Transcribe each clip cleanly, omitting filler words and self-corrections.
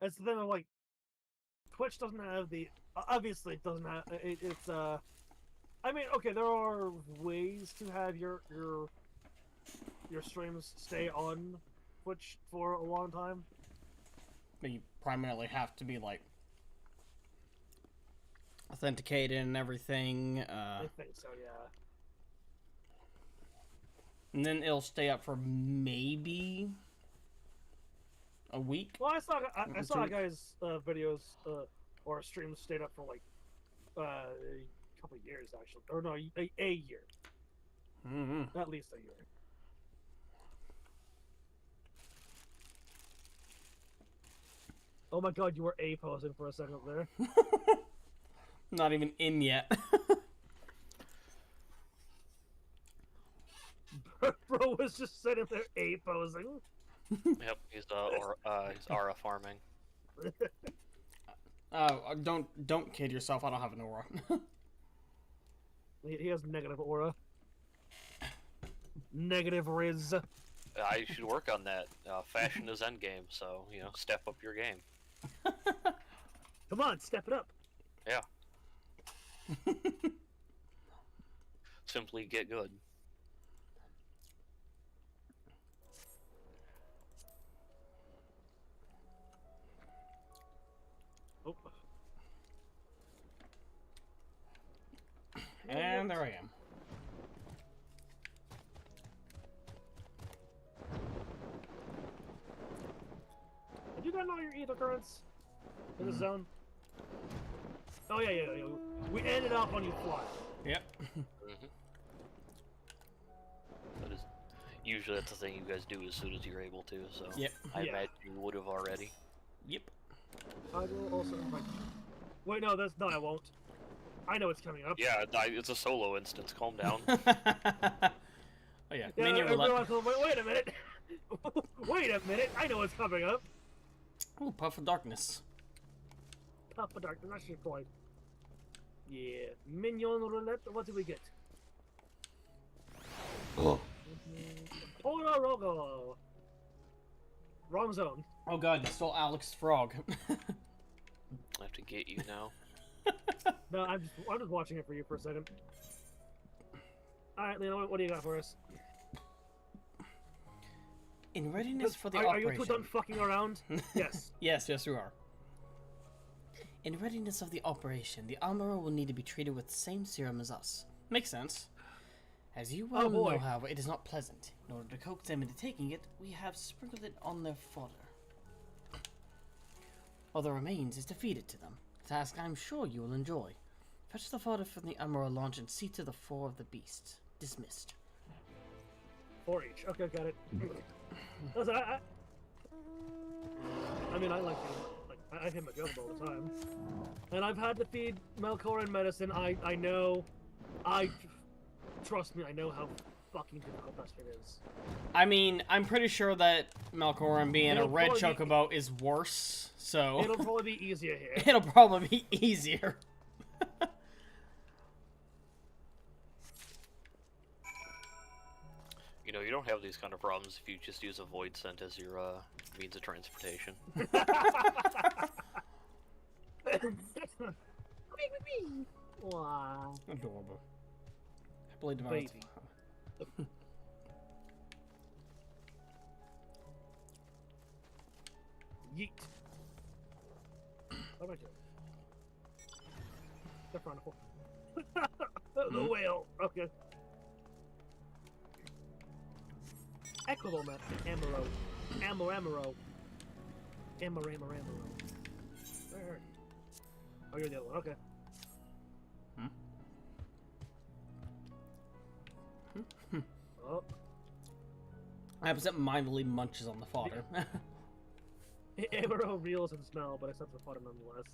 It's the thing of like, Twitch doesn't have the. Obviously, it doesn't have. It's I mean, okay, there are ways to have your streams stay on Twitch for a long time. But you primarily have to be like authenticated and everything. I think so, yeah. And then it'll stay up for maybe a week. Well, I saw a guy's videos or streams stayed up for like a couple of years actually, or no, a year. Mm-hmm. At least a year. Oh my god, you were A posing for a second there. Not even in yet. Bro was just sitting there A posing. Yep, he's aura farming. Don't kid yourself. I don't have an aura. He has negative aura. Negative riz. I should work on that. Fashion is endgame, so step up your game. Come on, step it up. Yeah. Simply get good. Oh. And there I am. Have you gotten all your ether currents in the zone? Oh yeah. We ended up on you fly. Yep. That is usually that's the thing you guys do as soon as you're able to. So Yep. I imagine you would have already. Yep. I will also. Wait, no, I won't. I know it's coming up. Yeah, it's a solo instance. Calm down. Oh yeah. Yeah, Minion everyone's like, wait a minute. Wait a minute. I know what's coming up. Ooh, Puff of Darkness. Puff of Darkness. That's your point. Yeah. Minion roulette. What do we get? Oh. Ora Rogo. Wrong zone. Oh god, you stole Alex's frog. I have to get you now. No, I'm just watching it for you for a second. All right, Lena, what do you got for us? In readiness for the Are operation. you two done fucking around? Yes. Yes, we are. In readiness of the operation, the armorer will need to be treated with the same serum as us. Makes sense. As you well know, however, it is not pleasant. In order to coax them into taking it, we have sprinkled it on their fodder. All that remains is to feed it to them. A task I'm sure you will enjoy. Fetch the fodder from the armorer launch and see to the 4 of the beasts. Dismissed. 4 each. Okay, got it. Listen, I mean, I like him. Like, I hit my jump all the time. And I've had to feed Melkoran medicine. I know. Trust me, I know how fucking difficult that shit is. I mean, I'm pretty sure that Melkoran being a red chocobo is worse, so... It'll probably be easier here. It'll probably be easier. You don't have these kind of problems if you just use a void scent as your means of transportation. Wow. Adorable. Happily divided. Baby. Yeet. How about you? The chronicle. The whale. Okay. Equilomet. Amaro. Amaro. Amaro. Where? Oh, you're the other one. Okay. Oh. Absent-mindedly munches on the fodder. Amaro reels and smell, but accepts the fodder nonetheless.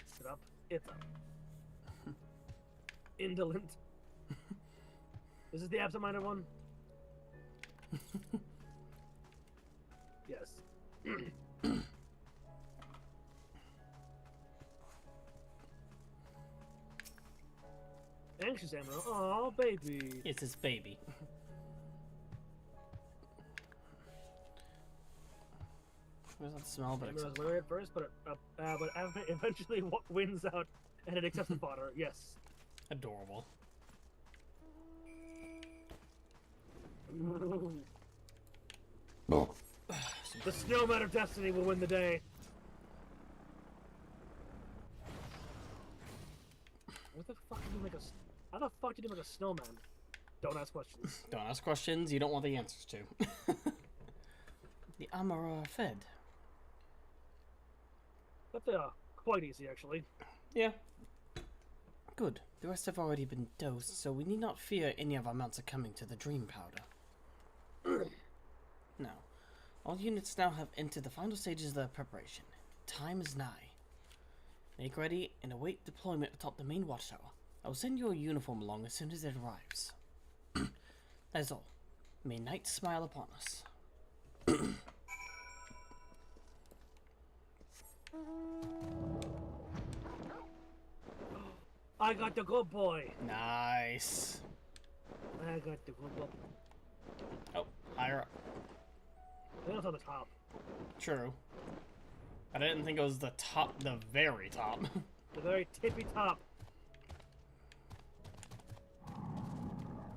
Is it up? It's up. Indolent. This is the absent-minded one? Yes. Anxious Amaro. Oh, baby. It's his baby. What does that smell? But Amaro's worried at first, but eventually wins out and it accepts the fodder. Yes. adorable. The snowman of destiny will win the day. What the fuck did you make a? How the fuck did you make a snowman? Don't ask questions. Don't ask questions you don't want the answers to. The Amara are fed. That's quite easy, actually. Yeah. Good. The rest have already been dosed, so we need not fear any of our mounts are coming to the dream powder. Now, all units now have entered the final stages of their preparation. Time is nigh. Make ready and await deployment atop the main watchtower. I will send your uniform along as soon as it arrives. That is all. May night smile upon us. I got the good boy. Nice. I got the good boy. Oh, higher up. I think it's on the top. True. I didn't think it was the top, the very top. The very tippy top.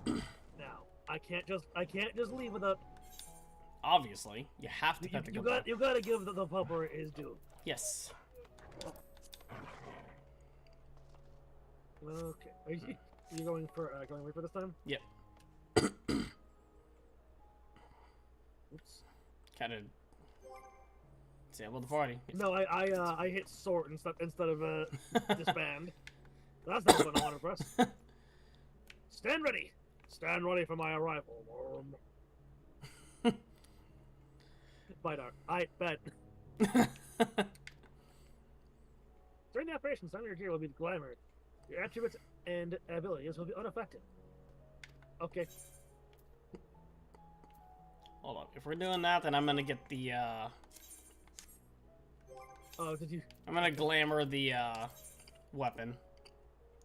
Now, I can't just leave without. Obviously, you have to pet the good boy. You gotta give the pupper his due. Yes. Okay. Are you going for this time? Yep. Oops. Kind of disable the party. No, I hit sort instead of disband. That's not what I want to press. Stand ready. Stand ready for my arrival. Bye, Dark. I bet. During the operation, some of your gear will be glamour. Your attributes and abilities will be unaffected. Okay. Hold on. If we're doing that, then I'm gonna get the Oh, did you? I'm gonna glamour the weapon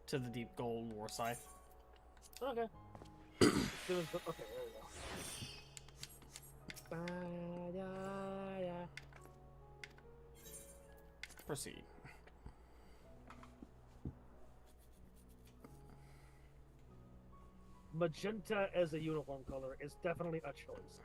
to the deep gold war scythe. Okay. Okay, there we go. Proceed. Magenta as a uniform color is definitely a choice.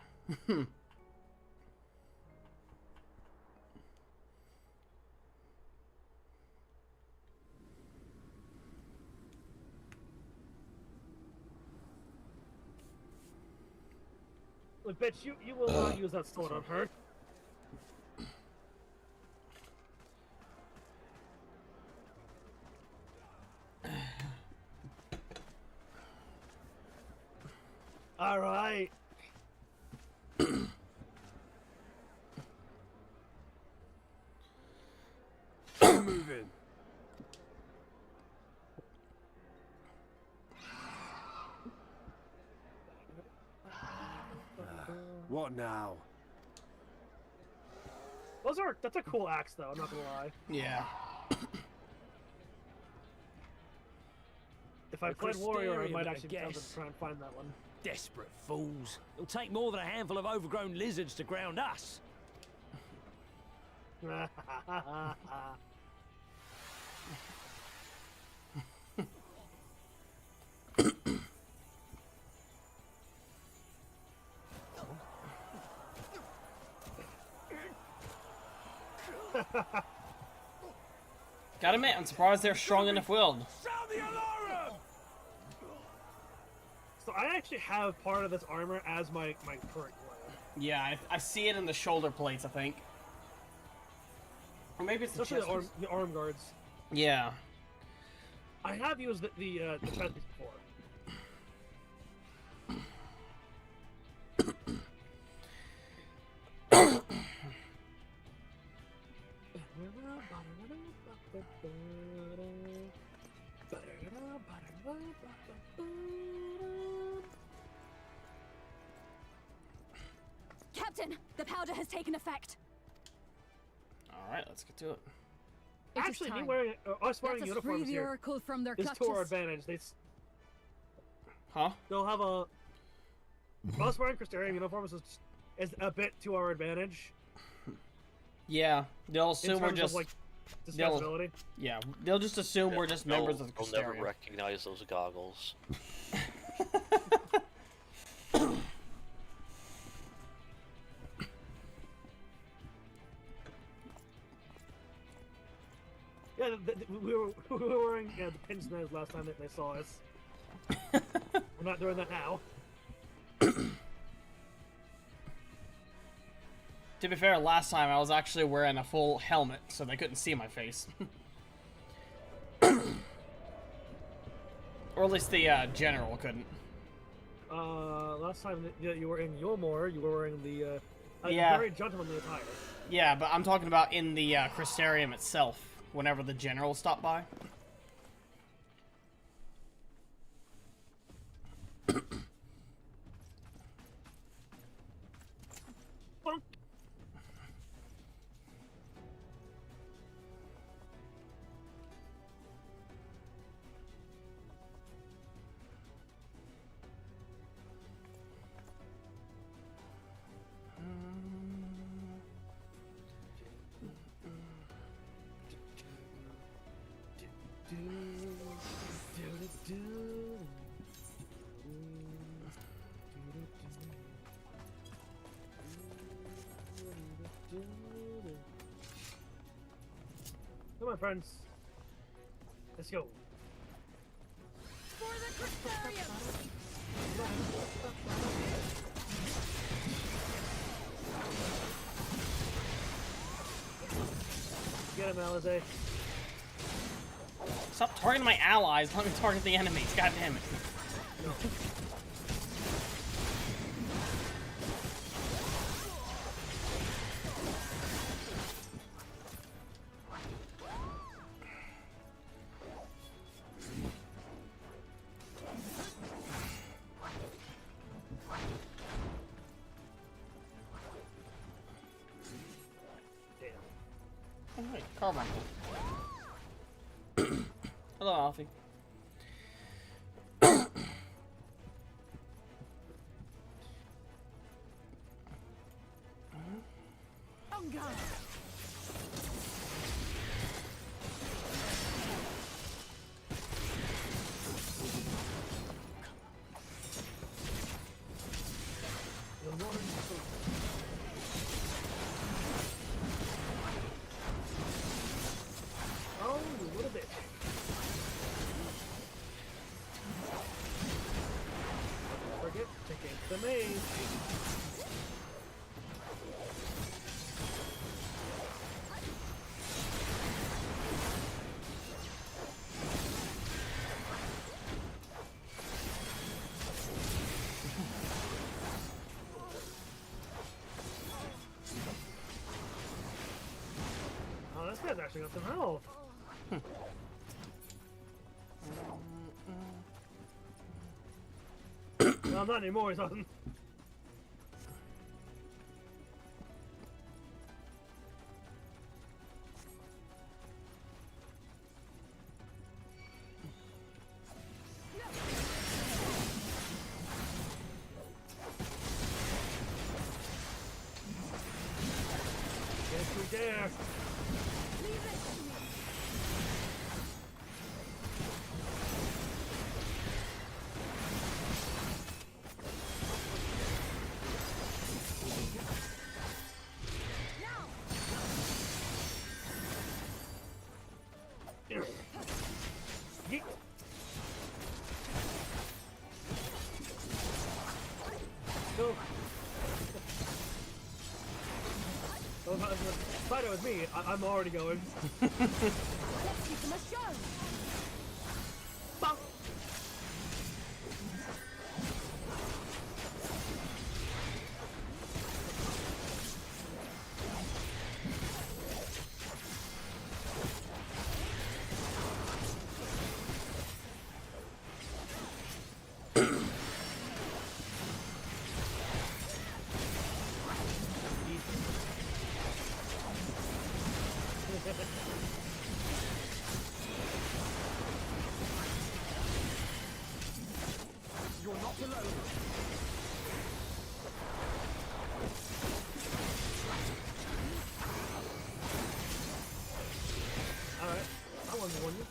I bet you will not use that sword on her. All right. Moving. What now? That's a cool axe, though. I'm not gonna lie. Yeah. If I played Warrior, I might actually guess. try and find that one. Desperate fools. It'll take more than a handful of overgrown lizards to ground us. Gotta admit, I'm surprised they're strong enough willed. Sound the alarm! So I actually have part of this armor as my current glove. Yeah, I see it in the shoulder plates, I think. Or maybe it's the Especially chest. the arm guards. Yeah. I have used the chest piece before. Captain, the powder has taken effect. Alright, let's get to it. It is Actually, time. us wearing Let us free uniforms the here oracle from their is clutches. to our advantage. Huh? They'll have a... Us wearing Crystarium uniforms is a bit to our advantage. Yeah, they'll assume we're in terms just... of, like, dispensability. Yeah, they'll just assume we're just members of the They'll Crystarium. never recognize those goggles. Yeah, we were wearing the pince nez last time that they saw us. We're not doing that now. To be fair, last time I was actually wearing a full helmet, so they couldn't see my face. Or at least the general couldn't. Last time that you were in Yulmore, you were wearing the Yeah. very gentlemanly attire. Yeah, but I'm talking about in the Crystarium itself, whenever the general stopped by. Come on, friends. Let's go. For the Crystarium! Get him, Alizé. Stop targeting my allies, let me target the enemies, god damn it. No. Oh wait, Carmichael. Hello, Alfie. Hunger! Oh, you little bitch. Forget to take the maze. Oh, this guy's actually got some health. No, not anymore, he doesn't. Yes, we dare. Leave it to me! Now! Here. Yeet. Go. Oh, if it was me, I'm already going. Let's give them a show! Bonk. Alright, I 1v1 you.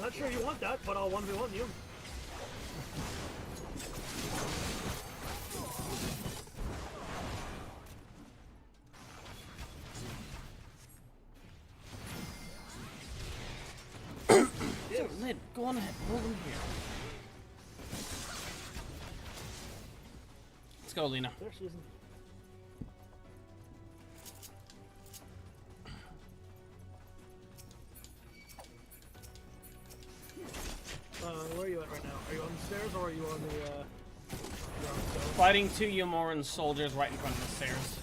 Not sure you want that, but I'll 1v1 you. Lid, go on ahead. Roll them here. Let's go, Lena. There she isn't. Where are you at right now? Are you on the stairs or are you on the, ground floor? Fighting two Yomoran soldiers right in front of the stairs.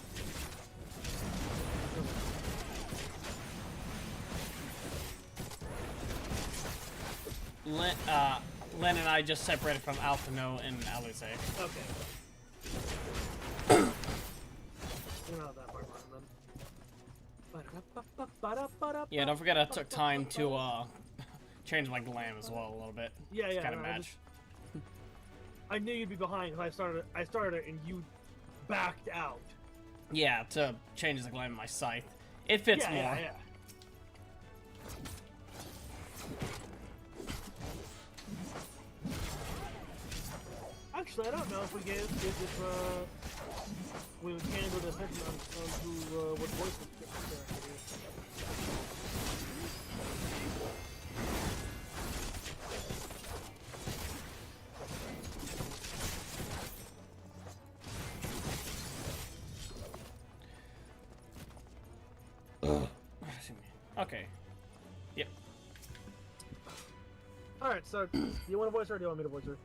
Len and I just separated from Alphino and Alice. Okay. We're not that far behind them. Yeah, don't forget I took time to change my glam as well a little bit. Yeah, yeah. Kind of no, match. I knew you'd be behind because I started it and you backed out. Yeah, to change the glam of my scythe. It fits Yeah, more. yeah, yeah. Actually, I don't know if we would handle this next on who would voice the character. Okay. Yep. Alright, so, do you want to voice her or do you want me to voice her?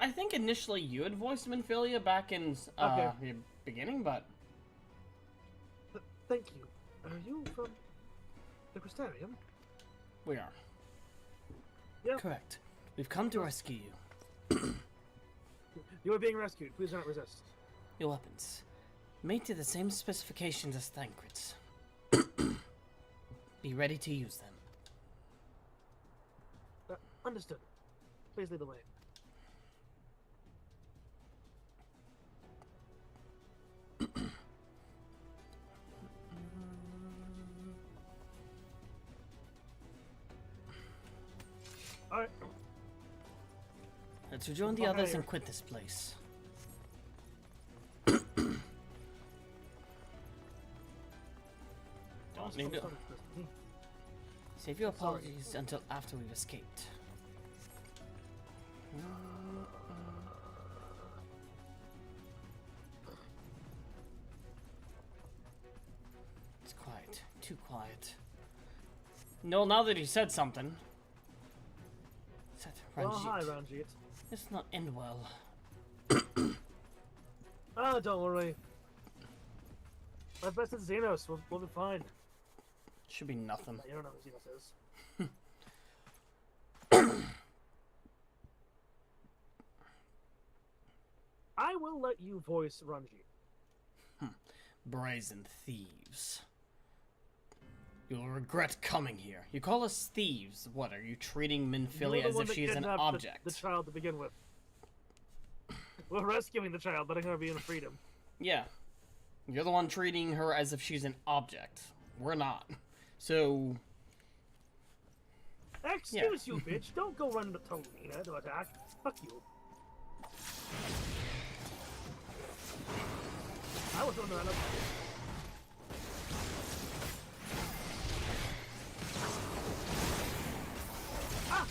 I think initially you had voiced Minfilia back in Okay. the beginning, but Thank you. Are you from the Crystarium? we are. Yeah. Correct. We've come to rescue you. You are being rescued. Please don't resist. Your weapons. Made to the same specifications as Thancred's. Be ready to use them. Understood. Please lead the way. Alright. Let's rejoin the others and quit this place. Don't need to save your apologies until after we've escaped. It's quiet. Too quiet. No, now that he said something. Said Well, hi, Ranjit. Ranjit. This not end well. Ah, don't worry. I've bested Xenos. We'll be fine. Should be nothing. You don't know who Xenos is. I will let you voice Ranjit. Brazen thieves. You'll regret coming here. You call us thieves. What, are you treating Minfilia as if she is an object? The child to begin with. We're rescuing the child, letting her be in freedom. Yeah. You're the one treating her as if she's an object. We're not. So... Excuse you, bitch. Don't go run to Lena to attack. Fuck you. I was on that up. Ah!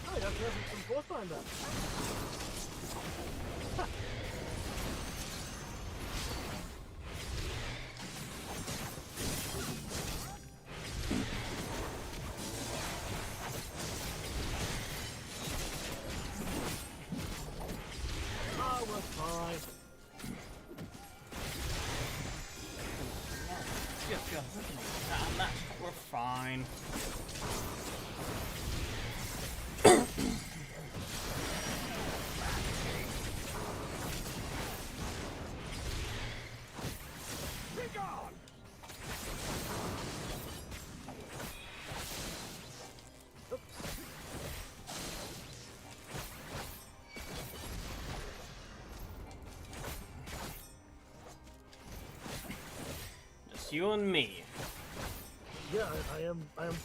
Oh, you have to have some force behind that. Ha! Oh, we're fine. We're fine. you and me. Yeah, I am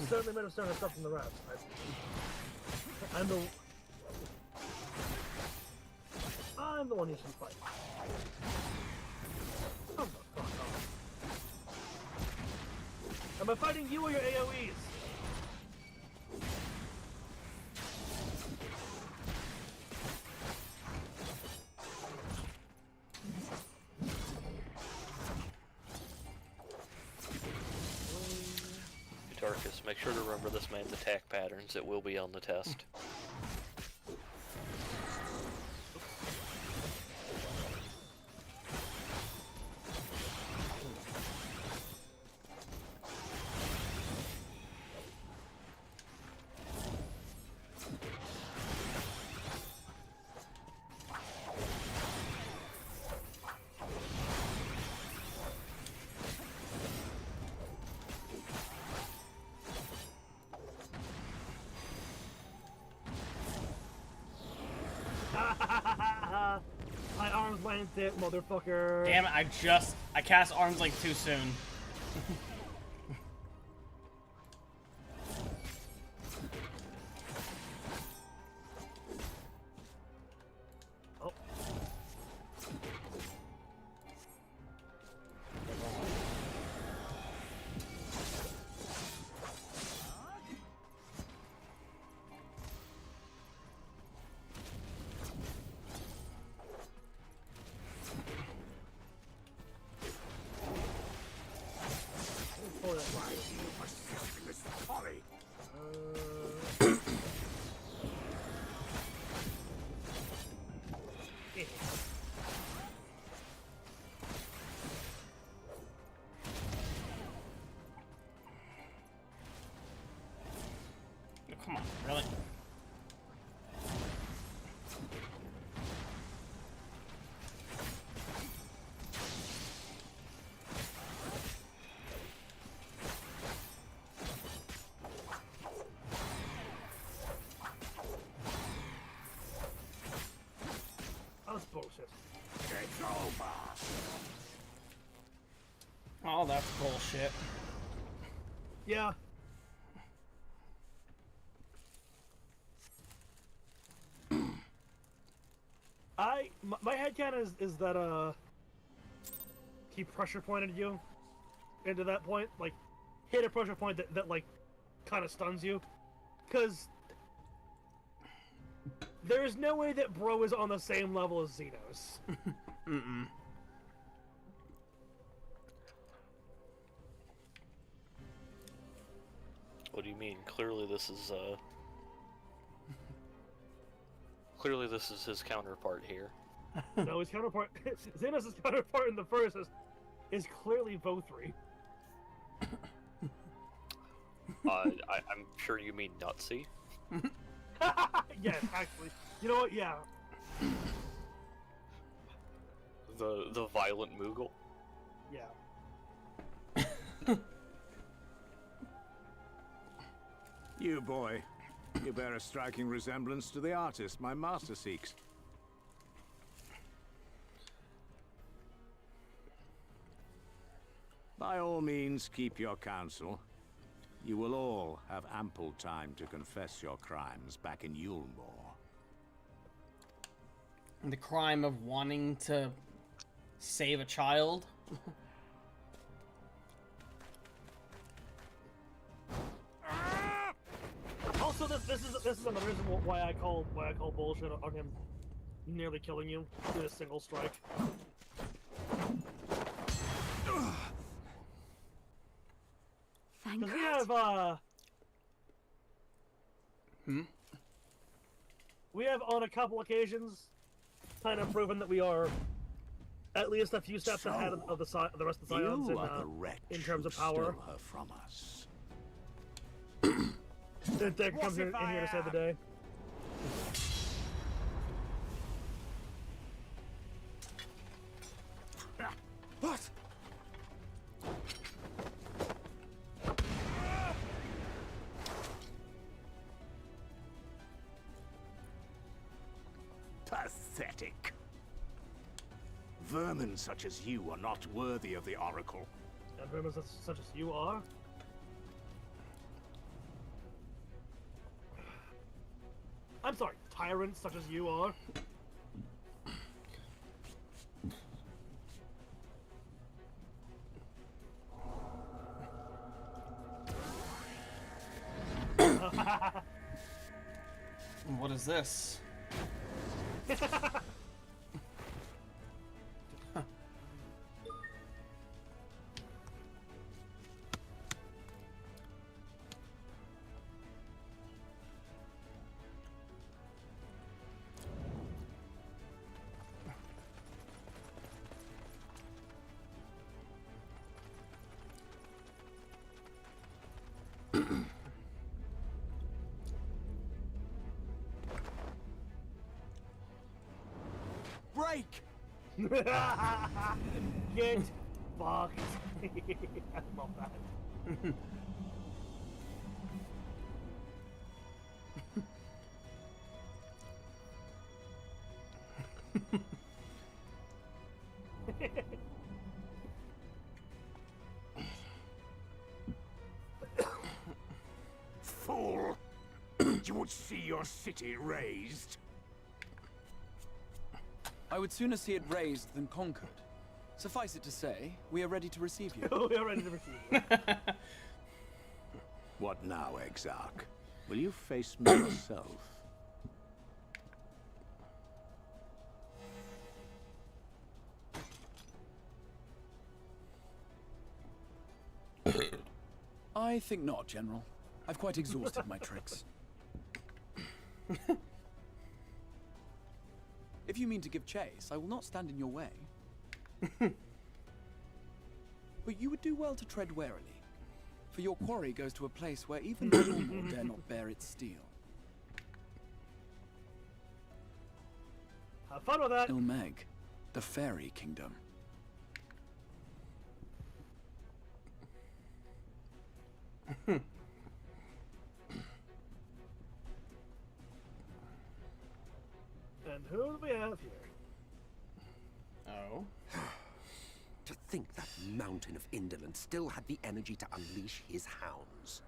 certainly made of certain stuff from the rest. I'm the one you should fight. Oh, fuck off. Am I fighting you or your AoEs? Darkus, make sure to remember this man's attack patterns. It will be on the test. My arms went it, motherfucker. Damn it, I cast Arms Length too soon. Oh. Come on, really? That's bullshit. It's over. Oh, that's bullshit. Yeah. My headcanon is that he pressure pointed you into that point, like hit a pressure point that like kind of stuns you, because there is no way that Bro is on the same level as Xenos. Mm-mm. What do you mean? Clearly this is clearly this is his counterpart here. No, his counterpart, Xenos' counterpart in the first is clearly Vothri. I'm sure you mean Nutsy. Yes, actually. You know what? Yeah. The violent Moogle. Yeah. You, boy. You bear a striking resemblance to the artist my master seeks. By all means, keep your counsel. You will all have ample time to confess your crimes back in Yulmore. The crime of wanting to save a child. Also, this is another reason why I call bullshit on him nearly killing you with a single strike. Thank Because we God. have we have on a couple occasions kind of proven that we are at least a few steps ahead of the rest of the Scions You are the wretch in terms who of power. stole her from us. Did Dick come in here to save the day? What? Pathetic. Vermin such as you are not worthy of the Oracle. Shadowbringers such as you are? I'm sorry, tyrants such as you are? What is this? Break! Get fucked. I love that. Fool! You would see your city razed. I would sooner see it razed than conquered. Suffice it to say, we are ready to receive you. We are ready to receive you. What now, Exarch? Will you face me yourself? I think not, General. I've quite exhausted my tricks. If you mean to give chase, I will not stand in your way. But you would do well to tread warily, for your quarry goes to a place where even the normal dare not bear its steel. Have fun with that. Ilmeg, the fairy kingdom. And who do we have here? Oh. To think that mountain of indolence still had the energy to unleash his hounds.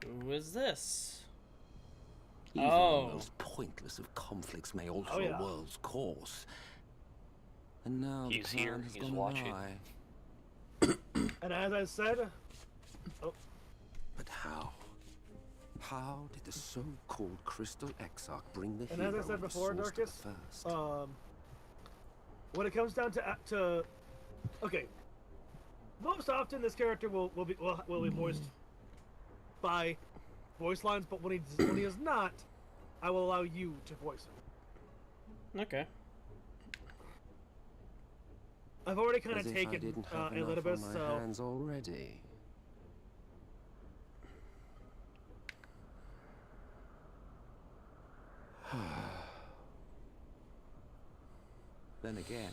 Who is this? Even Oh. the most pointless of conflicts may alter Oh, yeah. a world's course. And now He's the here, plan has he's gone watching. awry. And as I said, But how? How did the so-called Crystal Exarch bring the and hero as I said and the before, source to the Darkus, first? when it comes down to okay, most often this character will be voiced by voice lines, but when he is not, I will allow you to voice him. Okay. I've already kind As of if I taken didn't have Elidibus, enough on my so hands already. Then again,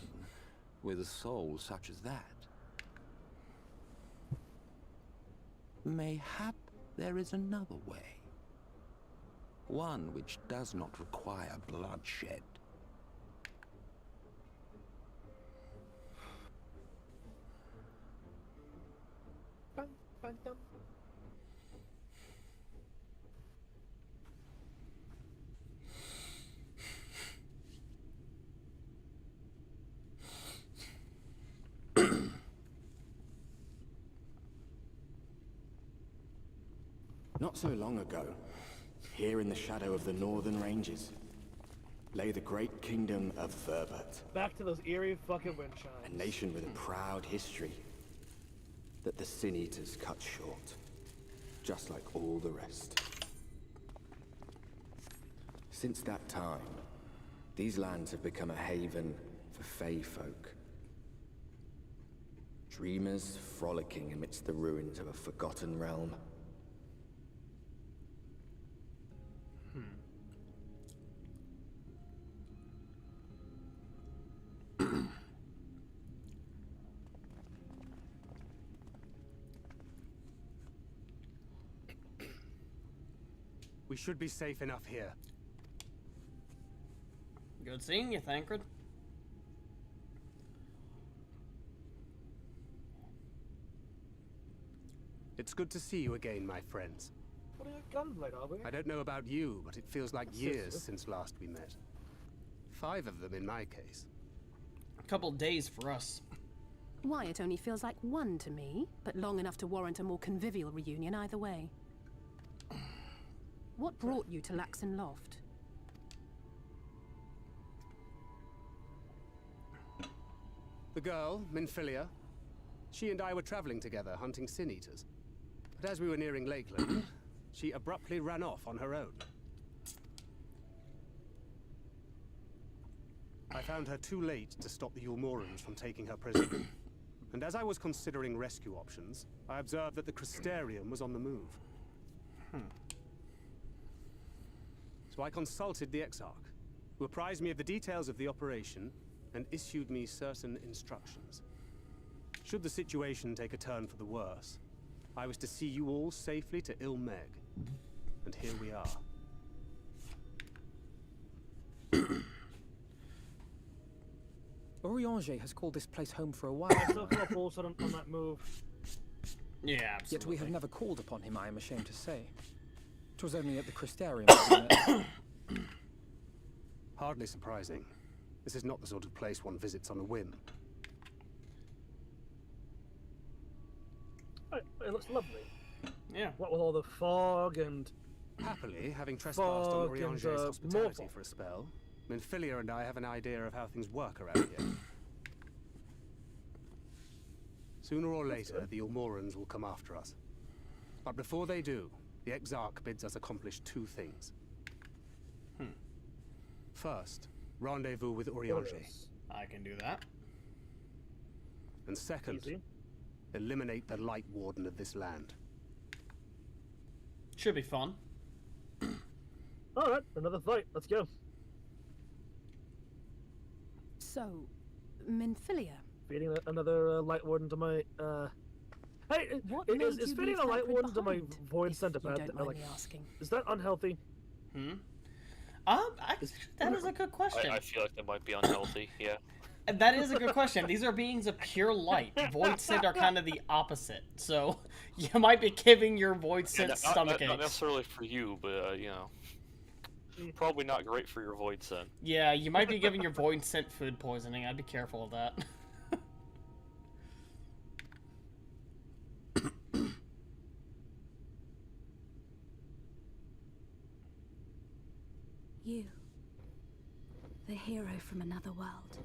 with a soul such as that, mayhap there is another way. One which does not require bloodshed. Not so long ago, here in the shadow of the northern ranges, lay the great kingdom of Verbert, back to those eerie fucking wind a chimes. nation with a proud history that the Sin Eaters cut short, just like all the rest. Since that time, these lands have become a haven for Fey folk. Dreamers frolicking amidst the ruins of a forgotten realm. We should be safe enough here. Good seeing you, Thancred. It's good to see you again, my friends. What are you, gunblade, are we? I don't know about you, but it feels like years since last we met. 5 of them in my case. A couple days for us. Why, it only feels like 1 to me, but long enough to warrant a more convivial reunion either way. What brought you to Laxon Loft? The girl, Minfilia, she and I were traveling together, hunting sin-eaters. But as we were nearing Lakeland, she abruptly ran off on her own. I found her too late to stop the Ulmorans from taking her prisoner. And as I was considering rescue options, I observed that the Crystarium was on the move. So I consulted the Exarch, who apprised me of the details of the operation and issued me certain instructions. Should the situation take a turn for the worse, I was to see you all safely to Ilmeg. And here we are. Orianger has called this place home for a while. I still feel up also on that move. Yeah, absolutely. Yet we have never called upon him, I am ashamed to say. 'Twas only at the Crystarium that we met. Hardly surprising. This is not the sort of place one visits on a whim. Oh, it looks lovely. Yeah. What with all the fog and... Happily, having trespassed on Fog and, Orianger's hospitality more for a spell, Minfilia and I have an idea of how things work around here. Sooner or later, the Ulmorans will come after us. But before they do, the Exarch bids us accomplish 2 things. First, rendezvous with Orianger. I can do that. And second, Easy. eliminate the Light Warden of this land. Should be fun. Alright, another fight. Let's go. So, Minfilia. Feeding another light warden to my, Hey, What is made you feeding leave a light Thancred warden to my behind, void if centipede? you don't mind me asking? Is that unhealthy? That is a good question. I feel like that might be unhealthy, yeah. That is a good question. These are beings of pure light. Void Scent are kind of the opposite. So, you might be giving your Void Scent stomach aches. Not necessarily for you, but, you know, probably not great for your Void Scent. Yeah, you might be giving your Void Scent food poisoning. I'd be careful of that. You. The hero from another world.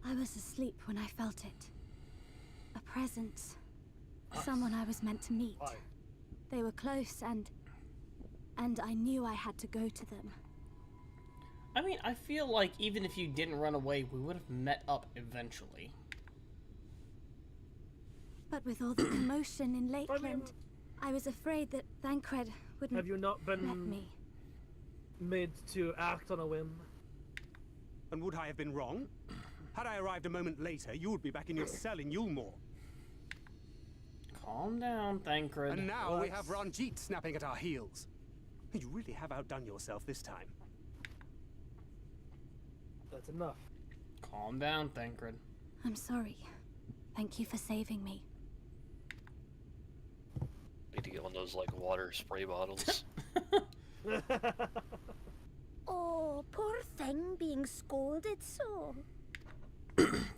I was asleep when I felt it. A presence. Someone I was meant to meet. They were close and I knew I had to go to them. I mean, I feel like even if you didn't run away, we would have met up eventually. But with all the commotion in Lakeland, I was afraid that Thancred wouldn't Have you not let been me. made to act on a whim? And would I have been wrong? Had I arrived a moment later, you would be back in your cell in Yulmore. Calm down, Thancred. And now we have Ranjit snapping at our heels. You really have outdone yourself this time. That's enough. Calm down, Thancred. I'm sorry. Thank you for saving me. Need to get one of those, like, water spray bottles. Oh, poor thing being scolded so.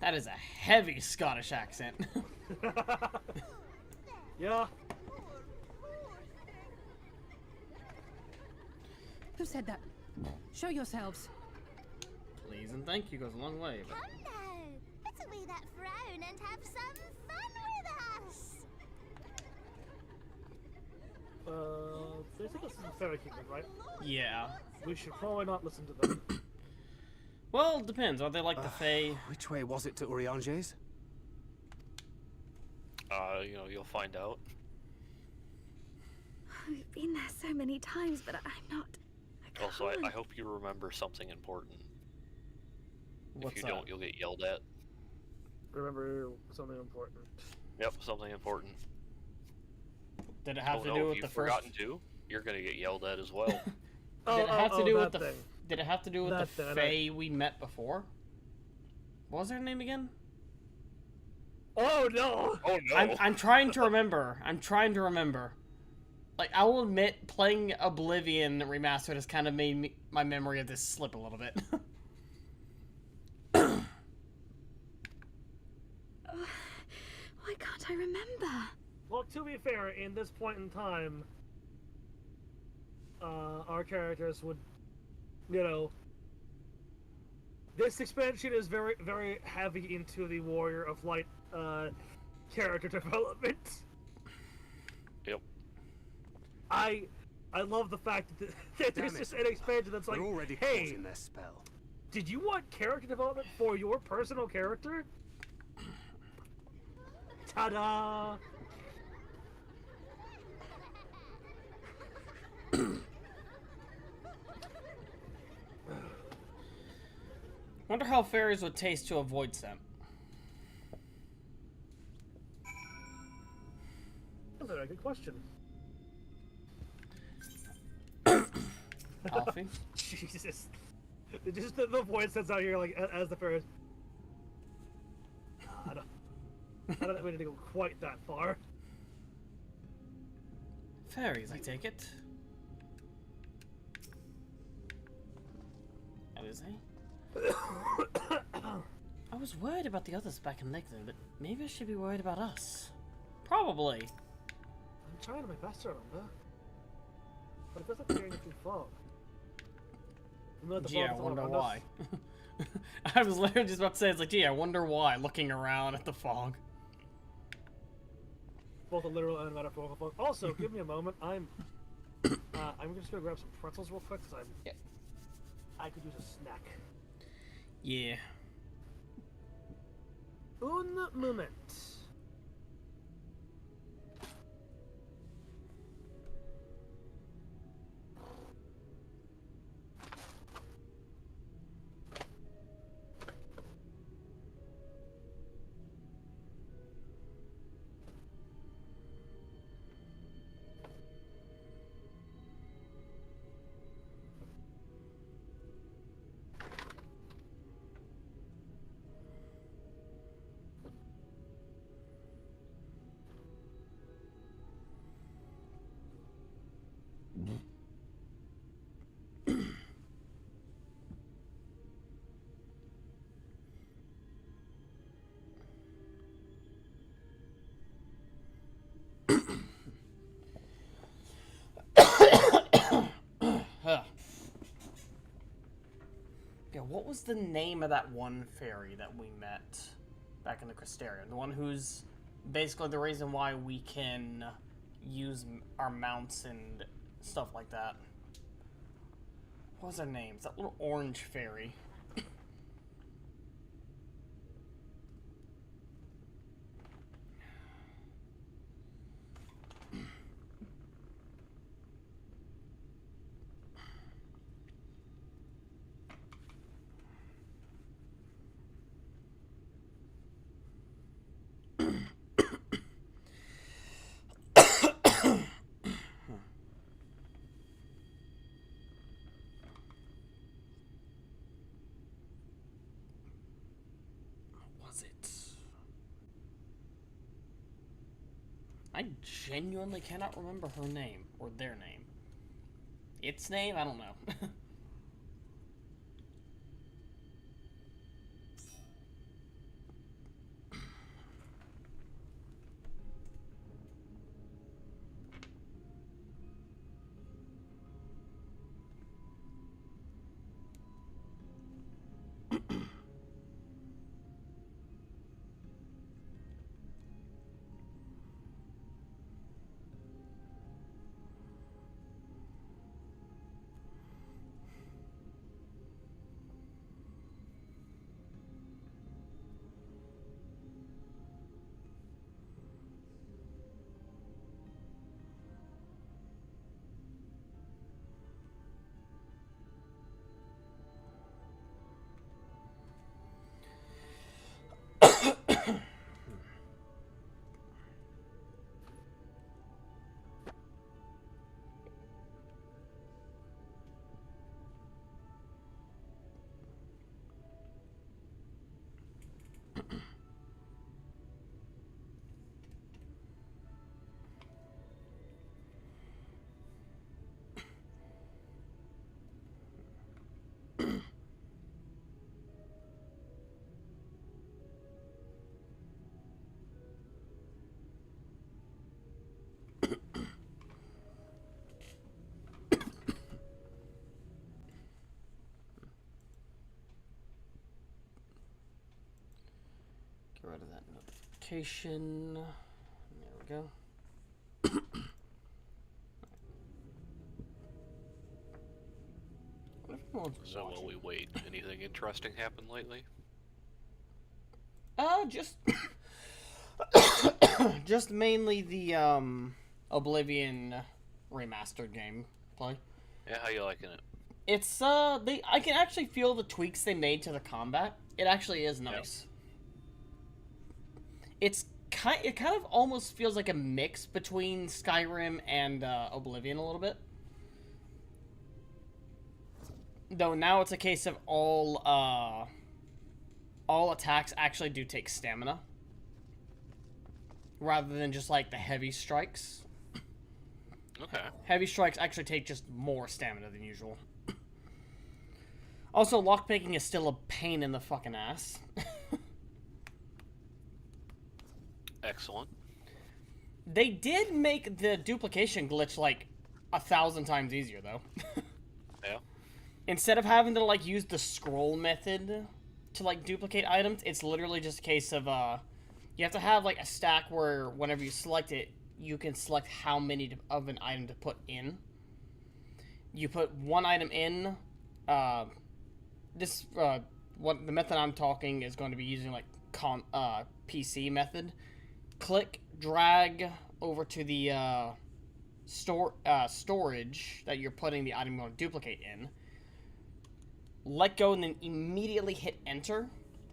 That is a heavy Scottish accent. Yeah. Who said that? Show yourselves. Please and thank you goes a long way. But... Come now, put away that frown and have some fun with us. They said this is a fairy kingdom, right? Yeah. We should probably not listen to them. Well, it depends. Are they like the Fae? Which way was it to Orianger's? You know, you'll find out. We've been there so many times, but I'm not. Also, I hope you remember something important. What's if you that? don't, you'll get yelled at. Remember something important. Yep, something important. Did it have to no, do if with you've the first? forgotten to, you're gonna get yelled at as well. Did it have to do with that the? thing. Did it have to do with That the thing, I Fae we met before? What was her name again? Oh no! Oh no! I'm trying to remember. Like, I will admit, playing Oblivion Remastered has kind of made my memory of this slip a little bit. Why can't I remember? Well, to be fair, in this point in time, our characters would, you know, this expansion is very, very heavy into the Warrior of Light character development. Yep. I love the fact that there's just an expansion that's like, already hey, causing their spell. Did you want character development for your personal character? Ta-da! Wonder how fairies would taste to avoid scent. That's a very good question. Coffee? Jesus. Just the voice that's out here, like, as the fairies. I don't need to go quite that far. Fairies, I take it. That is I was worried about the others back in Ligden, but maybe I should be worried about us. Probably. I'm trying my best to remember. But it doesn't carry anything fog. Gee, I wonder why. I was literally just about to say, it's like, gee, I wonder why, looking around at the fog. Both a literal and metaphorical fog. Also, give me a moment. I'm just gonna grab some pretzels real quick, because I could use a snack. Yeah. Un moment. Yeah, what was the name of that one fairy that we met back in the Crystarium? The one who's basically the reason why we can use our mounts and stuff like that. What was her name? It's that little orange fairy. I genuinely cannot remember her name, or their name. Its name? I don't know. Education. There we go. So while we wait, anything interesting happened lately? Just just mainly the Oblivion remastered gameplay. Yeah, how you liking it? It's I can actually feel the tweaks they made to the combat. It actually is nice. Yep. It kind of almost feels like a mix between Skyrim and Oblivion a little bit. Though now it's a case of all attacks actually do take stamina. Rather than just like the heavy strikes. Okay. Heavy strikes actually take just more stamina than usual. Also, lockpicking is still a pain in the fucking ass. Excellent. They did make the duplication glitch like 1,000 times easier though. Yeah. Instead of having to like use the scroll method to like duplicate items, it's literally just a case of you have to have like a stack where whenever you select it, you can select how many of an item to put in. You put one item in. What the method I'm talking is going to be using like PC method. Click, drag over to the storage that you're putting the item you're going to duplicate in. Let go and then immediately hit enter,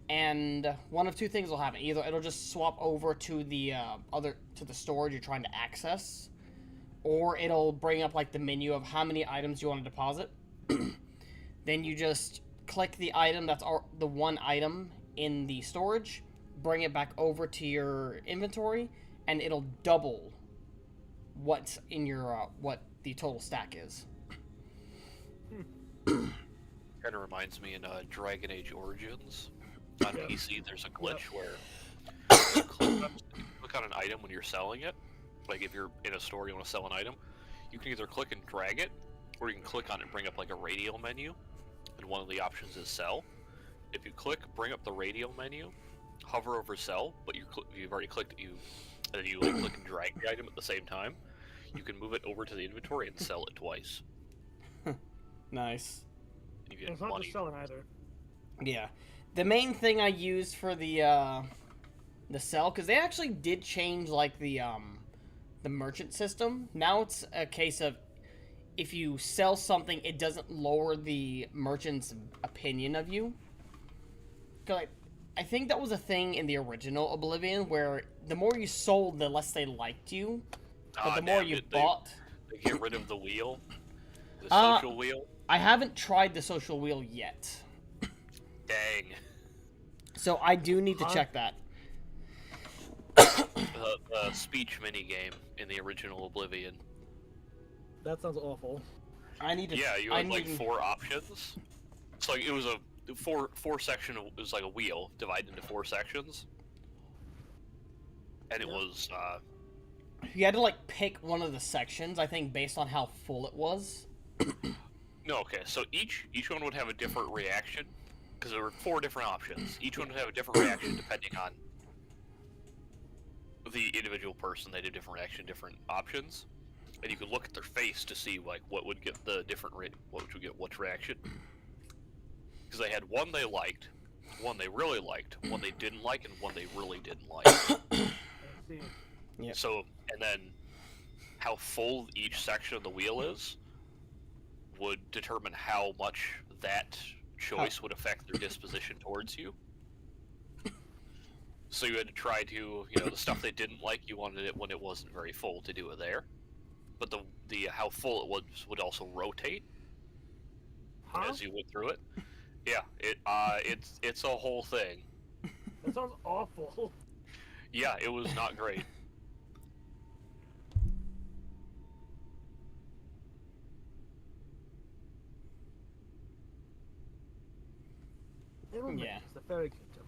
and one of two things will happen. Either it'll just swap over to the the storage you're trying to access, or it'll bring up like the menu of how many items you want to deposit. Then you just click the item that's the one item in the storage, bring it back over to your inventory, and it'll double what's in your what the total stack is. Kind of reminds me in Dragon Age Origins. On PC, there's a glitch where you click on an item when you're selling it. Like if you're in a store, you want to sell an item, you can either click and drag it, or you can click on it and bring up like a radial menu. And one of the options is sell. If you click, bring up the radial menu, hover over sell, but you've already clicked it, and then you like click and drag the item at the same time. You can move it over to the inventory and sell it twice. Nice. It's not just selling either. Yeah, the main thing I used for the sell, because they actually did change like the merchant system. Now it's a case of if you sell something, it doesn't lower the merchant's opinion of you. Cause I think that was a thing in the original Oblivion where the more you sold, the less they liked you. But the more you bought, they get rid of the wheel, the social wheel. I haven't tried the social wheel yet. Dang. So I do need to check that. The speech minigame in the original Oblivion. That sounds awful. I need to. Yeah, you had like 4 options. So like, it was a four section. It was like a wheel divided into 4 sections, and it was. You had to like pick one of the sections, I think, based on how full it was. No, okay. So each one would have a different reaction, because there were 4 different options. Each one would have a different reaction depending on the individual person. They did different reaction, different options, and you could look at their face to see like what would get the different what would get which reaction. Because they had one they liked, one they really liked, one they didn't like, and one they really didn't like. Yep. So, and then how full each section of the wheel is would determine how much that choice would affect their disposition towards you. So you had to try to, the stuff they didn't like, you wanted it when it wasn't very full to do it there. But the how full it was would also rotate as you went through it. Yeah, it's a whole thing. That sounds awful. Yeah, it was not great. It remains the Fairy Kingdom,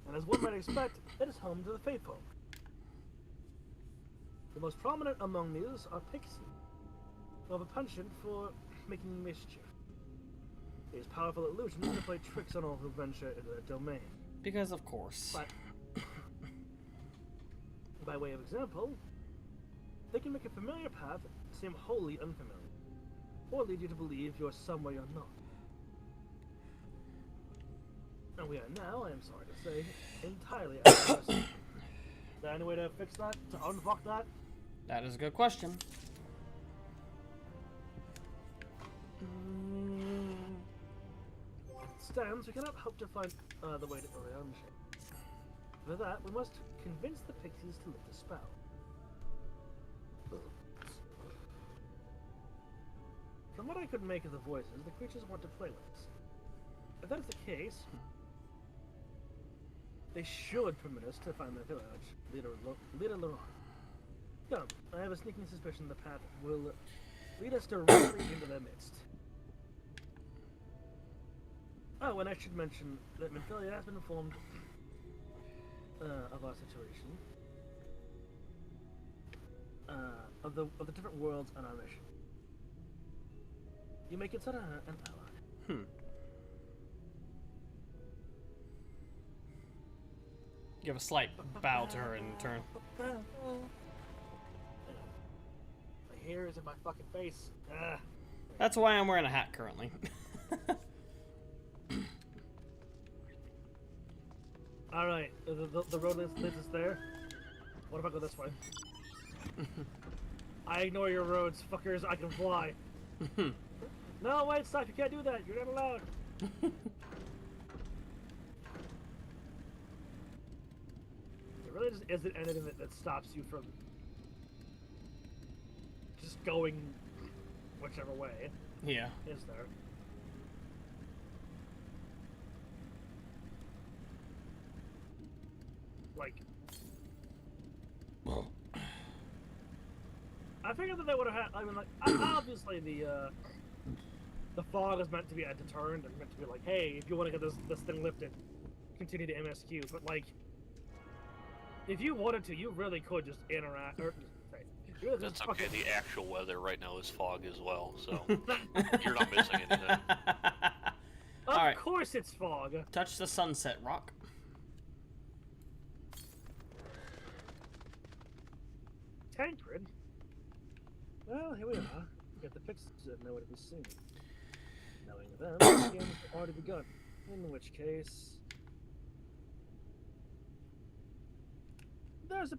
and as one might expect, it is home to the faithful. The most prominent among these are Pixie, who have a penchant for making mischief. They use powerful illusions to play tricks on all who venture into their domain. Because of course. But By way of example, they can make a familiar path seem wholly unfamiliar, or lead you to believe you're somewhere you're not. And we are now, I am sorry to say, entirely out of mercy. Is there any way to fix that? To unfuck that? That is a good question. Stands, we cannot hope to find the way to around it. For that, we must convince the pixies to lift the spell. From what I could make of the voices, the creatures want to play with us. If that is the case, they should permit us to find their village, Leader Laurent. Come, I have a sneaking suspicion the path will lead us directly into their midst. Oh, and I should mention that Minfilia has been informed of our situation, of the different worlds on our mission. You may consider her an ally. Give a slight bow to her in turn. My hair is in my fucking face. That's why I'm wearing a hat currently. Alright, the road leads us there. What if I go this way? I ignore your roads, fuckers, I can fly. No, wait, stop, you can't do that, you're not allowed. There really just isn't anything that stops you from just going whichever way. Yeah. Is there? Like, I figured that they would have had. I mean, like, obviously the fog is meant to be deterrent and meant to be like, hey, if you want to get this thing lifted, continue to MSQ. But like, if you wanted to, you really could just interact. Or, really That's just okay. The actual weather right now is fog as well, so you're not missing anything. Of course, it's fog. Touch the sunset rock. Tancred? Well, here we are. Get the pixies that nowhere to be seen. Knowing them, the game has already begun. In which case, there's a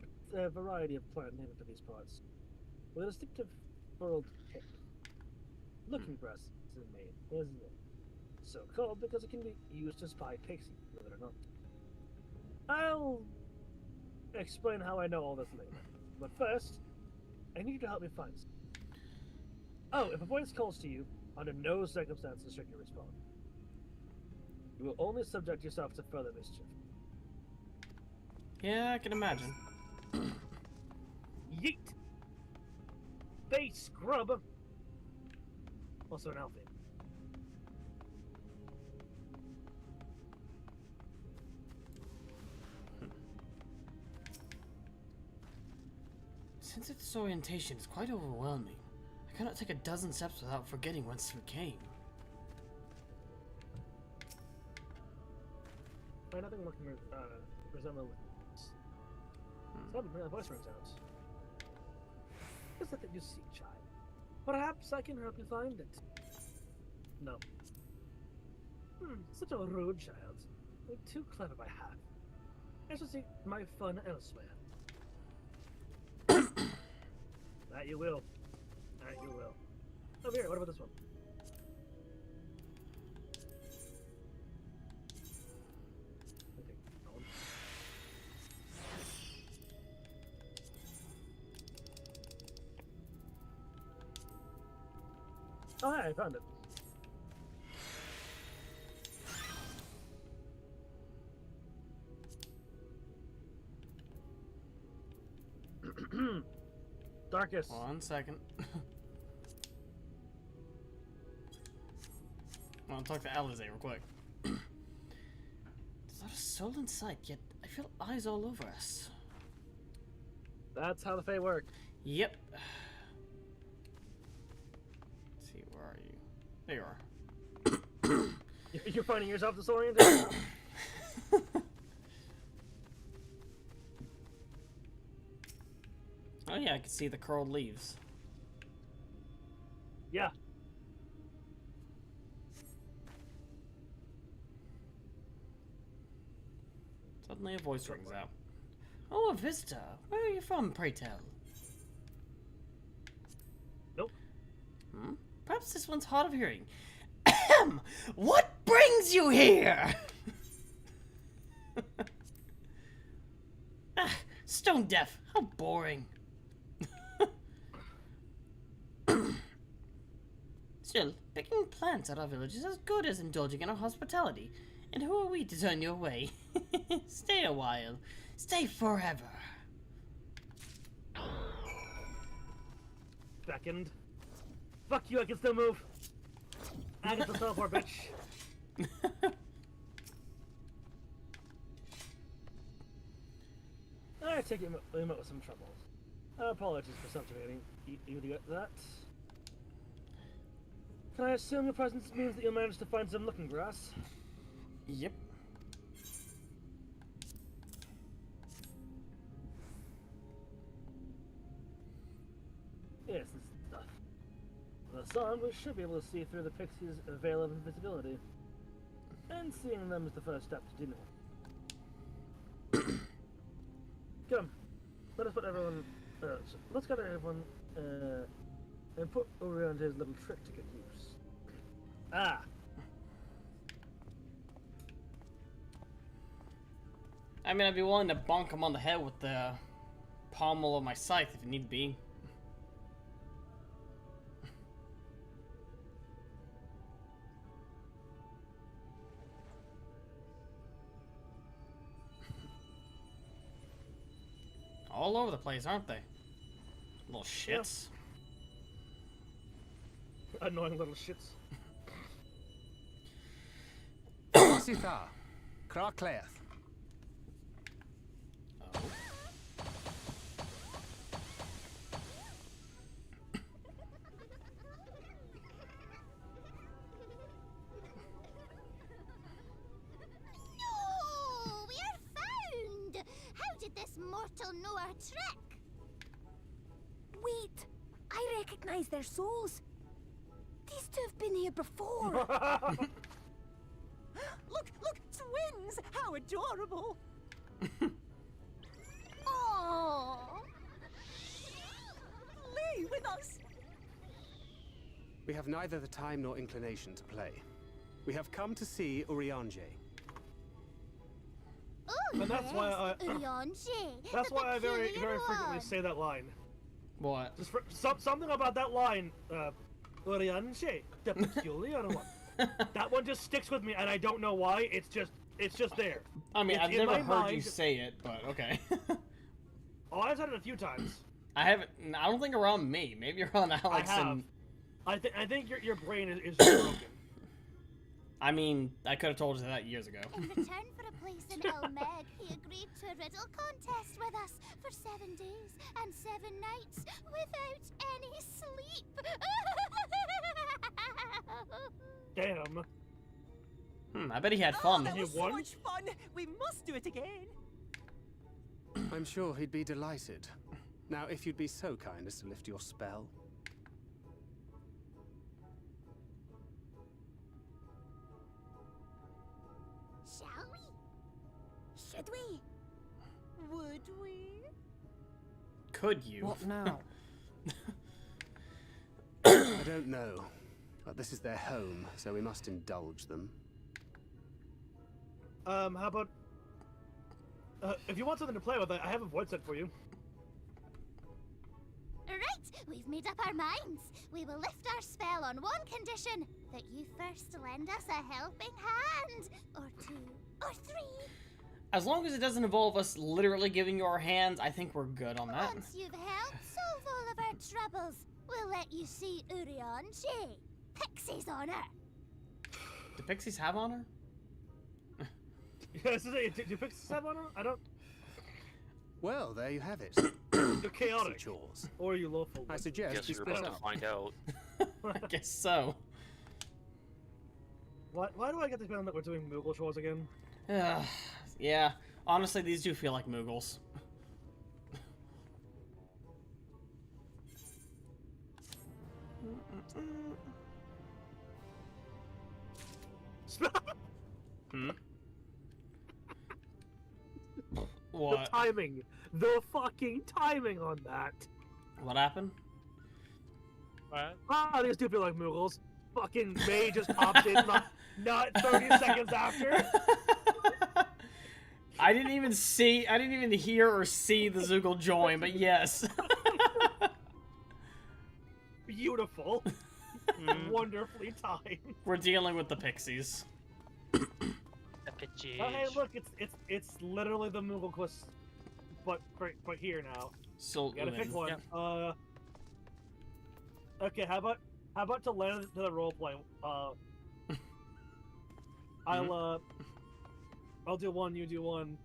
variety of plant native to these parts, with a distinctive furrowed tip. Looking grass is made, isn't it? So called because it can be used to spy pixies, believe it or not. I'll explain how I know all this later. But first, I need you to help me find some. Oh, if a voice calls to you, under no circumstances should you respond. You will only subject yourself to further mischief. Yeah, I can imagine. Yeet! Base scrub! Also an elfie. Since its orientation is quite overwhelming, I cannot take a dozen steps without forgetting whence we came. Find nothing more can resemble this. Stop it, my voice rings out. What is it that you seek, child? Perhaps I can help you find it. No. Such a rude child. You're too clever by half. I shall seek my fun elsewhere. That you will. That you will. Over here, what about this one? Okay, no one. Oh, hey, I found it. Darkus. 1 second. I want to talk to Alize real quick. There's not a soul in sight, yet I feel eyes all over us. That's how the Fae work. Yep. Let's see, where are you? There you are. You're finding yourself disoriented? yeah, I can see the curled leaves. Yeah. Suddenly a voice rings out. Oh, a visitor. Where are you from, pray tell? Nope. Hmm? Perhaps this one's hard of hearing. Ahem! What brings you here? Ah, stone deaf. How boring. Still, picking plants at our village is as good as indulging in our hospitality. And who are we to turn you away? Stay a while. Stay forever. Second. Fuck you, I can still move. I can still teleport, bitch. I take it we met with some troubles. Apologies for subjugating you to get that. Can I assume your presence means that you'll manage to find some looking grass? Yep. Yes, this stuff. With the sun, we should be able to see through the pixies' veil of invisibility. And seeing them is the first step to dinner. Come, let us put everyone. Let's gather everyone and put Uri on his little trick to get use. Ah. I mean, I'd be willing to bonk him on the head with the pommel of my scythe if need be. All over the place, aren't they? Little shits. Yeah. Annoying little shits. Sitha, Krarkleth. Oh. No! We are found! How did this mortal know our trick? Wait! I recognize their souls. These two have been here before. Look, twins! How adorable! Oh! Lee, with us! We have neither the time nor inclination to play. We have come to see Urianger. Oh, And that's yes, why I. Urianger, That's the why I very peculiar frequently one. say that line. What? Just for, something about that line. Orianche, the peculiar one. That one just sticks with me, and I don't know why. It's just there. I mean, It's I've in never my heard mind. you say it, but okay. Oh, I've said it a few times. I haven't. I don't think around me. Maybe around Alex I have. and. I think your brain is broken. I mean, I could have told you that years ago. In return for a place in Elmeg, he agreed to a riddle contest with us for 7 days and 7 nights without any sleep. Damn. I bet he had fun. That was so much fun! We must do it again! I'm sure he'd be delighted. Now, if you'd be so kind as to lift your spell. Shall we? Should we? Would we? Could you? What now? I don't know. But this is their home, so we must indulge them. How about if you want something to play with, I have a void set for you. Right, we've made up our minds. We will lift our spell on one condition: that you first lend us a helping hand, or 2, or 3. As long as it doesn't involve us literally giving you our hands, I think we're good on that. Once you've helped solve all of our troubles, we'll let you see Urianger, Pixie's honor. Do pixies have honor? Yeah, do pixies have honor? I don't. Well, there you have it. You're chaotic. Chores. Or are you lawful? I suggest Guess we you're split about to up. find out. I guess so. Why do I get the feeling that we're doing Moogle chores again? Yeah, honestly, these do feel like Moogles. Hmm? What? The timing. The fucking timing on that. What happened? What? Ah, these do feel like Muggles. Fucking May just popped in not 30 seconds after. I didn't even hear or see the Zoogle join, but yes. Beautiful. Wonderfully timed. We're dealing with the pixies. The pitches. Oh, hey, look, it's literally the Moogle quest, but here now. So You gotta pick one. Yep. Okay, how about to land to the roleplay? I'll do one, you do one,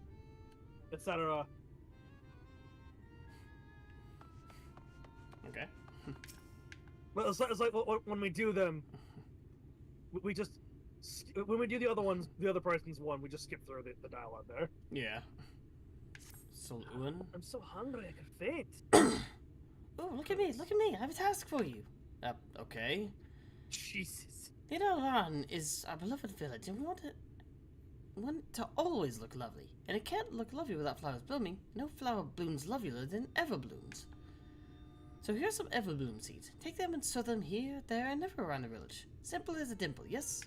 etc. Okay. But it's like when we do them, we just when we do the other ones, the other person's one, we just skip through the dialogue there. Yeah. So Ewan. I'm so hungry I could faint. Oh, look at me! Look at me! I have a task for you. Okay. Jesus. Nidalan is our beloved village, and we want it to always look lovely. And it can't look lovely without flowers blooming. No flower blooms lovelier than everblooms. So here's some everbloom seeds. Take them and sow them here, there, and everywhere around the village. Simple as a dimple, yes?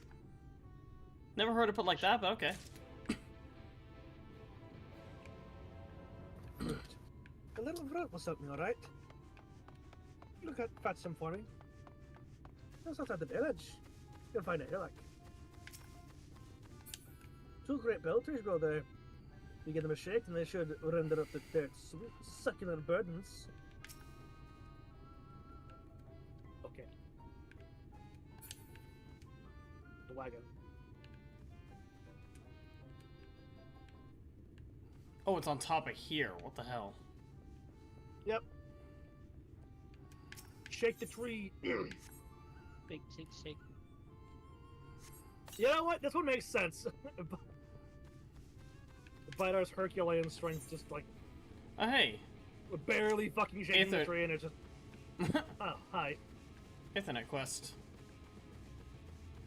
Never heard it put like that, but okay. A little root will suit me, alright? Look at fetch some for me. That's outside the village. You'll find a hillock. 2 great bell trees grow there. You give them a shake and they should render up their sweet, succulent burdens. Okay. The wagon. Oh, it's on top of here. What the hell? Yep. Shake the tree. Big shake. You know what? This one makes sense. Vidar's Herculean strength just like... Oh, hey. Barely fucking shaking the tree and it just... Oh, hi. Ethernet quest.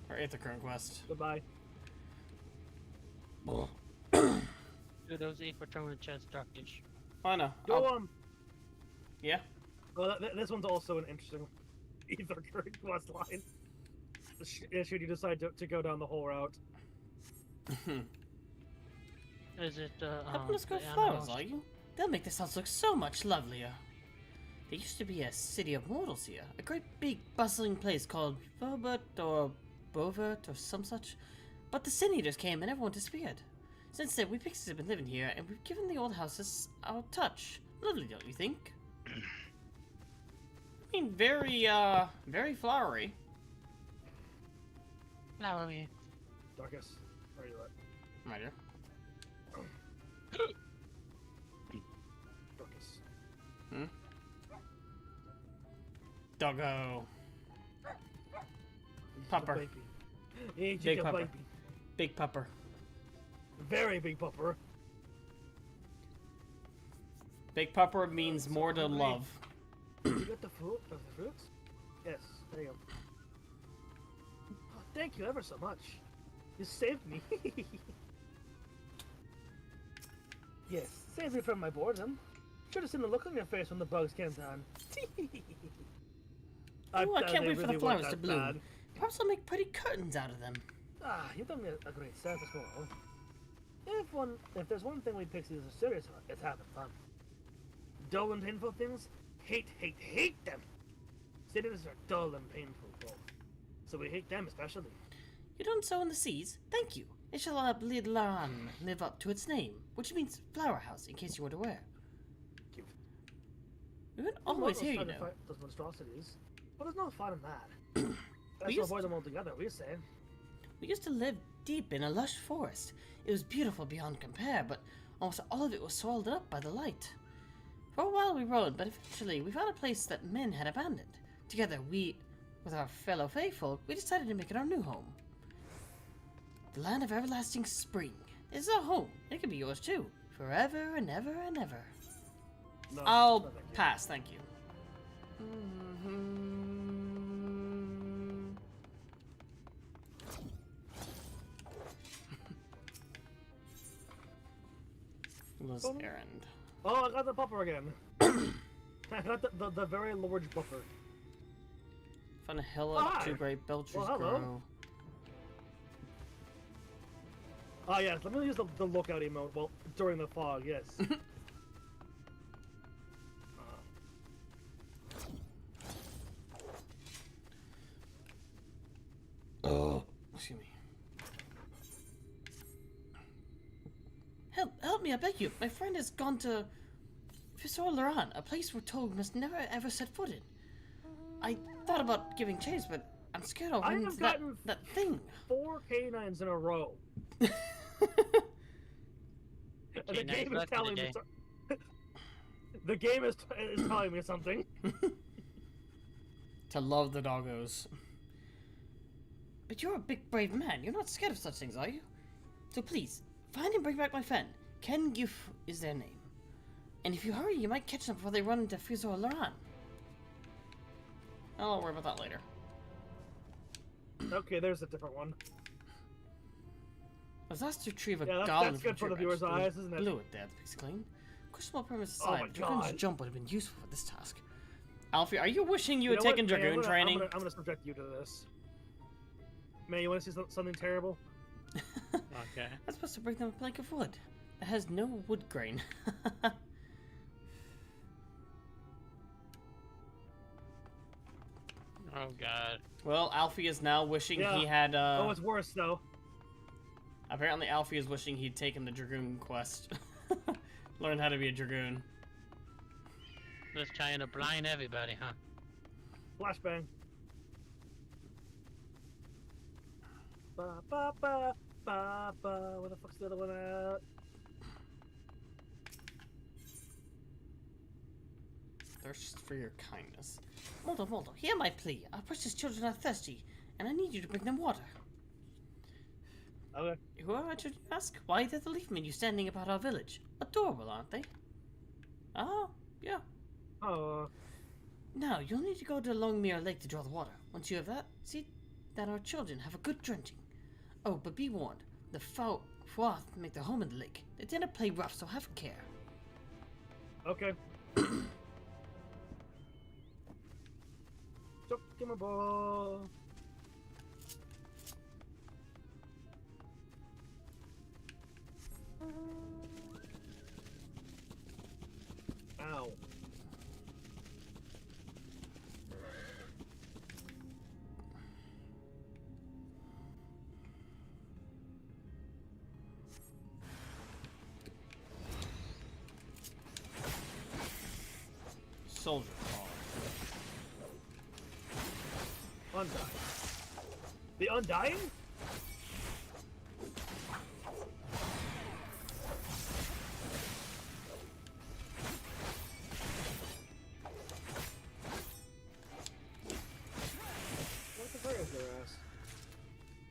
Or Aethercurrent quest. Goodbye. Do those Aquatron chest darkish. Oh, no. Yeah? Well, this one's also an interesting Aethercurrent quest line. Should you decide to go down the whole route. Is it, Helping us grow flowers, are you? They'll make this house look so much lovelier. There used to be a city of mortals here. A great big bustling place called Bobert or Bovert or some such. But the Sin Eaters came and everyone disappeared. Since then, we pixies have been living here and we've given the old houses our touch. Lovely, don't you think? I mean, very flowery. Flowery. Darkus, where are you at? Right here. Darkus. Doggo. Pupper. Big pupper. Big pupper. Very big pupper. Big pupper means more to love. You got the fruit? The fruits? Yes, there you go. Oh, thank you ever so much. You saved me. Yes, saved me from my boredom. Should have seen the look on your face when the bugs came down. Oh, I can't wait for the flowers to bloom. Perhaps I'll make pretty curtains out of them. Ah, you've done me a great service, Molo. If there's one thing we pixies are serious about, it's having fun. Dull and painful things, hate them. Cities are dull and painful, both. So we hate them especially. You done so in the seas? Thank you. It shall Nidalan live up to its name, which means flower house, in case you weren't aware. Cute. We weren't always here, you know. Fight those monstrosities, but there's no fun in that. Let's avoid them altogether, we're saying. We used to live deep in a lush forest. It was beautiful beyond compare, but almost all of it was swallowed up by the light. For a while we rode, but eventually we found a place that men had abandoned. Together with our fellow faithful, we decided to make it our new home. The land of everlasting spring. This is our home. It can be yours too. Forever and ever and ever. No, I'll pass, thank you. Was errand. Oh, I got the buffer again. I got the very large buffer. Found a hill of 2 great belches grow. Oh yes, let me use the lookout emote. Well, during the fog, yes. Excuse me. Help me, I beg you. My friend has gone to Fisor, a place we're told we must never ever set foot in. I thought about giving chase, but I'm scared I'll run into that thing. 4 canines in a row. The game is telling me. The game is telling me something. To love the doggos. But you're a big, brave man. You're not scared of such things, are you? So please, find and bring back my friend. Ken Gif is their name. And if you hurry, you might catch them before they run into Fizor Laran. I'll worry about that later. Okay, there's a different one. I was asked to retrieve a goblin. That's good for the viewer's eyes, isn't it? Blew it there, the piece clean. Questionable premise aside, Dragoon's jump would have been useful for this task. Alfie, are you wishing you had taken Dragoon training? I'm gonna subject you to this. Man, you want to see something terrible? Okay. I'm supposed to bring them a plank of wood. It has no wood grain. Oh god. Well, Alfie is now wishing he had Oh, it's worse though. Apparently Alfie is wishing he'd taken the Dragoon quest. Learn how to be a Dragoon. Just trying to blind everybody, huh? Flashbang. Ba ba ba ba ba. Where the fuck's the other one at? Thirst for your kindness. Moldo, hear my plea. Our precious children are thirsty, and I need you to bring them water. Okay. Who are I, should you ask? Why, they're the leaf men you standing about our village. Adorable, aren't they? Oh, yeah. Oh. Now, you'll need to go to Longmere Lake to draw the water. Once you have that, see that our children have a good drenching. Oh, but be warned, the Froth make their home in the lake. They tend to play rough, so have care. Okay. Give me a ball. Ow. Soldier call. Undying. The Undying? What the fuck is their ass?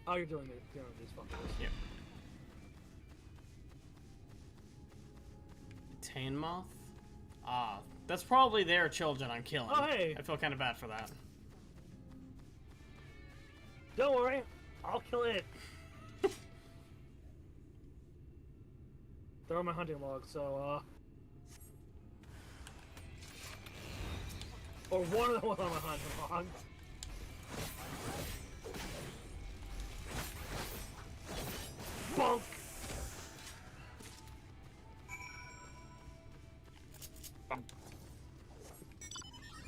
Oh, you're doing these fuckers. Yeah. Tane Moth? Ah, that's probably their children I'm killing. Oh, hey. I feel kind of bad for that. Don't worry, I'll kill it. They're on my hunting log, so, or one of them was on my hunting log. Bonk!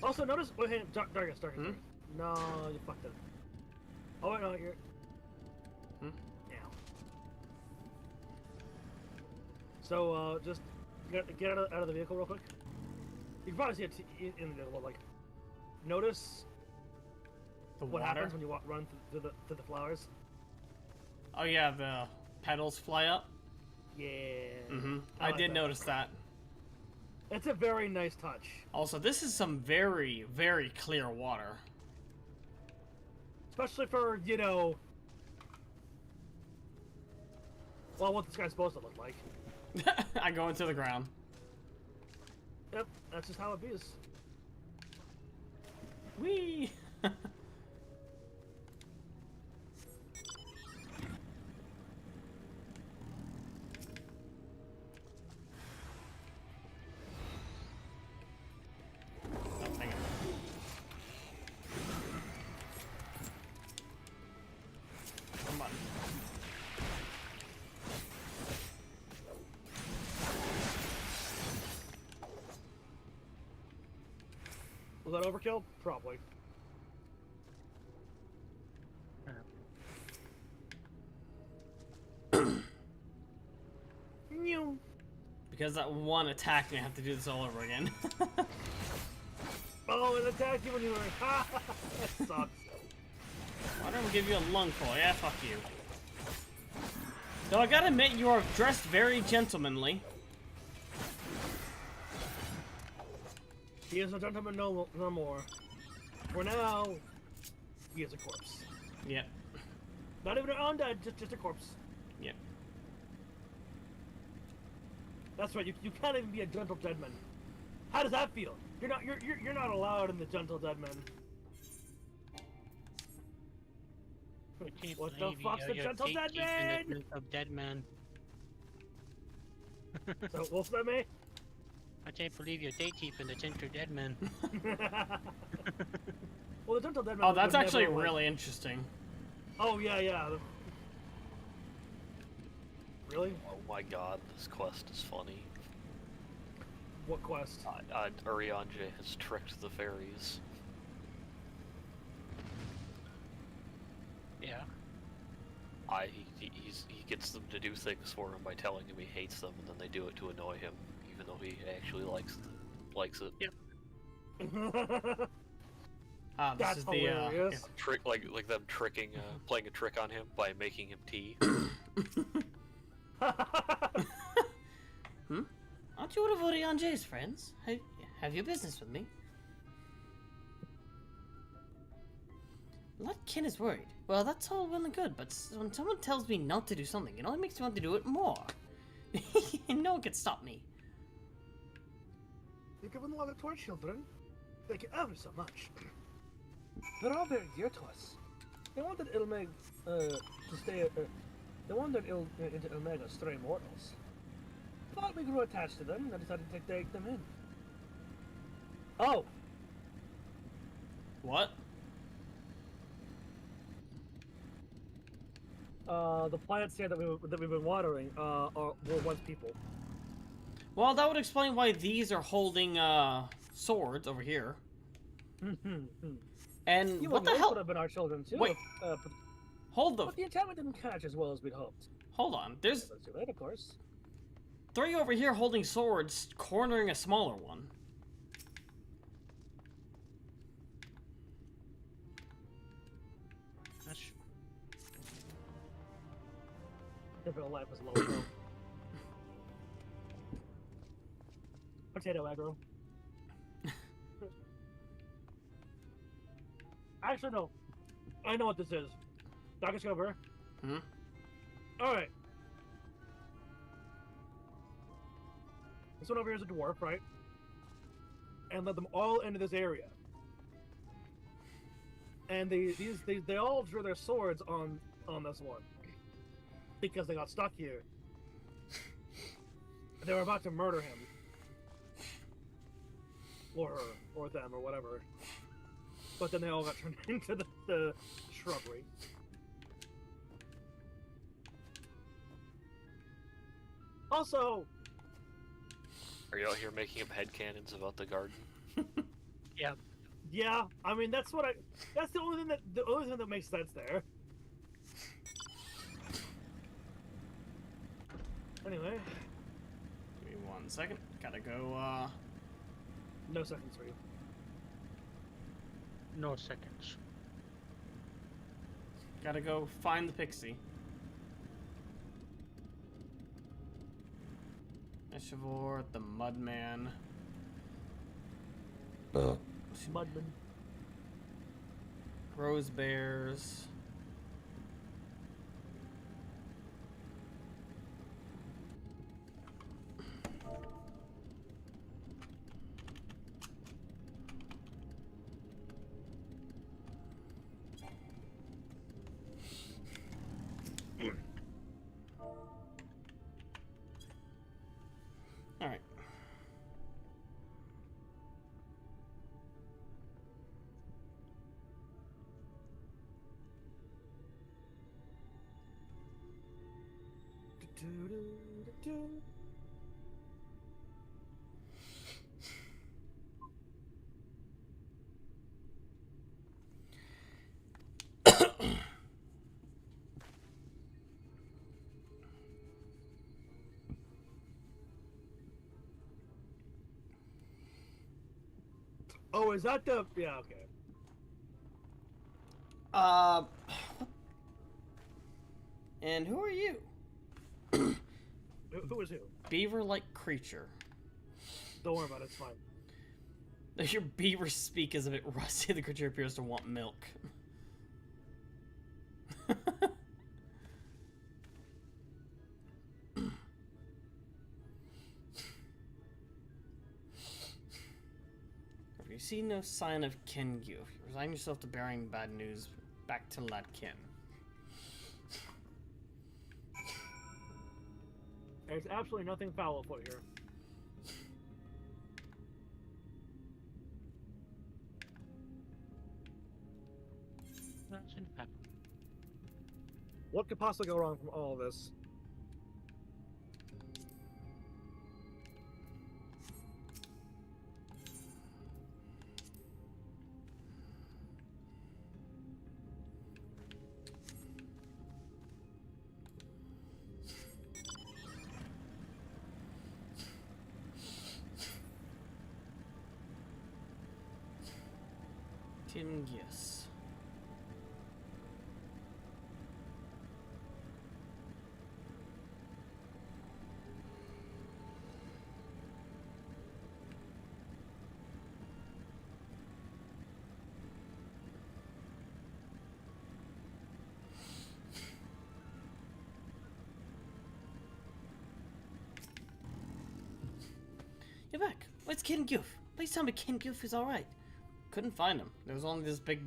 Also, notice. Wait, hey, Darkus. No, you fucked it. Oh wait, no, you're. Yeah. So, just get out of the vehicle real quick. You can probably see it in the vehicle. Like, notice what happens when you run through the flowers. Oh yeah, the petals fly up. Yeah. Mm-hmm. I did notice that. It's a very nice touch. Also, this is some very, very clear water. Especially for, you know... Well, what this guy's supposed to look like. I go into the ground. Yep, that's just how it is. Whee! that overkill? Probably. Because that one attacked me, I have to do this all over again. Oh, it attacked you when you were ha! That sucks. Why don't we give you a lungful? Yeah, fuck you. Though I gotta admit, you are dressed very gentlemanly. He is a gentleman no more. For now, he is a corpse. Yep. Not even an undead, just a corpse. Yep. That's right. You can't even be a gentle deadman. How does that feel? You're not allowed in the gentle deadman. What the fuck's the gentle deadman? Of dead man. So what's that mean? I can't believe you're day keeping the gentle dead man. Well, the gentle deadman. Oh, that's actually really interesting. Oh yeah. Really? Oh my god, this quest is funny. What quest? Urianger has tricked the fairies. Yeah. He gets them to do things for him by telling him he hates them, and then they do it to annoy him, even though he actually likes it. Yep. This That's is hilarious. the Trick like them tricking, playing a trick on him by making him tea. Aren't you one of Urianger's friends? Have you business with me? Kin is worried. Well, that's all well and good, but when someone tells me not to do something, it only makes me want to do it more. No one can stop me. You've given a lot to our children. Thank you ever so much. They're all very dear to us. They wanted Ilmeg to stay. They wanted into Ilmeg as stray mortals. Thought we grew attached to them, and I decided to take them in. Oh. What? The plants here that we've been watering were once people. Well, that would explain why these are holding swords over here. And what the hell? Could have been our children too. Wait. Hold the. But the enchantment didn't catch as well as we'd hoped. Hold on. There's too late, of course. 3 over here holding swords, cornering a smaller one. That's... Different life is low. Potato aggro. Actually, no. I know what this is. Darkus-cyril. Alright. This one over here is a dwarf, right? And let them all into this area. And they all drew their swords on this one. Because they got stuck here. They were about to murder him. Or her, or them, or whatever. But then they all got turned into the shrubbery. Also... Are you out here making up headcanons about the garden? Yep. Yeah, I mean that's the only thing that makes sense there. Anyway. Give me 1 second. Gotta go, No seconds for you. No seconds. Gotta go find the pixie. Eshavor, the Mudman. Mudman. Rose Bears. Alright. Oh, is that the... Yeah, okay. And who are you? Who is who? Beaver-like creature. Don't worry about it, it's fine. Your beaver speak is a bit rusty. The creature appears to want milk. If you see no sign of kin you, resign yourself to bearing bad news back to Ladkin. There's absolutely nothing foul afoot here. What could possibly go wrong from all of this? Tingius. You're back. Where's Kin Goof? Please tell me Kin Goof is alright. Couldn't find him. There was only this big,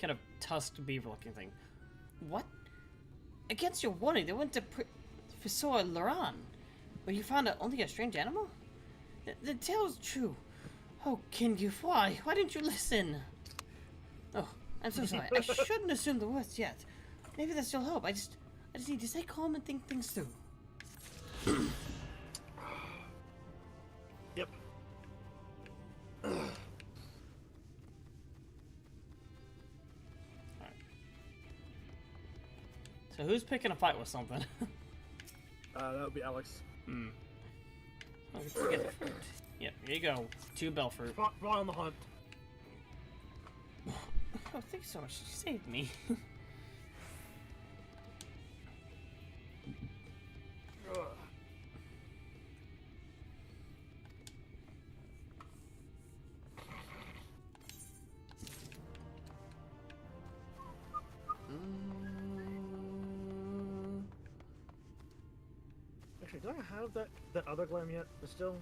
kind of tusked beaver-looking thing. What? Against your warning, they went to Fisor Laran, where you found only a strange animal? The tale is true. Oh, Kin Goof, why? Why didn't you listen? Oh, I'm so sorry. I shouldn't assume the worst yet. Maybe there's still hope. I just need to stay calm and think things through. Yep. So who's picking a fight with something? That would be Alex. Hmm. Oh, let's get the fruit. Yep, here you go. 2 bell fruit. Fly on the hunt. Oh, thanks so much. You saved me. Actually, do I have that other glam yet? But still.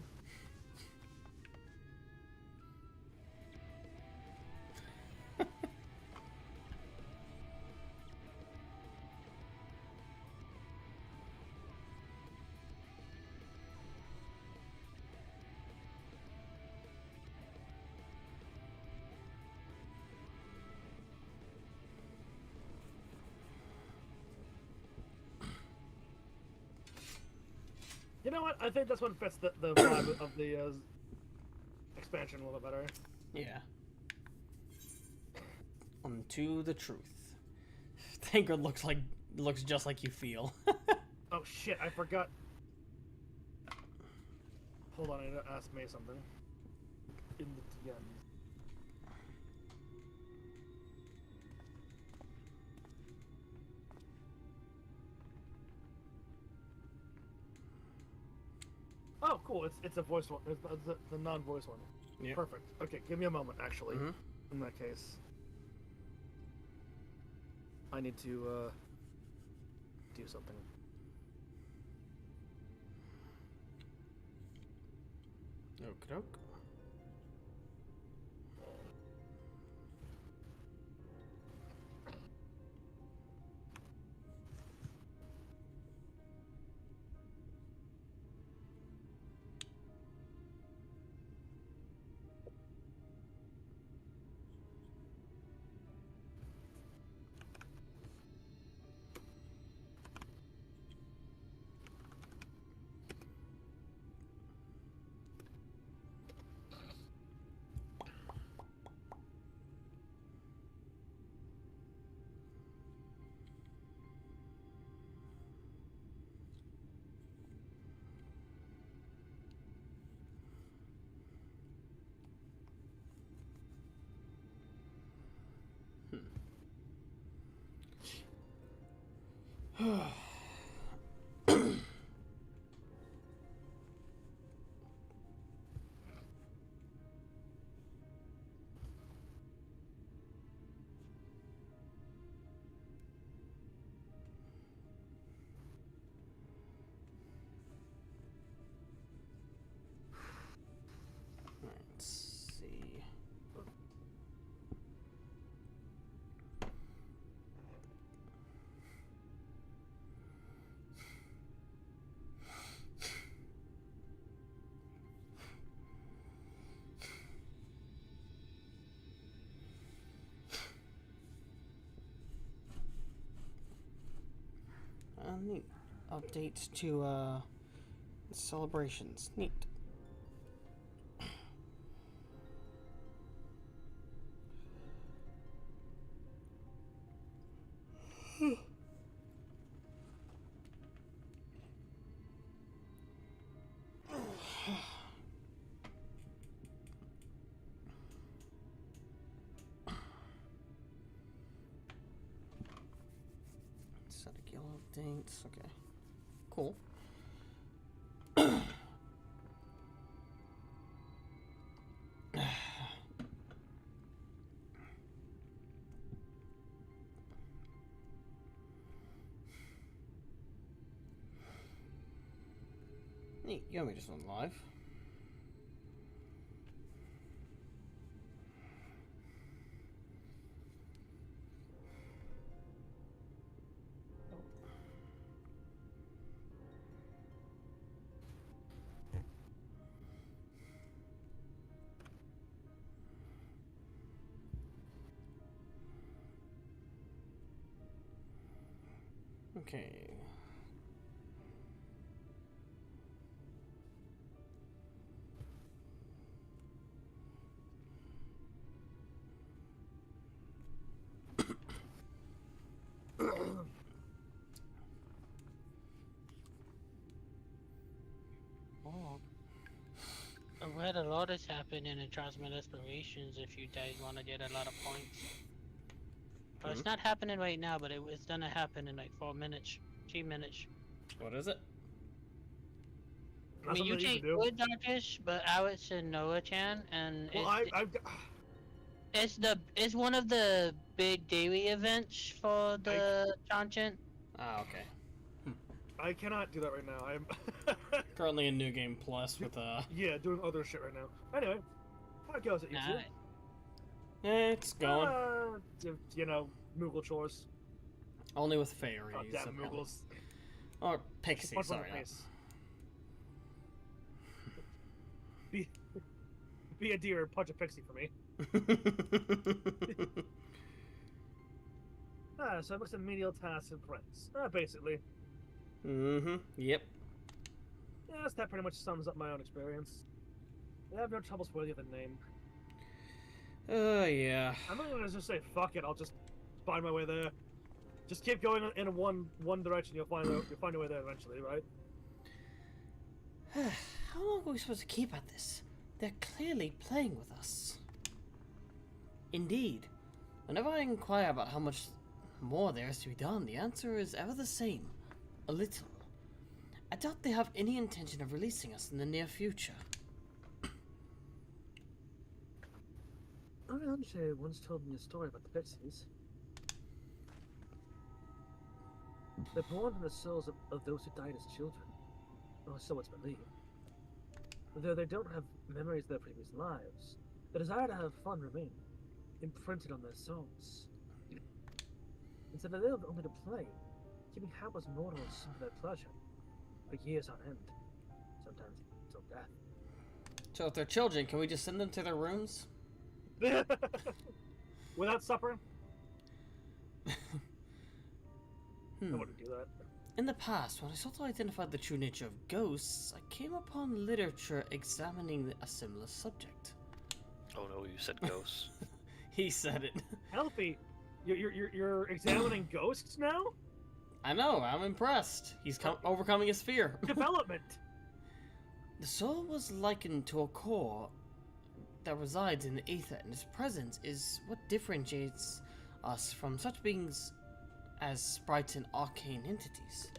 You know what? I think this one fits the vibe of the expansion a little bit better. Yeah. Unto the truth. Tancred looks just like you feel. Oh shit! I forgot. Hold on, I need to ask May something. In the TNs. Oh, cool. It's a voice one. It's the non-voice one. Yeah. Perfect. Okay, give me a moment, actually. In that case. I need to, do something. Okie-doke. Let's see. Neat. Update to celebrations. Neat. Set a guild updates. Okay. Cool. Neat, you got me just on live. Okay. I read a lot has happened in the Transmit Aspirations if you guys want to get a lot of points. But it's not happening right now, but it's gonna happen in like 4 minutes, 3 minutes. What is it? I mean, you can't do it, Darkish, but I would say Noah-chan, and well, it's one of the big daily events for the Chanchan. Ah, okay. I cannot do that right now. I'm currently in New Game Plus with yeah, doing other shit right now. Anyway, how goes it, you two? It's going. You know, Moogle chores. Only with fairies. Oh, damn Moogles. Or Pixie, sorry. Be a deer and punch a pixie for me. So what's the menial tasks and friends? Basically. Mm-hmm. Yep. Yes, that pretty much sums up my own experience. I have no troubles worthy of the name. Yeah. I'm not gonna just say fuck it. I'll just find my way there. Just keep going in one direction. You'll find a way there eventually, right? How long are we supposed to keep at this? They're clearly playing with us. Indeed. Whenever I inquire about how much more there is to be done, the answer is ever the same. A little. I doubt they have any intention of releasing us in the near future. Andre once told me a story about the Pixies. They're born from the souls of those who died as children. Or so it's believed. Though they don't have memories of their previous lives, the desire to have fun remains, imprinted on their souls. Instead they live only to play, keeping hapless mortals for their pleasure, for years on end, sometimes until death. So if they're children, can we just send them to their rooms? Without supper? I wouldn't do that. In the past, when I sought to identify the true nature of ghosts, I came upon literature examining a similar subject. Oh no, you said ghosts. He said it. Healthy, you're examining ghosts now? I know, I'm impressed. He's overcoming his fear. Development! The soul was likened to a core that resides in the ether, and its presence is what differentiates us from such beings as sprites and arcane entities.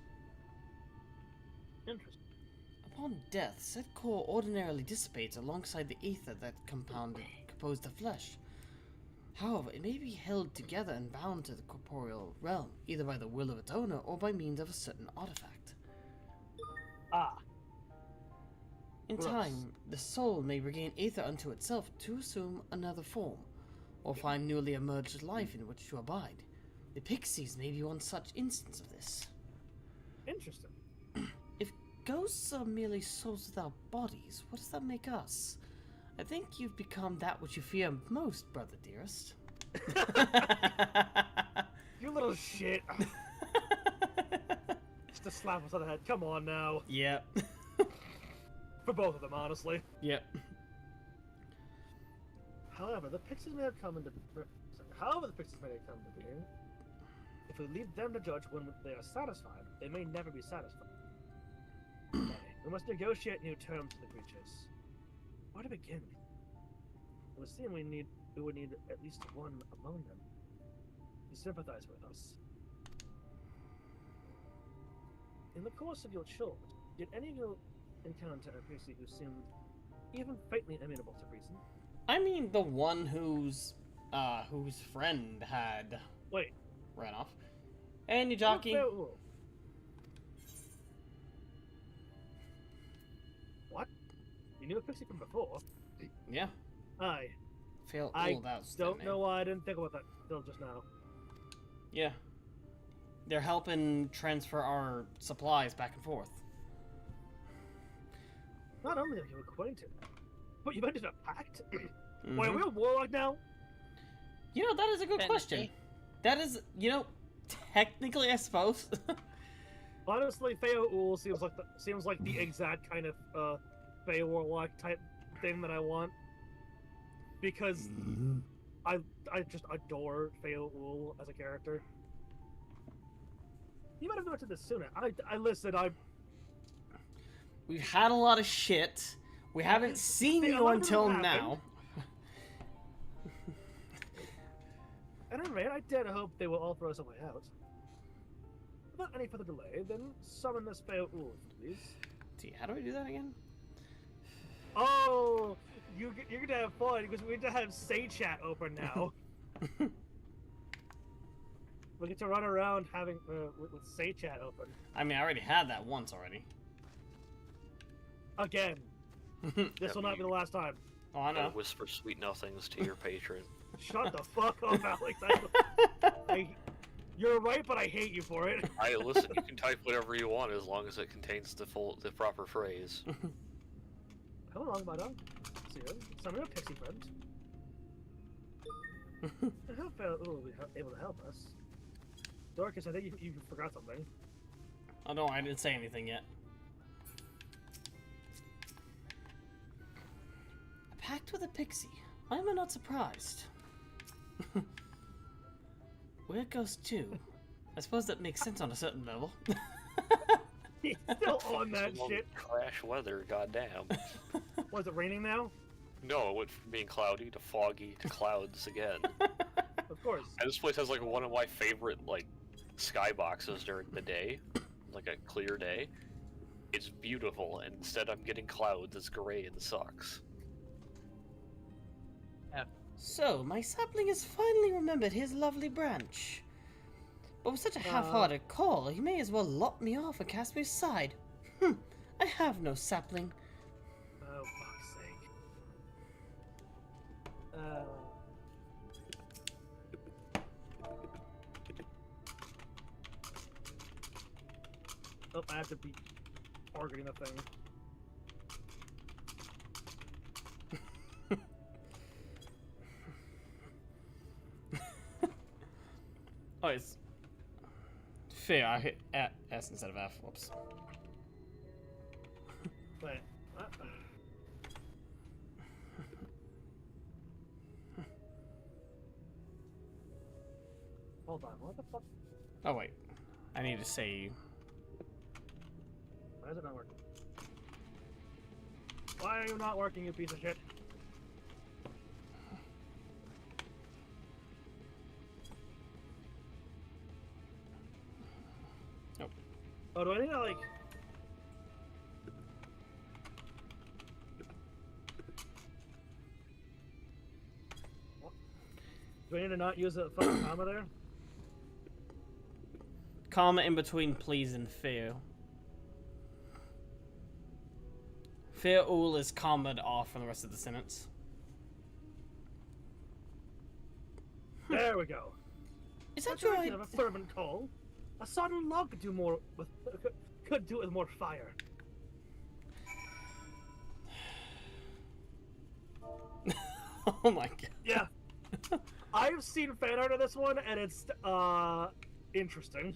Interesting. Upon death, said core ordinarily dissipates alongside the ether that composed the flesh. However, it may be held together and bound to the corporeal realm, either by the will of its owner or by means of a certain artifact. Ah. In Gross. time, the soul may regain ether unto itself to assume another form, or find newly emerged life in which to abide. The pixies may be one such instance of this. Interesting. If ghosts are merely souls without bodies, what does that make us? I think you've become that which you fear most, brother dearest. You little shit. Just a slap us on the head. Come on now. Yep. For both of them, honestly. Yep. However, the pixies may have come into being. If we leave them to judge when they are satisfied, they may never be satisfied. Okay, we must negotiate new terms with the creatures. Where to begin? It would seem we would need at least one among them to sympathize with us. In the course of your chores, did any of you encounter a pixie who seemed even faintly amenable to reason? I mean, the one whose friend had ran off. And you jockey. What? You knew a pixie from before? Yeah. Aye. I don't know why I didn't think about that till just now. Yeah. They're helping transfer our supplies back and forth. Not only are you acquainted, but you've entered a pact? Wait, are we a warlock now? You know, that is a good question. That is, you know, technically, I suppose. Honestly, Feo Ul seems like the exact kind of Fey warlock type thing that I want. Because I just adore Feo Ul as a character. You might have noted this sooner. We've had a lot of shit. We haven't seen you until now. At any rate, I dare to hope they will all throw us a way out. Without any further delay, then summon this Feo Ul, please. See, how do I do that again? Oh, you're gonna have fun because we get to have Say Chat open now. We get to run around having with Say Chat open. I mean, I already had that once already. Again. This will not be the last time. Oh, I know. Whisper sweet nothings to your patron. Shut the fuck up, Alex. You're right, but I hate you for it. Listen, you can type whatever you want as long as it contains the proper phrase. Come along, my dog. See you. Summon a pixie friend. I hope Feo Ul will be able to help us. Dorcas, I think you forgot something. Oh no, I didn't say anything yet. A pact with a pixie. Why am I not surprised? Where it goes to? I suppose that makes sense on a certain level. He's still on that shit. Crash weather, goddamn. Was it raining now? No, it went from being cloudy to foggy to clouds again. Of course. And this place has like one of my favorite skyboxes during the day, like a clear day. It's beautiful, and instead I'm getting clouds. It's gray and sucks. So, my sapling has finally remembered his lovely branch. But with such a half-hearted call, he may as well lop me off and cast me aside. I have no sapling. Oh, fuck's sake. Oh, I have to be targeting the thing. Oh, it's fair. I hit S instead of F. Whoops. Wait. Hold on. What the fuck? Oh wait, I need to say. Why is it not working? Why are you not working, you piece of shit? Oh, do I need to, like... Do I need to not use a fucking comma there? Comma in between please and fail. Fail is commaed off from the rest of the sentence. There we go. Is that right? Of a fervent coal. A sodden log could do more with could do it with more fire. Oh my god. Yeah. I've seen fan art of this one, and it's interesting.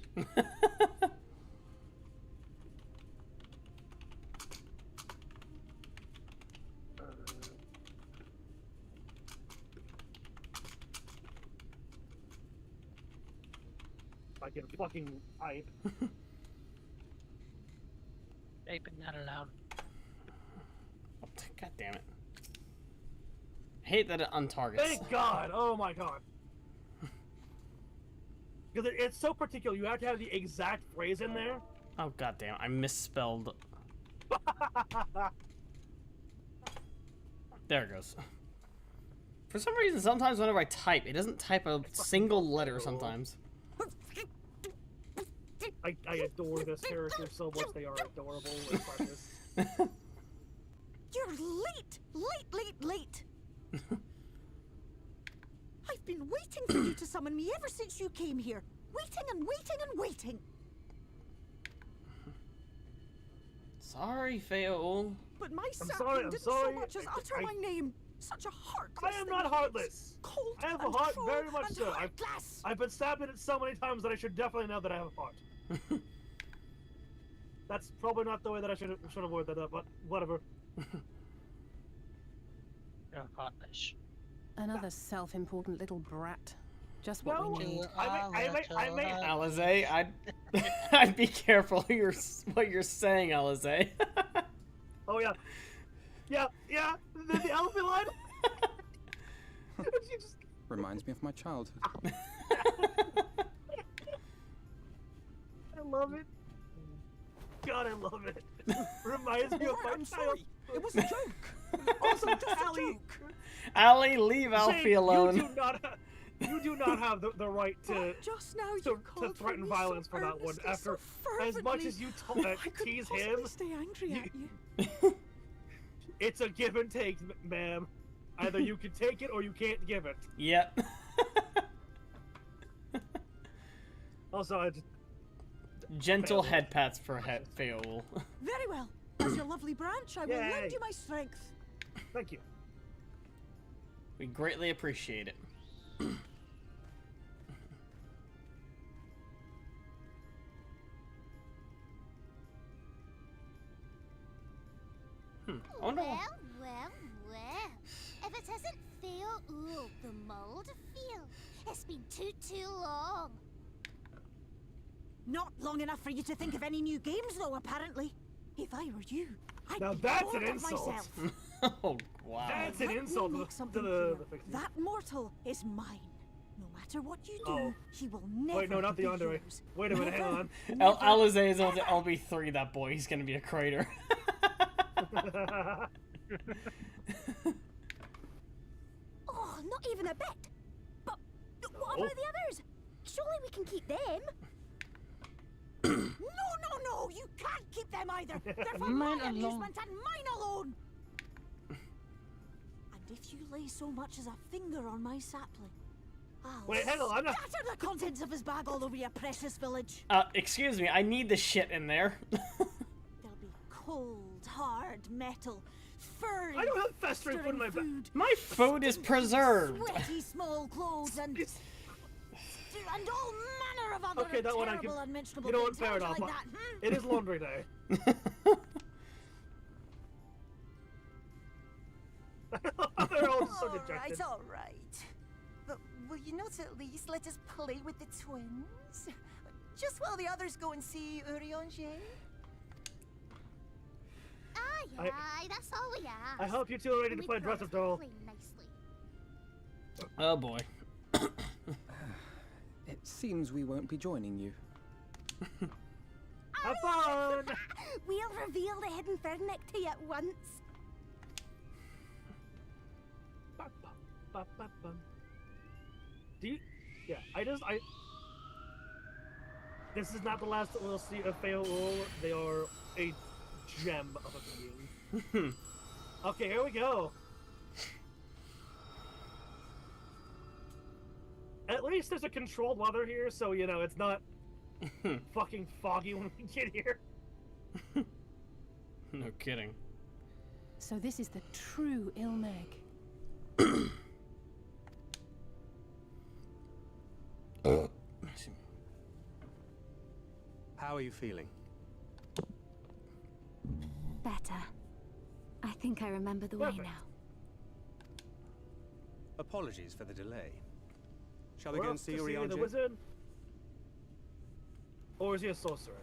I can fucking hype. Vaping not allowed. God damn it. I hate that it untargets. Thank God! Oh my God. Because it's so particular, you have to have the exact phrase in there. Oh god damn, I misspelled. There it goes. For some reason, sometimes whenever I type, it doesn't type a single letter sometimes. I adore this character so much. They are adorable and precious. You're late! Late! I've been waiting for you to summon me ever since you came here. Waiting. Sorry, Fail. But my I'm sapling didn't sorry. so much as utter my name. Such a heartless I am not thing. heartless. Cold I have a and heart, cruel very much and so. heartless. I've been stabbed in it so many times that I should definitely know that I have a heart. That's probably not the way that I should avoid that up, but whatever. You're heartless. Another self-important little brat. Just what No, we need. I may Alizé, I'd be careful what you're saying, Alizé. Oh yeah. Yeah. The elephant line. She just... Reminds me of my childhood. I love it. God, I love it. Reminds me of my I'm child. sorry. It was a joke. Also, Allie. Allie, leave Alfie Shane, alone. You do not have the right to just now to threaten violence for that one. After as much as you tease him, stay angry at you. It's a give and take, ma'am. Either you can take it or you can't give it. Yep. Also, I just... Gentle head pats for Fail. Very well. As your lovely branch, I will Yay. lend you my strength. Thank you. We greatly appreciate it. Oh no. Well. If it isn't Theo the mold feel, it's been too long. Not long enough for you to think of any new games, though, apparently. If I were you, I'd Now be that's bored an of insult. myself. Oh wow. That's an Let me insult make to something the clear. That mortal is mine. No matter what you do, Oh. he will never Wait, no, not the be Andre. yours. Wait a minute, hang on. Alizé is on the LB3, that boy. He's gonna be a crater. Oh, not even a bit. But what about the others? Surely we can keep them. No, you can't keep them either. They're for Mine my alone. amusement and mine alone. And if you lay so much as a finger on my sapling, I'll Wait, hang on, I'm not... scatter the contents of his bag all over your precious village. Excuse me, I need the shit in there. There'll be cold, hard metal, furry, I don't have festering food in my bag. My food is preserved. sweaty small clothes, and all manner of other Okay, that one I terrible can... unmentionable You know what, things. fair How would you enough. like that, It is laundry day. They're all just so dejected. all right. But will you not at least let us play with the twins? Just while the others go and see Urianger? Aye, that's all we ask. I hope you two are ready to play dress-up doll. Play nicely. Oh boy. It seems we won't be joining you. Have fun! We'll reveal the hidden Fernic to you at once. Do you? Yeah, This is not the last that we'll see of Feoul. They are a gem of a being. Okay, here we go. At least there's a controlled weather here, so you know it's not fucking foggy when we get here. No kidding. So this is the true Ilmeg. How are you feeling? Better. I think I remember the way now. Apologies for the delay. Shall we We're go and off see to Urianger? the wizard? Or is he a sorcerer?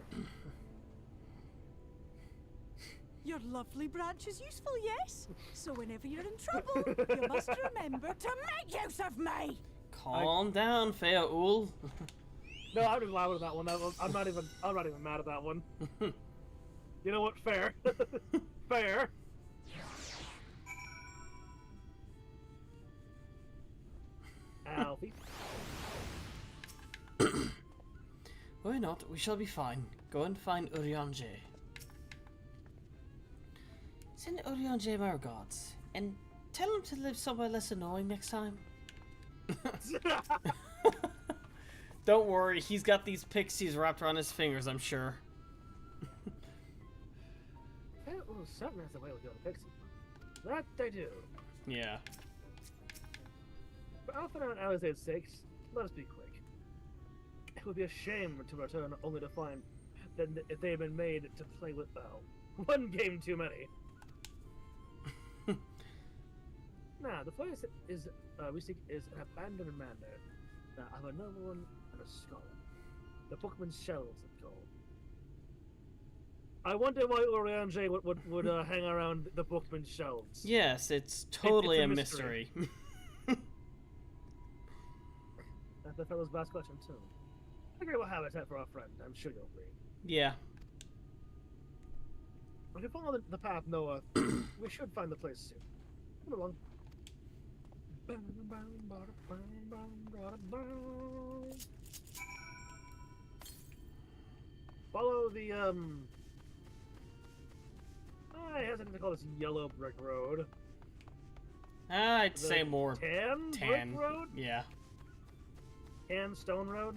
Your lovely branch is useful, yes? So whenever you're in trouble, you must remember to make use of me! Calm down, Feoul. No, I'm just loud with that one. I'm not even mad at that one. You know what? Fair. Fair. Alfie. Why not? We shall be fine. Go and find Urianger. Send Urianger my regards, and tell him to live somewhere less annoying next time. Don't worry, he's got these pixies wrapped around his fingers, I'm sure. Oh, something has to wait with the pixie. That they do. Yeah. For Alpha and Alisade's sakes, let us be quick. It would be a shame to return only to find that if they had been made to play with one game too many. Now, the place we seek is an abandoned manor of a nobleman and a scholar. The Bookman's Shells, it's called. I wonder why Urianger would hang around the Bookman's Shelves. Yes, it's totally it's a mystery. That's the fellow's last question, too. A great habitat for our friend, I'm sure you'll agree. Yeah. If you follow the path north, we should find the place soon. Come along. Follow the, I hesitate to call this yellow brick road. I'd say more tan brick road? Yeah. Tan stone road?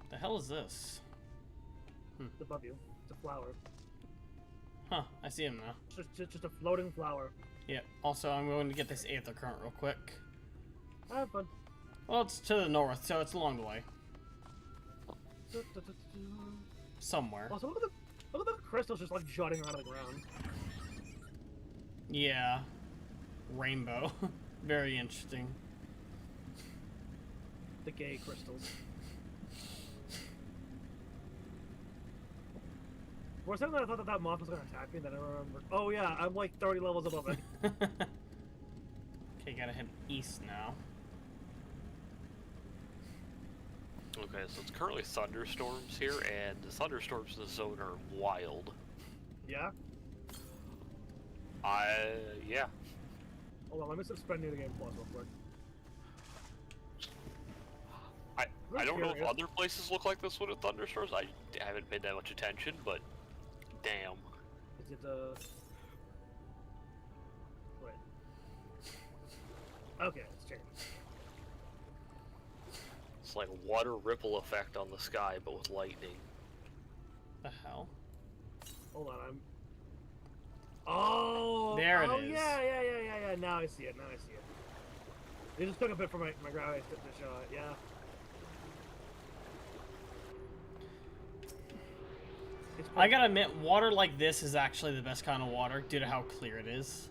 The hell is this? It's above you. It's a flower. Huh, I see him now. Just a floating flower. Yeah, also I'm going to get this aether current real quick. Have fun. Well, it's to the north, so it's along the way. Somewhere. Also, look at the crystals just like jutting out of the ground. Yeah. Rainbow. Very interesting. The gay crystals. For a second I thought that moth was gonna attack me, then I remembered. Oh yeah, I'm like 30 levels above it. Okay, gotta head east now. Okay, so it's currently thunderstorms here, and the thunderstorms in the zone are wild. Yeah? Yeah. Hold on, let me suspend you the game plus real quick. I don't know if other places look like this one with thunderstorms. I haven't paid that much attention, but damn. Is it wait. Okay, it's changed. It's like a water ripple effect on the sky, but with lightning. The hell? Hold on, I'm... Oh! There it oh, is. Yeah. Now I see it, It just took a bit for my gravity to show it, yeah. I gotta admit, water like this is actually the best kind of water due to how clear it is.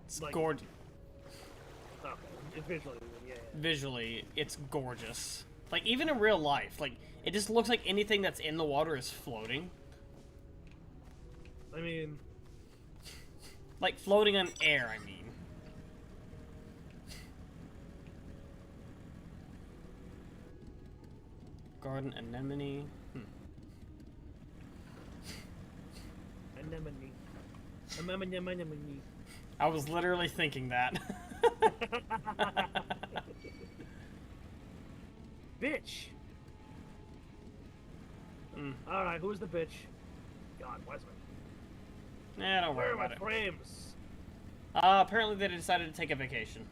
It's like, gorgeous. Okay, visually, yeah. Visually, it's gorgeous. Like, even in real life, like, it just looks like anything that's in the water is floating. I mean... Like, floating on air, I mean. garden, anemone. Anemone. Anemone. I was literally thinking that. Bitch. Alright, who's the bitch? God, why is my... Nah, don't worry Where are about my it. frames? Apparently they decided to take a vacation.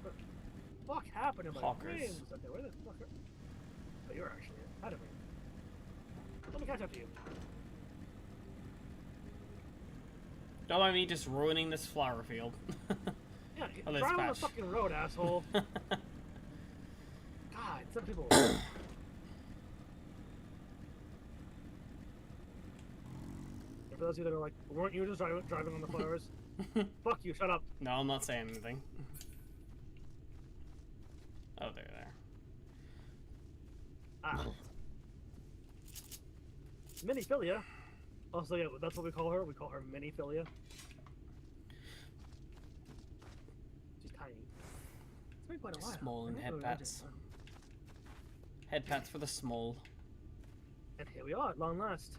What the fuck happened to my Hawkers. frames? Okay, where the fuck are... Oh, you're actually ahead of me. Let me catch up to you. Don't mind me just ruining this flower field. Yeah, Oh, this drive on the patch. fucking road, asshole. God, some people... For those of you that are like, weren't you just driving on the flowers? Fuck you, shut up. No, I'm not saying anything. Oh, there. Ah. Minfilia. Also, yeah, that's what we call her. We call her Minfilia. She's tiny. It's been quite a while. Small and I head never pats. imagined Head pats for the small. that. And here we are at long last.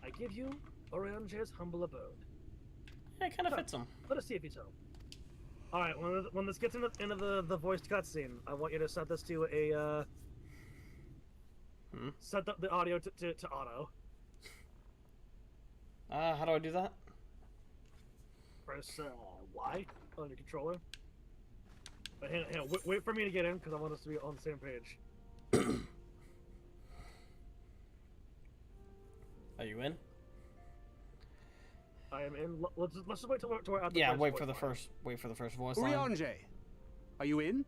I give you Orionge's humble abode. Yeah, it kind of fits him. Let us see if you so. Alright, when this gets into the voiced cutscene, I want you to set this to a, set the audio to auto. How do I do that? Press, Y on your controller. But hang on, wait for me to get in, because I want us to be on the same page. Are you in? I am in. Let's just wait till we're at the Yeah, first wait voice for the line. first voice line. Orionge, are you in?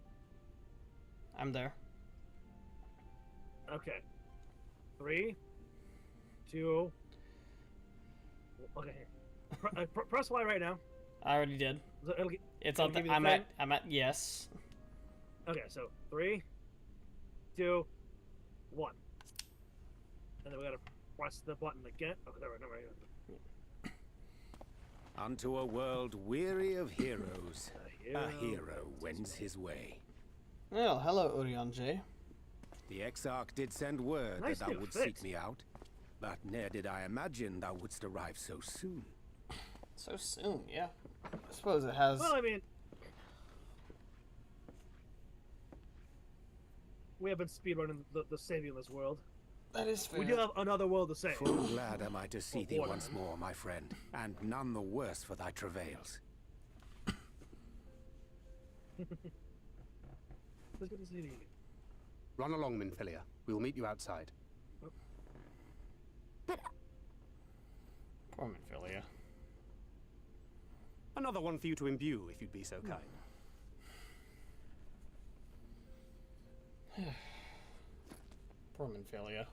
I'm there. Okay. 3, 2. Okay. Press Y right now. I already did. It's on. I'm at yes. Okay, so 3, 2, 1, and then we gotta press the button again. Okay, there we go. Unto a world weary of heroes, a hero wends his way. Well, hello, Orionge. The Exarch did send word Nice that thou new wouldst fit. seek me out, but ne'er did I imagine thou wouldst arrive so soon. So soon, yeah. I suppose it has. Well, I mean, we have been speedrunning the saving this world. That is fair. We do have another world to save. Full glad am I to see thee Or once more, my friend, and none the worse for thy travails. It's good to see you. Run along, Minfilia. We will meet you outside. Poor Minfilia. Another one for you to imbue, if you'd be so kind. Poor Minfilia.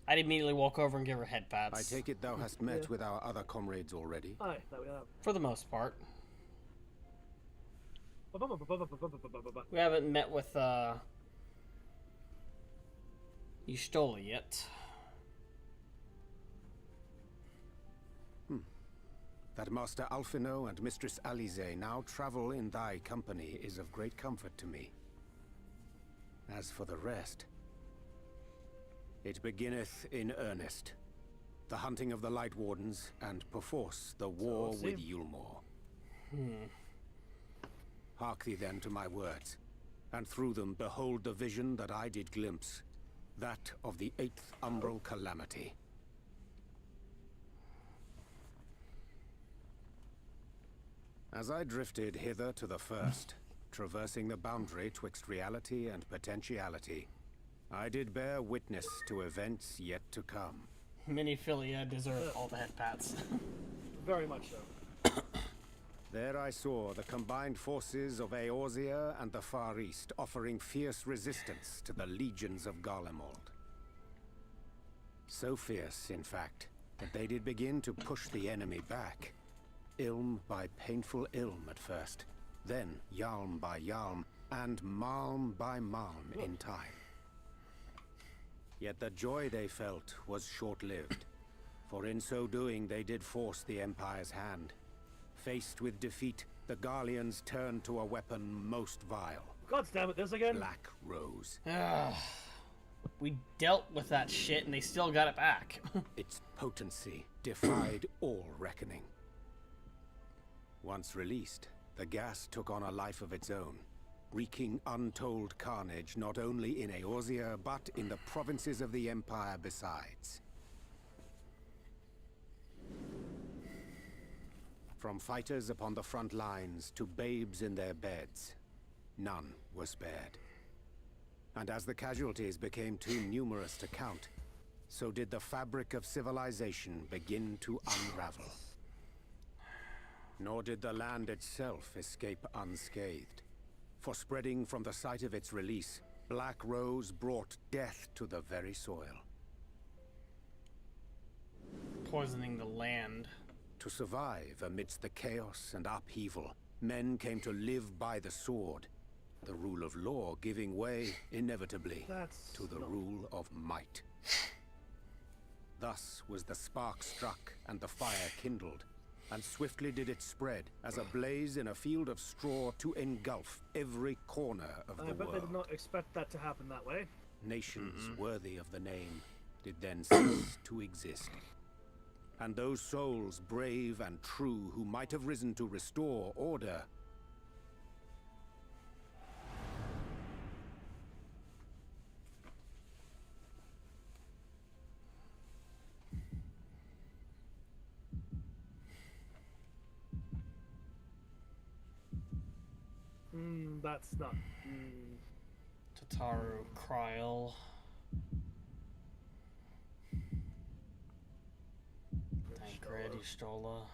I'd immediately walk over and give her head pats. I take it thou hast met with our other comrades already? Aye, that we have. For the most part. We haven't met with, Y'shtola yet. That Master Alphino and Mistress Alize now travel in thy company is of great comfort to me. As for the rest, it beginneth in earnest. The hunting of the Light Wardens, and perforce the war with Yulmore. Hark thee then to my words, and through them behold the vision that I did glimpse, that of the 8th Umbral Calamity. As I drifted hither to the first, traversing the boundary twixt reality and potentiality, I did bear witness to events yet to come. Minfilia deserve all the head pats. Very much so. There I saw the combined forces of Eorzea and the Far East offering fierce resistance to the legions of Garlemald. So fierce, in fact, that they did begin to push the enemy back. Ilm by painful Ilm at first, then Yalm by Yalm, and Malm by Malm in time. Yet the joy they felt was short-lived, for in so doing they did force the Empire's hand. Faced with defeat, the Garleans turned to a weapon most vile. God damn it, this again? Black Rose. We dealt with that shit and they still got it back. Its potency defied all reckoning. Once released, the gas took on a life of its own, wreaking untold carnage not only in Eorzea, but in the provinces of the Empire besides. From fighters upon the front lines to babes in their beds, none were spared. And as the casualties became too numerous to count, so did the fabric of civilization begin to unravel. Nor did the land itself escape unscathed. For spreading from the site of its release, Black Rose brought death to the very soil. Poisoning the land. To survive amidst the chaos and upheaval, men came to live by the sword, the rule of law giving way, inevitably, to the rule of might. Thus was the spark struck and the fire kindled, and swiftly did it spread as a blaze in a field of straw to engulf every corner of the I bet world. they did not expect that to happen that way. Nations worthy of the name did then cease to exist. And those souls, brave and true, who might have risen to restore order, that's not... Tataru, Kryl. Tancred, Y'shtola.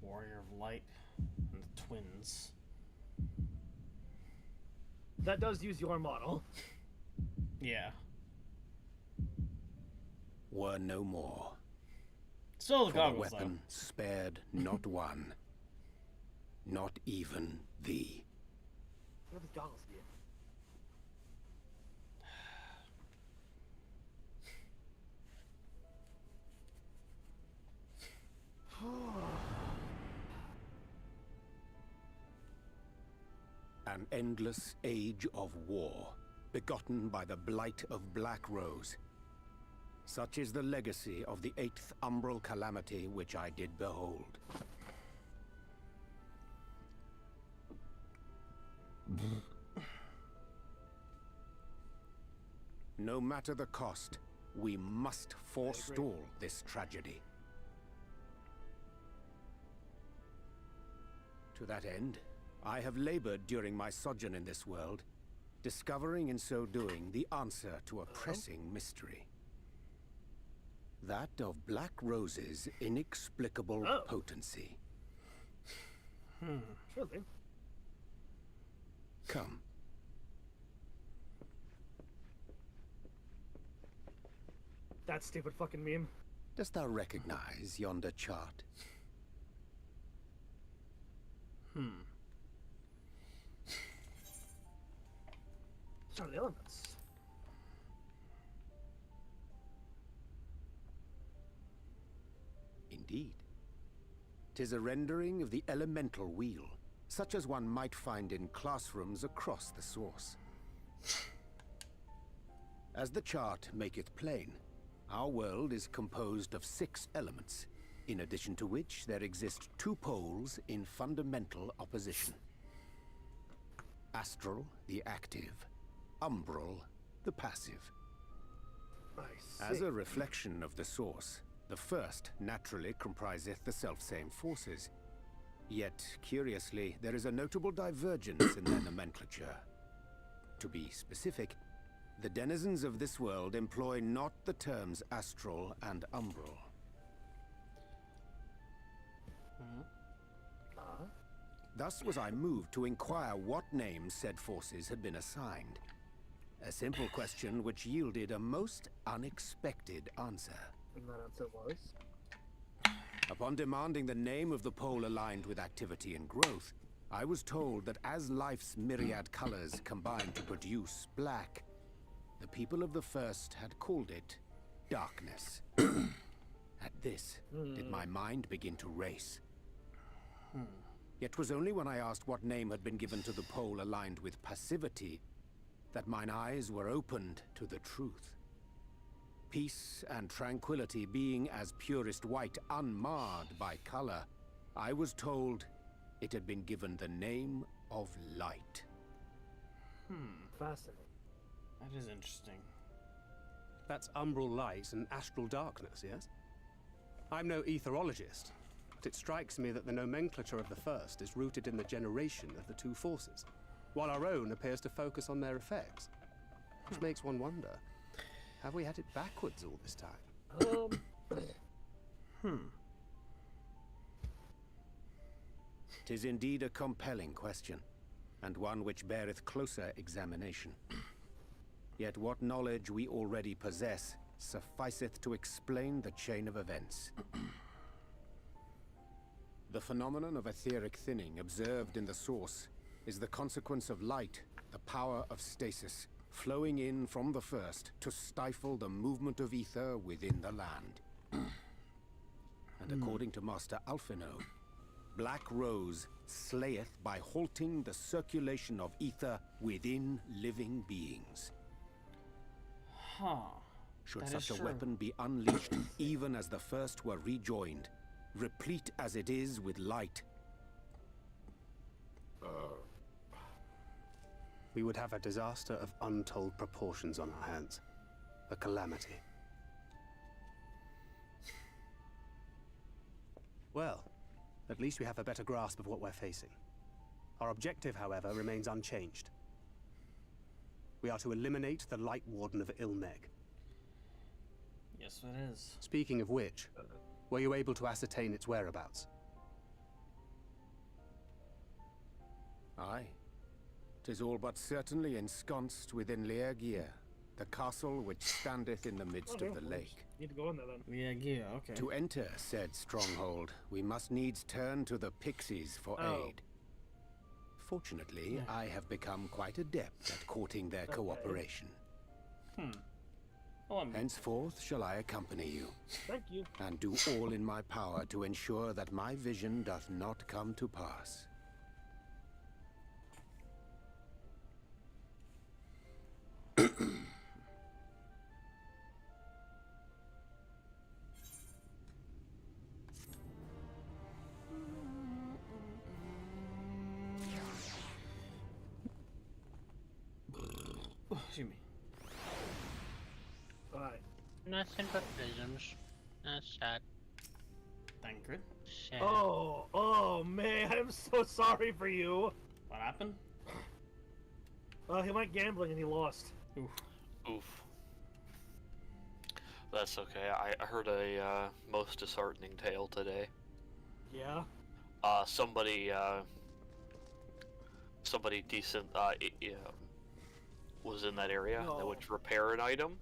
Warrior of Light and the twins. That does use your model. Yeah. were no more. Still the For goggles, the weapon spared not one, not even thee. What are the goggles again? An endless age of war, begotten by the blight of Black Rose. Such is the legacy of the 8th umbral calamity which I did behold. No matter the cost, we must forestall this tragedy. To that end, I have labored during my sojourn in this world, discovering in so doing the answer to a pressing mystery. That of Black Rose's inexplicable potency. Sure thing. Come. That stupid fucking meme. Dost thou recognize yonder chart? Some of the elements. Indeed. 'Tis a rendering of the elemental wheel, such as one might find in classrooms across the source. As the chart maketh plain, our world is composed of 6 elements, in addition to which there exist 2 poles in fundamental opposition. Astral, the active, umbral, the passive. As a reflection of the source, the first naturally compriseth the selfsame forces. Yet, curiously, there is a notable divergence in their nomenclature. To be specific, the denizens of this world employ not the terms astral and umbral. Thus was I moved to inquire what names said forces had been assigned. A simple question which yielded a most unexpected answer. And that answer was? Upon demanding the name of the pole aligned with activity and growth, I was told that as life's myriad colors combine to produce black, the people of the First had called it darkness. At this, did my mind begin to race. Yet 'twas only when I asked what name had been given to the pole aligned with passivity that mine eyes were opened to the truth. Peace and tranquility being as purest white, unmarred by color, I was told it had been given the name of light. Fascinating. That is interesting. That's umbral light and astral darkness, yes? I'm no etherologist, but it strikes me that the nomenclature of the First is rooted in the generation of the two forces, while our own appears to focus on their effects. Which makes one wonder, have we had it backwards all this time? Tis indeed a compelling question, and one which beareth closer examination. Yet what knowledge we already possess sufficeth to explain the chain of events. The phenomenon of etheric thinning observed in the source is the consequence of light, the power of stasis, flowing in from the First to stifle the movement of ether within the land. And according to Master Alphino, Black Rose slayeth by halting the circulation of ether within living beings. Should such a weapon be unleashed, even as the First were rejoined, replete as it is with light, we would have a disaster of untold proportions on our hands. A calamity. Well, at least we have a better grasp of what we're facing. Our objective, however, remains unchanged. We are to eliminate the Light Warden of Ilmeg. Yes, it is. Speaking of which, were you able to ascertain its whereabouts? Aye. 'Tis all but certainly ensconced within Leargear, the castle which standeth in the midst of the lake. Need to go in there then. Leargear, okay. To enter said stronghold, we must needs turn to the pixies for aid. Fortunately, I have become quite adept at courting their cooperation. Henceforth shall I accompany you. Thank you. And do all in my power to ensure that my vision doth not come to pass. Excuse me. Alright. Nothing but prisms. That's sad. Tancred. Sad. Oh man, I'm so sorry for you. What happened? He went gambling and he lost. Oof. That's okay. I heard a most disheartening tale today. Yeah? Somebody decent was in that area. They went to repair an item,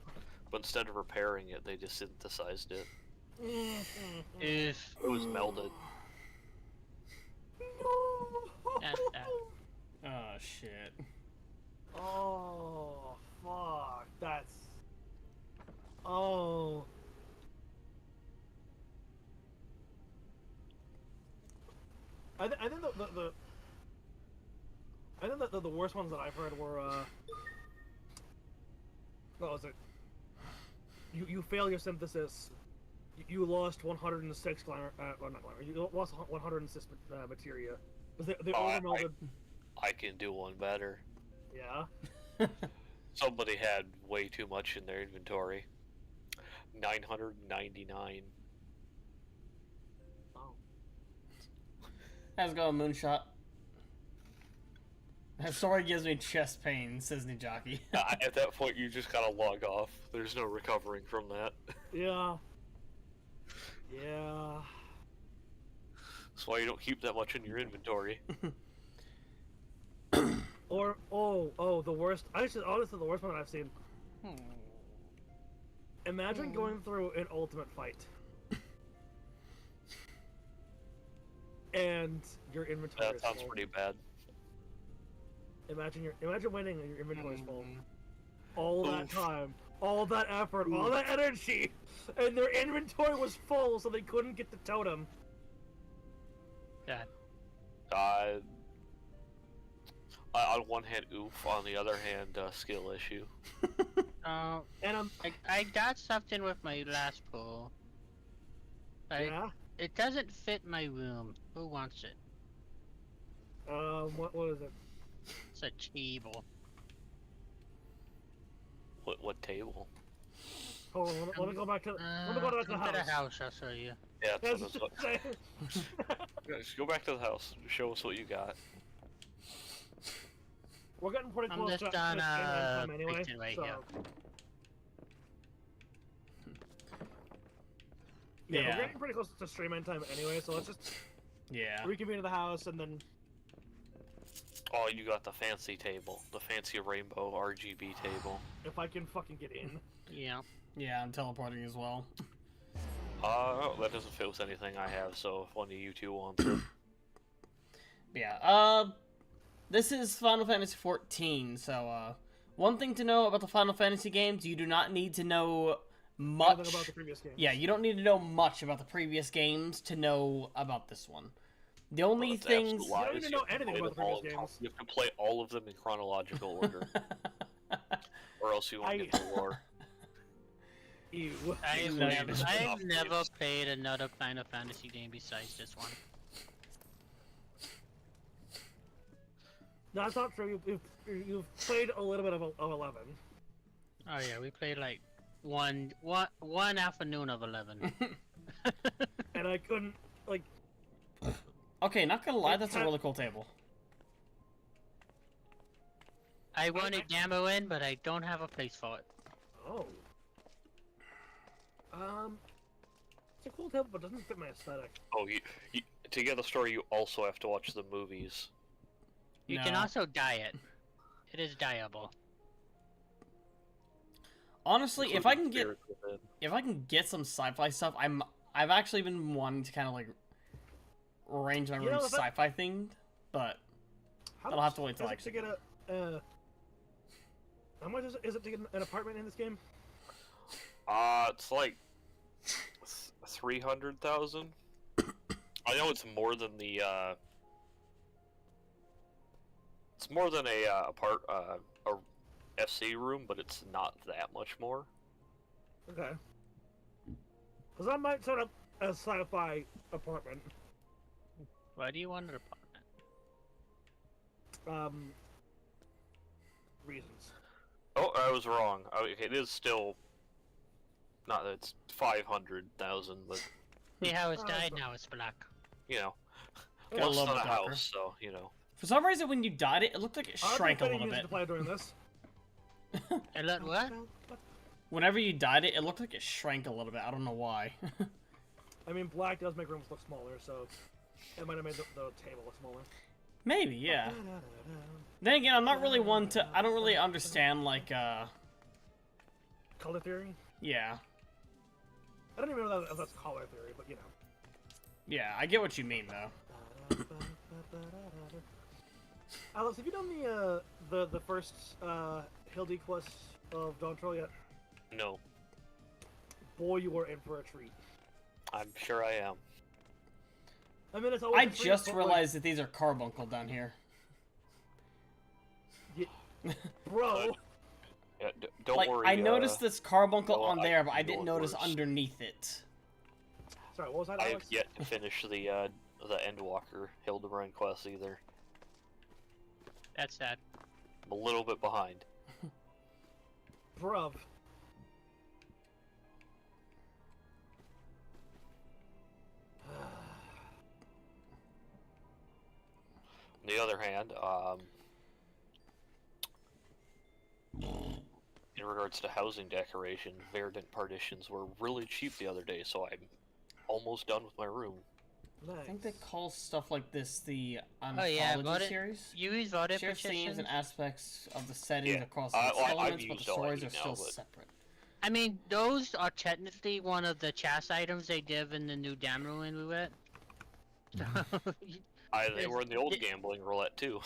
but instead of repairing it, they just synthesized it. It was melded. Oh shit. Oh fuck. That's. Oh. I think the worst ones that I've heard were what was it? You fail your synthesis. You lost 106 glamour. Well, not glamour. You lost 106 materia. They overmelded. I can do one better. Yeah. Somebody had way too much in their inventory. 999. Oh. How's it going, Moonshot? That story gives me chest pain, says Nijaki. At that point, you just gotta log off. There's no recovering from that. Yeah. Yeah. That's why you don't keep that much in your inventory. Or the worst. Honestly, the worst one that I've seen. Imagine going through an ultimate fight, and your inventory That is sounds full. pretty bad. Imagine winning and your inventory is full. All that time, all that effort, all that energy, and their inventory was full, so they couldn't get the totem. Yeah. On one hand, oof. On the other hand, skill issue. And I got something with my last pull. Yeah? It doesn't fit my room. Who wants it? What is it? It's a table. What table? Hold on, let me go back to let me go back to the Come to house. the house, I'll show you. Yeah, Yeah, that's what I was Just go back to the house. Show us what you got. We're getting pretty I'm close just to on time anyway. Christian right so. here. Yeah, Yeah. we're getting pretty close to stream end time anyway, so let's just reconvene to the house and then. Oh, you got the fancy table, the fancy rainbow RGB table. If I can fucking get in. Yeah. Yeah, I'm teleporting as well. That doesn't fit with anything I have, so if one of you two wants it. Yeah, this is Final Fantasy XIV, so, one thing to know about the Final Fantasy games, you do not need to know much about the previous games. Yeah, you don't need to know much about the previous games to know about this one. The only things... You don't even know anything about the previous games. You have to play all of them in chronological order. Or else you won't get the lore. Ew. I've never played another Final Fantasy game besides this one. No, that's not true. You've played a little bit of 11. Oh yeah, we played like one afternoon of 11. And I couldn't, like... Okay, not gonna lie, that's a really cool table. I wanted Damo in, but I don't have a place for it. Oh. It's a cool table, but it doesn't fit my aesthetic. Oh, to get the story, you also have to watch the movies. You can also dye it. It is dyeable. Honestly, if I can get some sci-fi stuff, I've actually been wanting to kind of like arrange my room sci-fi themed, but I'll have to wait till I actually get a. How much is it to get an apartment in this game? It's like 300,000. I know it's more than the it's more than a FC room, but it's not that much more. Okay. Because I might set up a sci-fi apartment. Why do you want an apartment? Reasons. Oh, I was wrong. Okay, it is still not that it's 500,000, but See how it's dyed now? It's black. you know, Got a less little than a bit darker. house, so you know. For some reason, when you dyed it, it looked like it shrank a little bit. To play during this. It looked what? Whenever you dyed it, it looked like it shrank a little bit. I don't know why. I mean, black does make rooms look smaller, so it might have made the table look smaller. Maybe, yeah. Then again, I'm not really one to... I don't really understand, like, Color theory? Yeah. I don't even know if that's color theory, but you know. Yeah, I get what you mean, though. Alex, have you done the first Hildy quest of Dawn Trail yet? No. Boy, you are in for a treat. I'm sure I am. I mean, it's always I a treat, just but, realized that these are carbuncle down here. Yeah, bro. Yeah, don't like, worry. I noticed this carbuncle on there, but I can go didn't notice worse. underneath it. Sorry, what was that, I have Alex? yet to finish the Endwalker Hildebrand quest either. That's sad. I'm a little bit behind. Bruv. On the other hand, in regards to housing decoration, Verdant partitions were really cheap the other day, so I'm almost done with my room. Nice. I think they call stuff like this the Oh yeah, Anthology series. You use voted Share themes petitions? and aspects of the settings Yeah. across the I've elements, but the used all stories I are need still now, but- separate. I mean, those are technically one of the chast items they give in the new Dameruin we went. They were in the old gambling roulette too.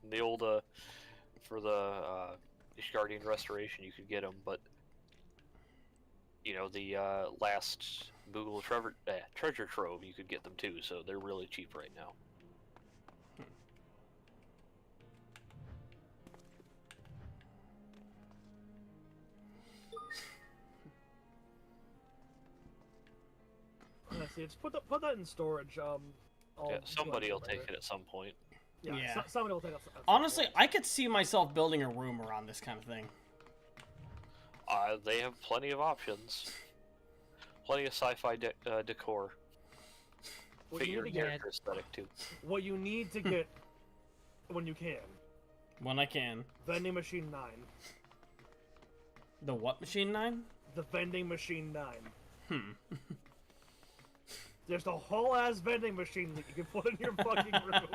The old for the Guardian Restoration, you could get them, but you know the last Moogle treasure trove, you could get them too. So they're really cheap right now. See, just put that in storage. Yeah, somebody will take it at some point. Yeah. Somebody will take it. Honestly, I could see myself building a room around this kind of thing. They have plenty of options. Plenty of sci-fi decor. Fit your character aesthetic too. What you need to get when you can. When I can. Vending machine 9. The what machine 9? The vending machine 9. Hmm. There's a whole ass vending machine that you can put in your fucking room.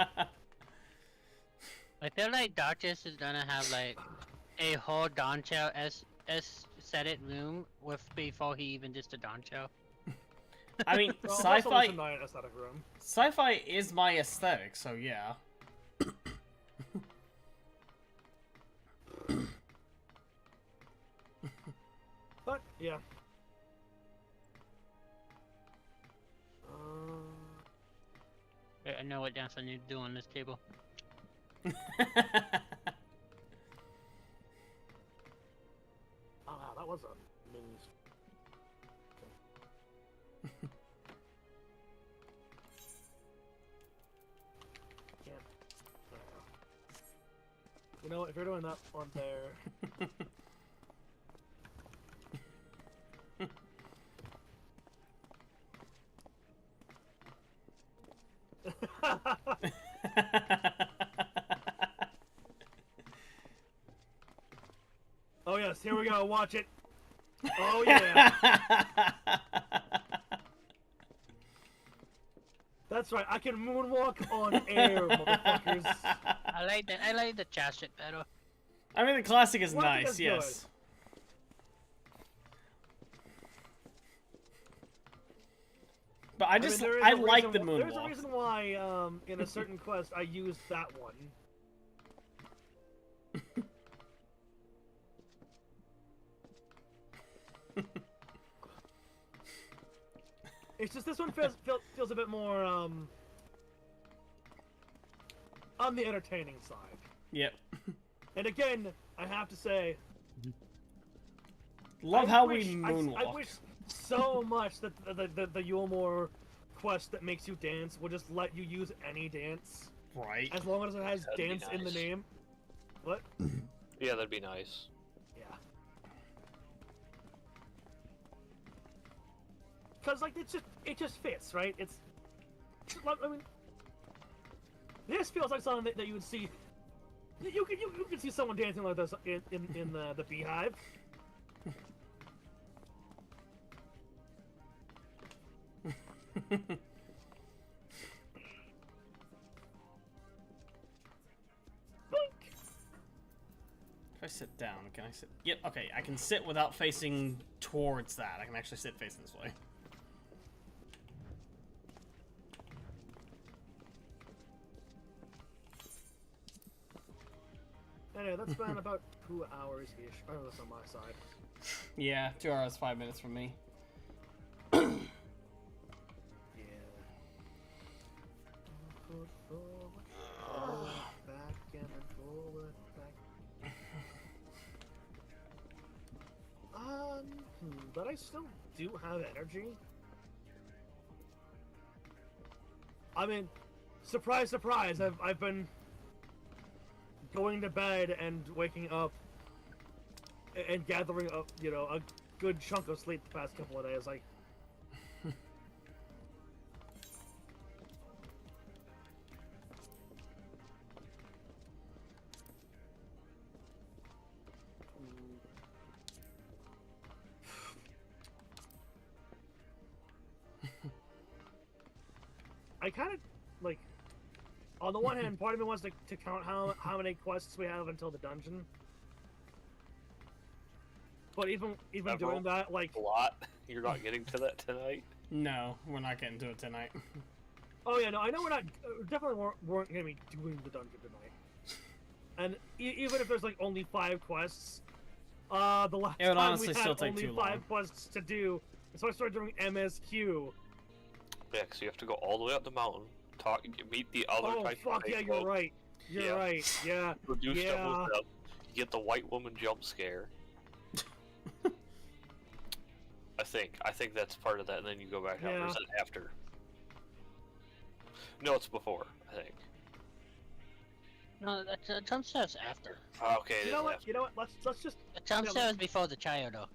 I feel like Duchess is gonna have like a whole Doncho set it room with before he even does the Doncho. I mean, Well, sci-fi. my aesthetic room. Sci-fi is my aesthetic, so yeah. But yeah. I know what dance I need to do on this table. Ah, that was a mini. Yeah. You know, if you're doing that one there. Oh yes, here we go, watch it. Oh yeah. That's right, I can moonwalk on air, motherfuckers. I like the chassis better. I mean, the classic is Well, I think nice, that's yes. good. But I mean, like the moonwalk. There's a reason why, in a certain quest, I used that one. It's just this one feels a bit more on the entertaining side. Yep. And again, I have to say, love how we moonwalk. I wish so much that the Yulmore quest that makes you dance will just let you use any dance. Right. As long as it has That'd be dance in the nice. name. What? Yeah, that'd be nice. Yeah. Cause like it just fits, right? It's I mean, this feels like something that you would see. You can see someone dancing like this in the Beehive. If I sit down, can I sit? Yep, okay, I can sit without facing towards that. I can actually sit facing this way. Anyway, that's been about 2 hours-ish. Oh, that's on my side. Yeah, 2 hours, 5 minutes from me. Yeah. Back and then forward, back. But I still do have energy. I mean, surprise, surprise! I've been going to bed and waking up and gathering up, you know, a good chunk of sleep the past couple of days. Like. I kind of, like, on the one hand, part of me wants to count how many quests we have until the dungeon. But even doing that, like... A lot? You're not getting to that tonight? No, we're not getting to it tonight. Oh yeah, no, I know we're not. Definitely weren't gonna be doing the dungeon tonight. And even if there's like only 5 quests, the last it would time honestly we still had take only too 5 long. quests to do, so I started doing MSQ. Yeah, so you have to go all the way up the mountain, meet the other Oh type fuck of yeah, you're right. You're right. Yeah. You do stuff Yeah. with them. You get the white woman jump scare. I think that's part of that, and then you go back out. Or is it after? No, it's before, I think. No, the jump scare is after. Okay, You know what? You know what? Let's just. The jump scare is before the trial, though.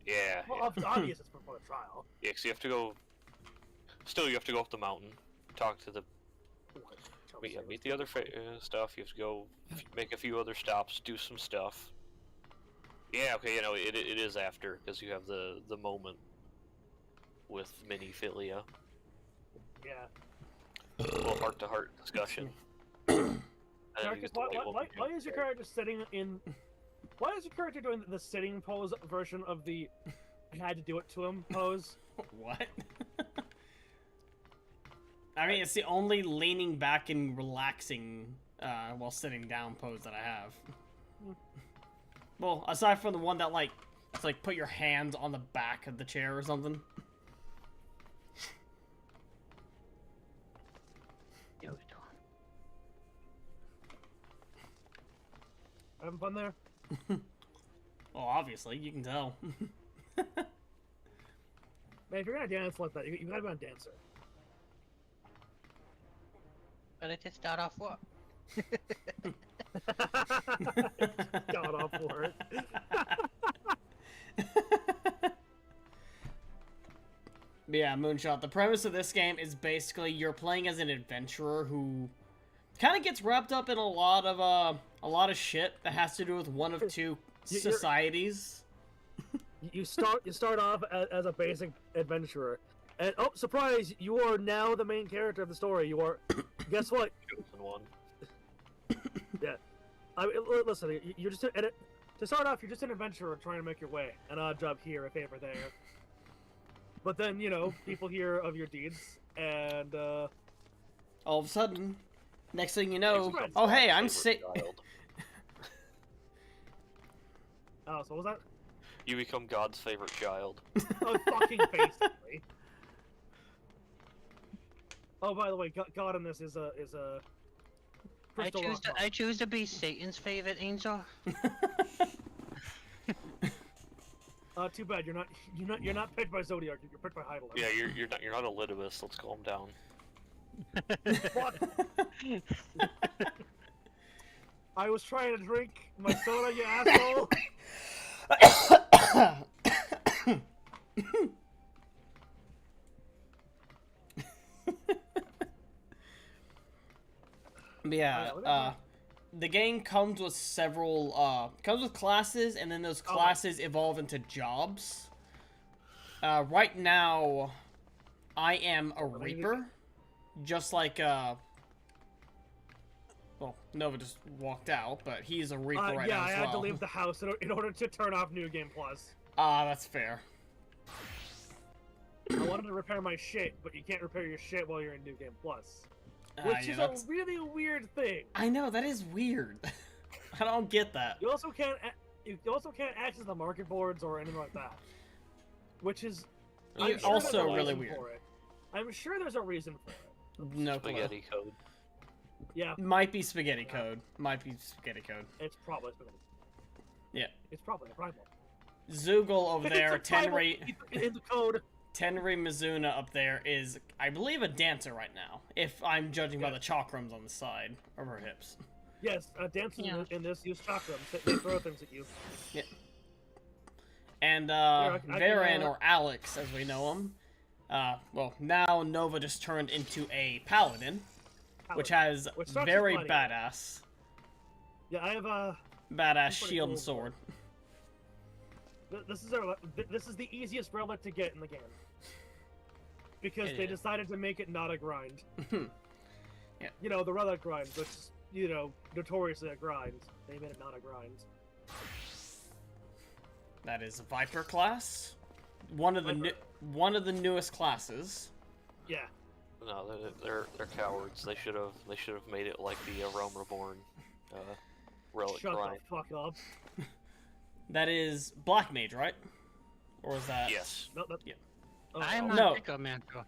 Yeah. Well, obvious it's before the trial. Yeah, so you have to go. Still, you have to go up the mountain, talk to the. Meet the other stuff. You have to go make a few other stops, do some stuff. Yeah, okay, you know, it is after, because you have the moment with Minfilia. Yeah. A little heart-to-heart discussion. Darkus, why is your character sitting in... Why is your character doing the sitting pose version of the I had to do it to him pose? What? I mean, it's the only leaning back and relaxing while sitting down pose that I have. Well, aside from the one that, like, it's like put your hands on the back of the chair or something. Having fun there? Well, obviously, you can tell. Man, if you're gonna dance like that, you gotta be on Dancer. But it just start off what? Got off for it. Yeah, Moonshot. The premise of this game is basically you're playing as an adventurer who kind of gets wrapped up in a lot of shit that has to do with one of two societies. You start off as a basic adventurer, and oh, surprise! You are now the main character of the story. You are. Guess what? Chosen one. Yeah. Listen, you're just to start off. You're just an adventurer trying to make your way. An odd job here, a favor there. But then people hear of your deeds, and all of a sudden, next thing you know, oh hey, I'm sick. Oh, so what was that? You become God's favorite child. Oh, fucking basically. Oh, by the way, God in this is a. I choose to be Satan's favorite angel. Too bad you're not picked by Zodiac. You're picked by Heidelberg. Yeah, you're not a Litibus. Let's calm down. What? I was trying to drink my soda, you asshole. Yeah, the game comes with several, comes with classes, and then those classes evolve into jobs. Right now, I am a Reaper, just like, well, Nova just walked out, but he's a Reaper right now as well. Yeah, I had to leave the house in order to turn off New Game Plus. That's fair. I wanted to repair my shit, but you can't repair your shit while you're in New Game Plus. Which is a really weird thing. I know, that is weird. I don't get that. You also can't access the market boards or anything like that. Which is also really weird. I'm sure there's a reason for it. No Spaghetti code. Yeah. Might be spaghetti code. Might be spaghetti code. It's probably spaghetti. Yeah. It's probably a primal. Zoogle over there, Tenri in the code. Tenri Mizuna up there is, I believe, a dancer right now. If I'm judging by the chakrams on the side of her hips. Yes, dancers in this use chakrams. They throw things at you. Yeah. And Varen, or Alex, as we know him. Well, now Nova just turned into a paladin, which has very badass. Yeah, I have a badass shield and sword. This is the easiest relic to get in the game. Because they decided to make it not a grind. Yeah. You know, the relic grind, which is, notoriously a grind. They made it not a grind. That is Viper class. One of the newest classes. Yeah. No, they're cowards. They should have made it like the Realm Reborn relic Shut grind. the fuck up. That is Black Mage, right? Or is that? Yes. Nope. Yeah. Oh, I am no. not Pickomancer.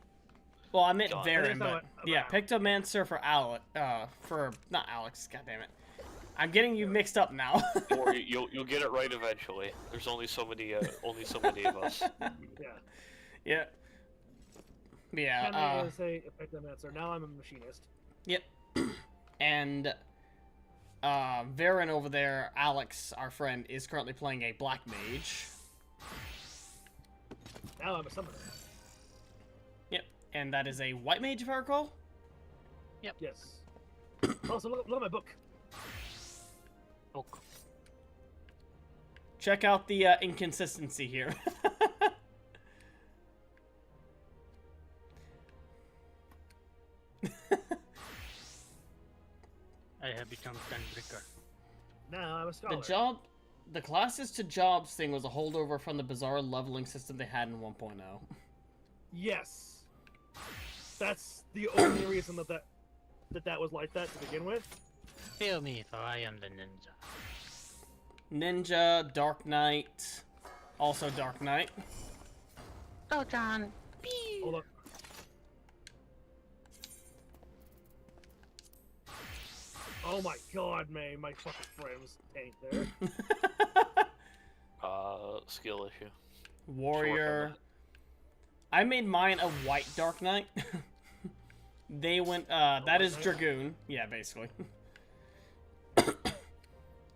Well, I meant God. Varen, That is not but what- yeah, Pictomancer for Alex. For not Alex. God damn it. I'm getting you mixed up now. Or you'll get it right eventually. There's only so many of us. Yeah. Yeah. Yeah. Kenny is a Pictomancer. Now I'm a machinist. Yep. And Varen over there, Alex, our friend, is currently playing a Black Mage. Now I'm a summoner. Yep. And that is a White Mage, if I recall. Yep. Yes. Also, look at my book. Book. Check out the inconsistency here. I have become Gunbreaker. Now I'm a scholar. The classes to jobs thing was a holdover from the bizarre leveling system they had in 1.0. Yes. That's the only reason that was like that to begin with. Feel me, for I am the ninja. Ninja, Dark Knight, also Dark Knight. Oh, John. Hold up. Oh my god, man, my fucking frames ain't there. Skill issue. Warrior. I made mine a white Dark Knight. They went, that is Dragoon. Yeah, basically.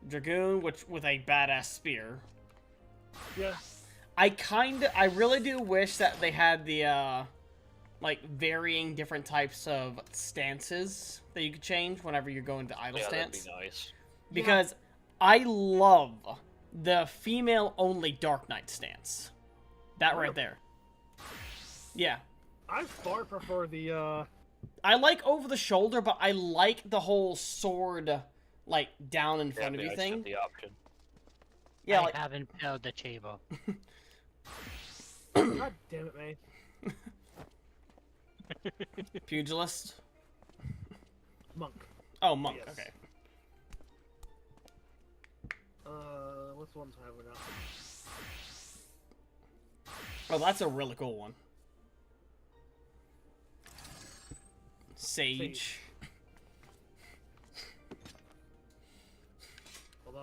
Dragoon, with a badass spear. Yeah. I really do wish that they had the, like, varying different types of stances that you could change whenever you're going to idle stance. That'd be nice. Because I love the female-only Dark Knight stance. That right there. Yeah. I far prefer the, I like over the shoulder, but I like the whole sword, like, down in front of you thing. The option. Yeah, I like... haven't held the table. God damn it, man. Pugilist? Monk. Oh, monk, Yes. okay. What's one time we now? Oh, that's a really cool one. Sage. Hold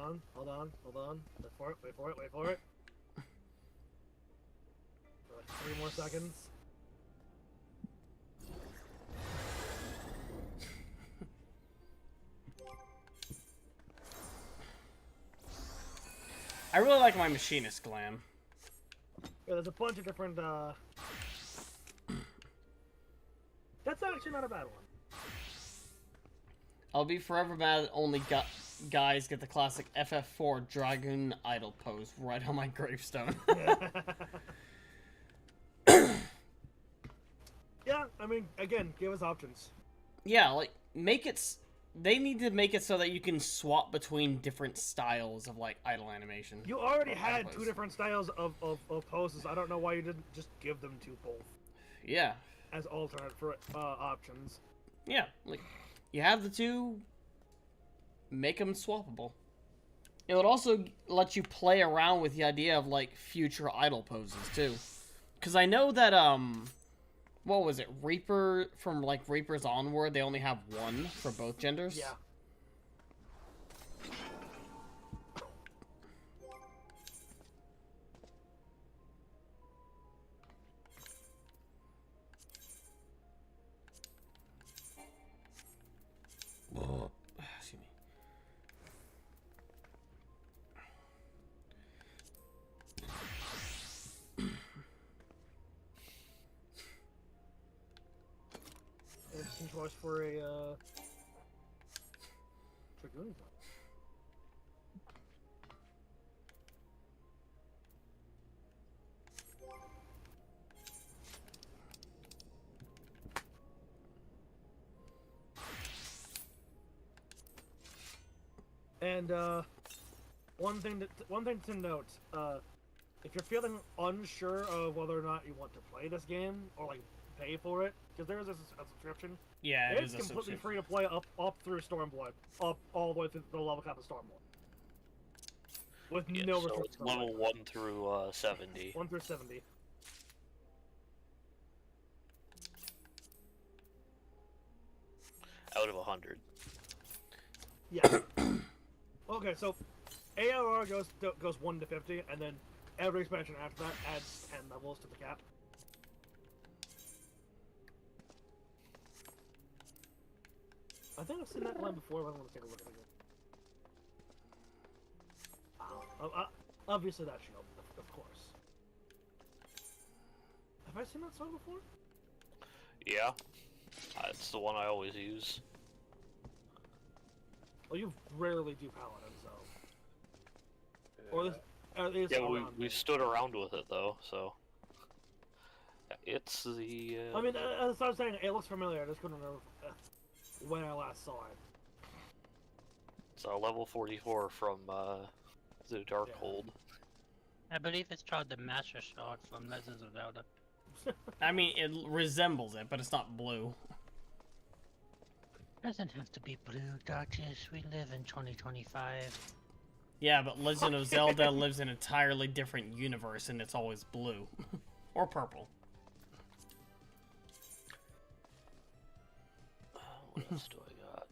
on. Wait for it. Like 3 more seconds. I really like my machinist glam. Yeah, there's a bunch of different, That's actually not a bad one. I'll be forever mad that only guys get the classic FF4 Dragoon Idol pose right on my gravestone. Yeah, I mean, again, give us options. Yeah, like, make it... They need to make it so that you can swap between different styles of, like, idle animation. You already had 2 different styles of poses. I don't know why you didn't just give them to both. Yeah. As alternate for options. Yeah, like, you have the 2, make them swappable. It would also let you play around with the idea of, like, future idle poses, too. Because I know that, what was it, Reaper, from, like, Reapers onward, they only have 1 for both genders? Yeah. Excuse me. Interesting choice for a Dragoon. And one thing to note, if you're feeling unsure of whether or not you want to play this game or like pay for it because there is a subscription. Yeah, it's completely free to play up through Stormblood, up all the way through the level cap of Stormblood, with no so restrictions. it's level 1 through 70. 1 through 70. Out of 100. Yeah. Okay, so ARR goes 1 to 50, and then every expansion after that adds 10 levels to the cap. I think I've seen that line before, but I want to take a look at it again. Obviously that shield, of course. Have I seen that sword before? Yeah. It's the one I always use. Well, you rarely do paladin, so... Or at least yeah, we stood around with it, though, so... It's the... I mean, as I was saying, it looks familiar, I just couldn't remember when I last saw it. It's level 44 from the Darkhold. I believe it's called the Master Sword from Legends of Zelda. I mean, it resembles it, but it's not blue. Doesn't have to be blue, Duchess. We live in 2025. Yeah, but Legend of Zelda lives in an entirely different universe, and it's always blue. Or purple. What else do I got?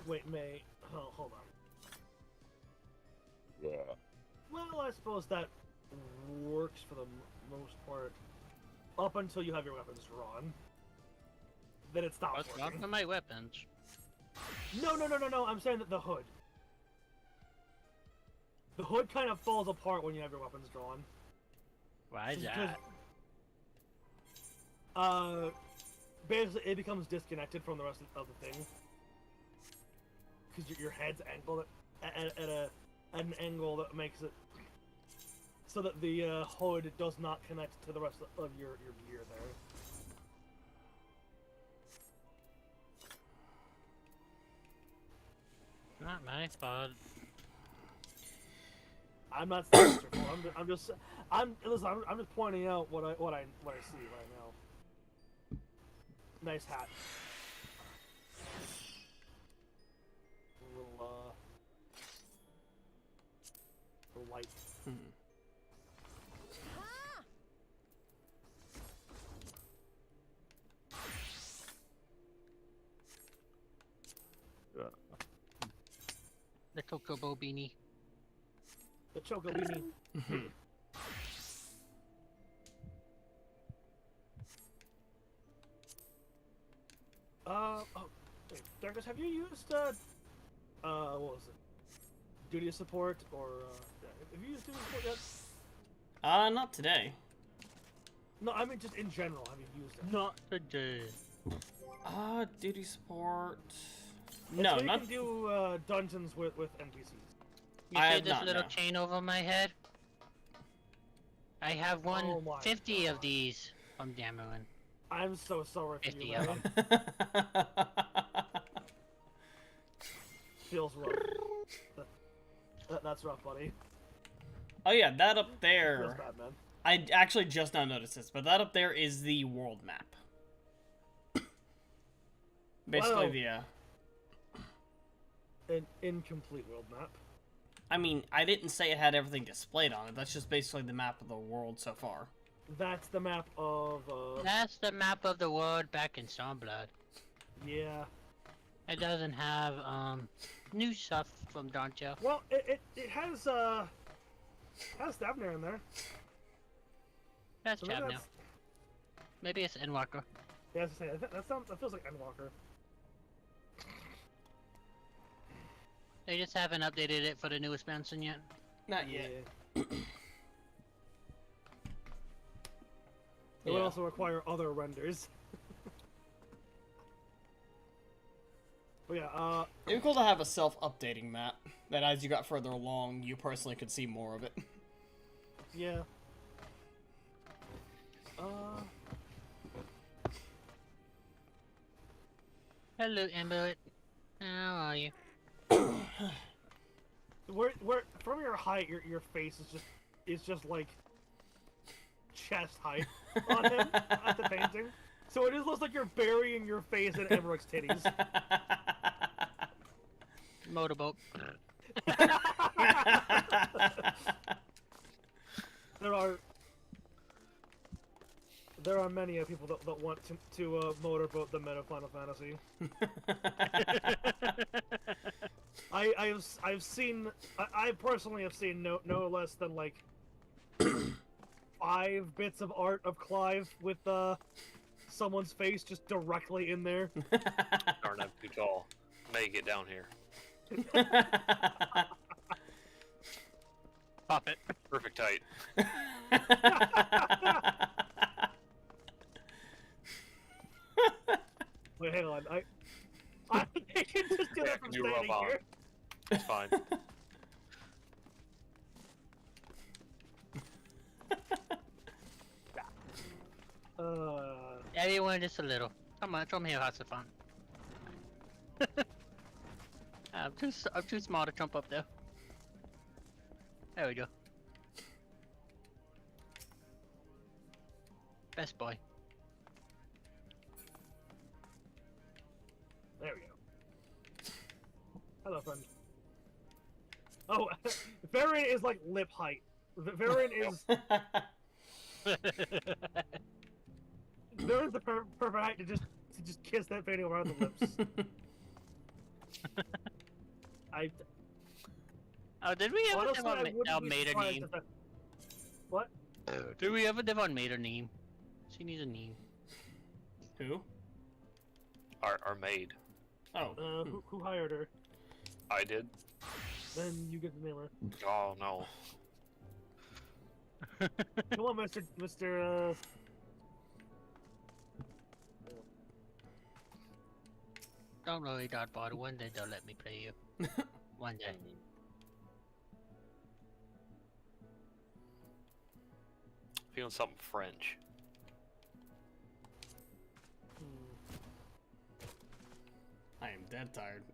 Wait, May. Oh, hold on. Yeah. Well, I suppose that works for the most part. Up until you have your weapons drawn. Then it stops What's wrong working. with my weapons? No, I'm saying that the hood. The hood kind of falls apart when you have your weapons drawn. Why is Because, that? basically it becomes disconnected from the rest of the thing. Because your head's angled at an angle that makes it so that the hood does not connect to the rest of your gear there. Not my fault. I'm not saying it's your fault. I'm just pointing out what I see right now. Nice hat. Little light. The Chocobo beanie. The Choco beanie. Oh, wait, Darkus, have you used, what was it? Duty support, or, have you used duty support yet? Not today. No, I mean just in general, have you used it? Not today. Duty support... No, No, not... You can do, dungeons with NPCs. You see this little chain over my head? I have 150 of these from Dameron. I'm so sorry for 50 you. of them. Feels rough. That's rough, buddy. Oh yeah, that up there... Feels bad, man. I actually just now noticed this, but that up there is the world map. Basically An incomplete world map. I mean, I didn't say it had everything displayed on it. That's just basically the map of the world so far. That's the map of, That's the map of the world back in Stormblood. Yeah. It doesn't have, new stuff from Doncha. Well, it has Stavner in there. That's So Chavno. Maybe it's Endwalker. Yeah, I was gonna say, that feels like Endwalker. They just haven't updated it for the new expansion yet. Not yet. It would also require other renders. But yeah, it'd be cool to have a self-updating map, that as you got further along, you personally could see more of it. Yeah. Hello, Amber. How are you? Where from your height, your face is just like chest height on him at the painting. So it just looks like you're burying your face in Emmerich titties. Motorboat. There are many people that want to motorboat the meta Final Fantasy. I've seen I personally have seen no less than like 5 bits of art of Clive with someone's face just directly in there. Darn, I'm too tall. May get down here. Pop it. Perfect height. Wait, hang on. I can just do that from standing here. It's fine. Everyone just a little. Come on, come here, have some fun. I'm too small to jump up there. There we go. Best boy. There we go. Hello, friend. Oh, Varian is like lip height. Varian is. Varian's the perfect height to just kiss that painting around the lips. Oh, did we ever Honestly, have made her name? What? Did we ever have made her name? She needs a name. Who? Our maid. Oh. Who hired her? I did. Then you get the name her. Oh no. Come on, Mr. Don't worry, Dartboard. One day they'll let me play you. One day. Feeling something French. I am dead tired.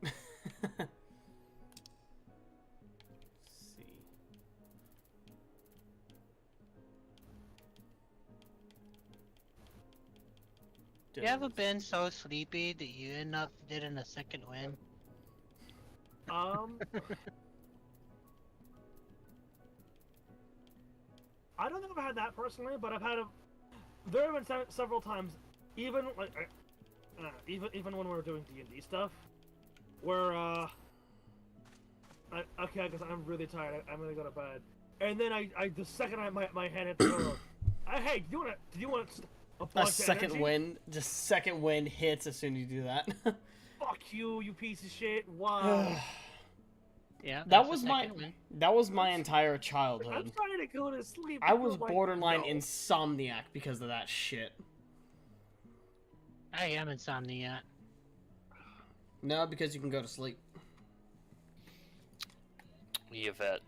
You ever been so sleepy that you end up getting a second win? I don't think I've had that personally, but I've had there have been several times, even like even when we were doing D&D stuff, where okay, because I'm really tired, I'm gonna go to bed, and then the second my hand hit the door, hey, do you want a second win, just second win hits as soon as you do that. Fuck you, you piece of shit! Wow. Yeah, that was my entire childhood. I'm trying to go to sleep. I was borderline insomniac because of that shit. I am insomniac. No, because you can go to sleep. Yvette.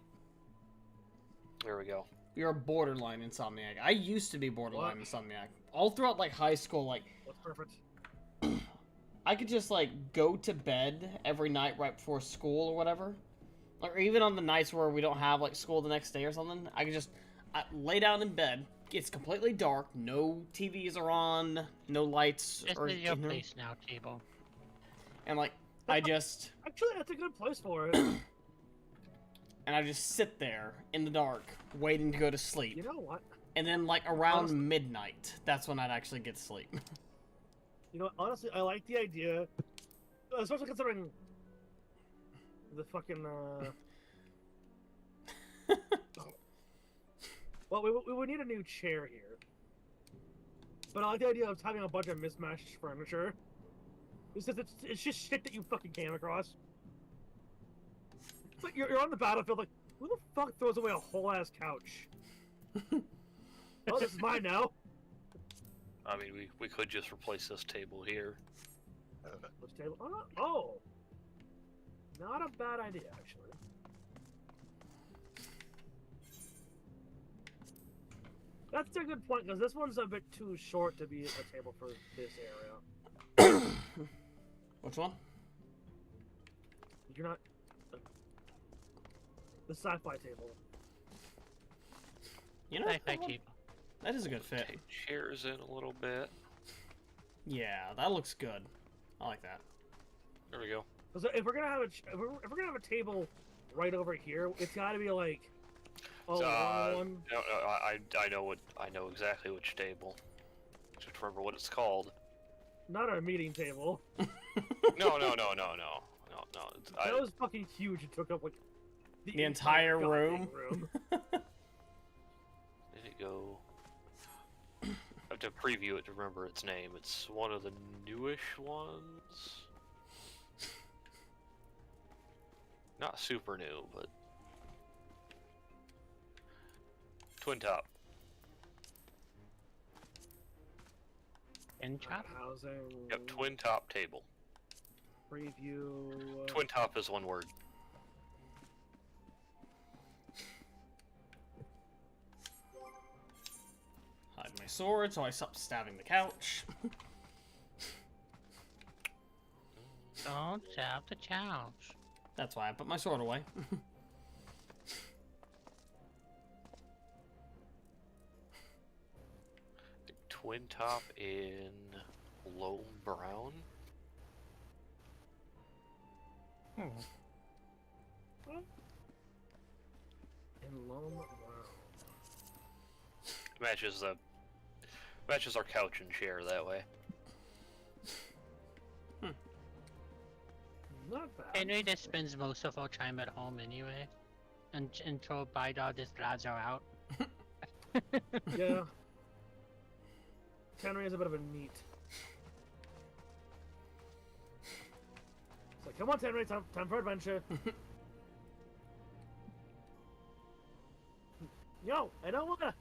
There we go. You're a borderline insomniac. I used to be borderline insomniac. All throughout like high school, like that's perfect. I could just like go to bed every night right before school or whatever. Or even on the nights where we don't have like school the next day or something, I could just lay down in bed. It's completely dark. No TVs are on. No lights. This is your place now, Table. And like, I just actually that's a good place for it. And I just sit there in the dark, waiting to go to sleep. You know what? And then like around midnight, that's when I'd actually get to sleep. You know, honestly, I like the idea, especially considering the fucking, well, we would need a new chair here. But I like the idea of having a bunch of mismatched furniture. It's just shit that you fucking came across. It's like you're on the battlefield, like, who the fuck throws away a whole-ass couch? Oh, this is mine now. I mean, we could just replace this table here. Which table? Oh! Not a bad idea, actually. That's a good point, because this one's a bit too short to be a table for this area. Which one? you're not the sci-fi table. You know, that is a good fit. Take chairs in a little bit. Yeah, that looks good. I like that. There we go. So if we're gonna have if we're gonna have a table right over here, it's got to be like one. No, I know exactly which table. Just remember what it's called. Not our meeting table. No. That was fucking huge. It took up like the entire room. Did it go? I have to preview it to remember its name. It's one of the newish ones. Not super new, but twin top. Twin top? Housing. Yep, twin top table. Preview. Twin top is one word. Hide my sword so I stop stabbing the couch. Don't stab the couch. That's why I put my sword away. Twin top in low brown. In loam brown. Matches our couch and chair that way. Not bad. Henry just spends most of our time at home anyway, until Bidar just drives her out. Yeah. Henry is a bit of a neat. It's like, come on, Henry, time for adventure. Yo, I don't wanna.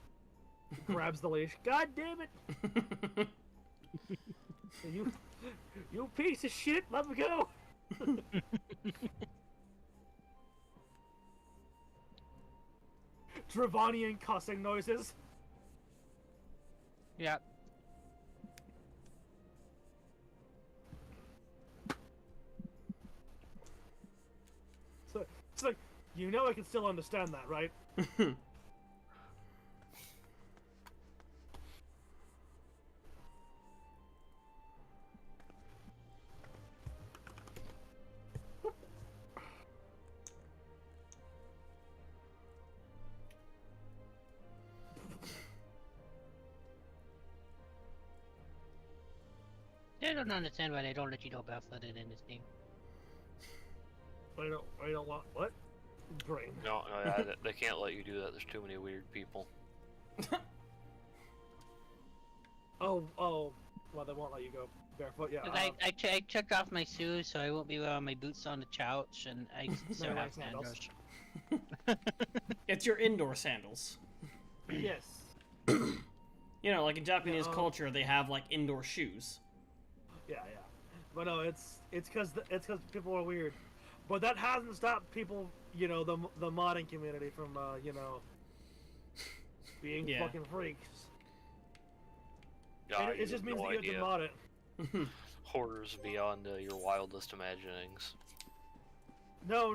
He grabs the leash. God damn it! you piece of shit! Let me go. Dravanian cussing noises. Yep. So it's like, you know I can still understand that, right? I don't understand why they don't let you go barefooted in this game. I don't want what? Brain. No, yeah, they can't let you do that. There's too many weird people. Oh, well, they won't let you go barefoot. Yeah. I took off my shoes so I won't be wearing my boots on the couch, and I still have sandals. It's your indoor sandals. Yes. You know, like in Japanese culture, they have like indoor shoes. Yeah. But no, it's because people are weird. But that hasn't stopped people, you know, the modding community from, you know, being fucking freaks. Yeah, it just means that you have to mod it. Horrors beyond your wildest imaginings. No.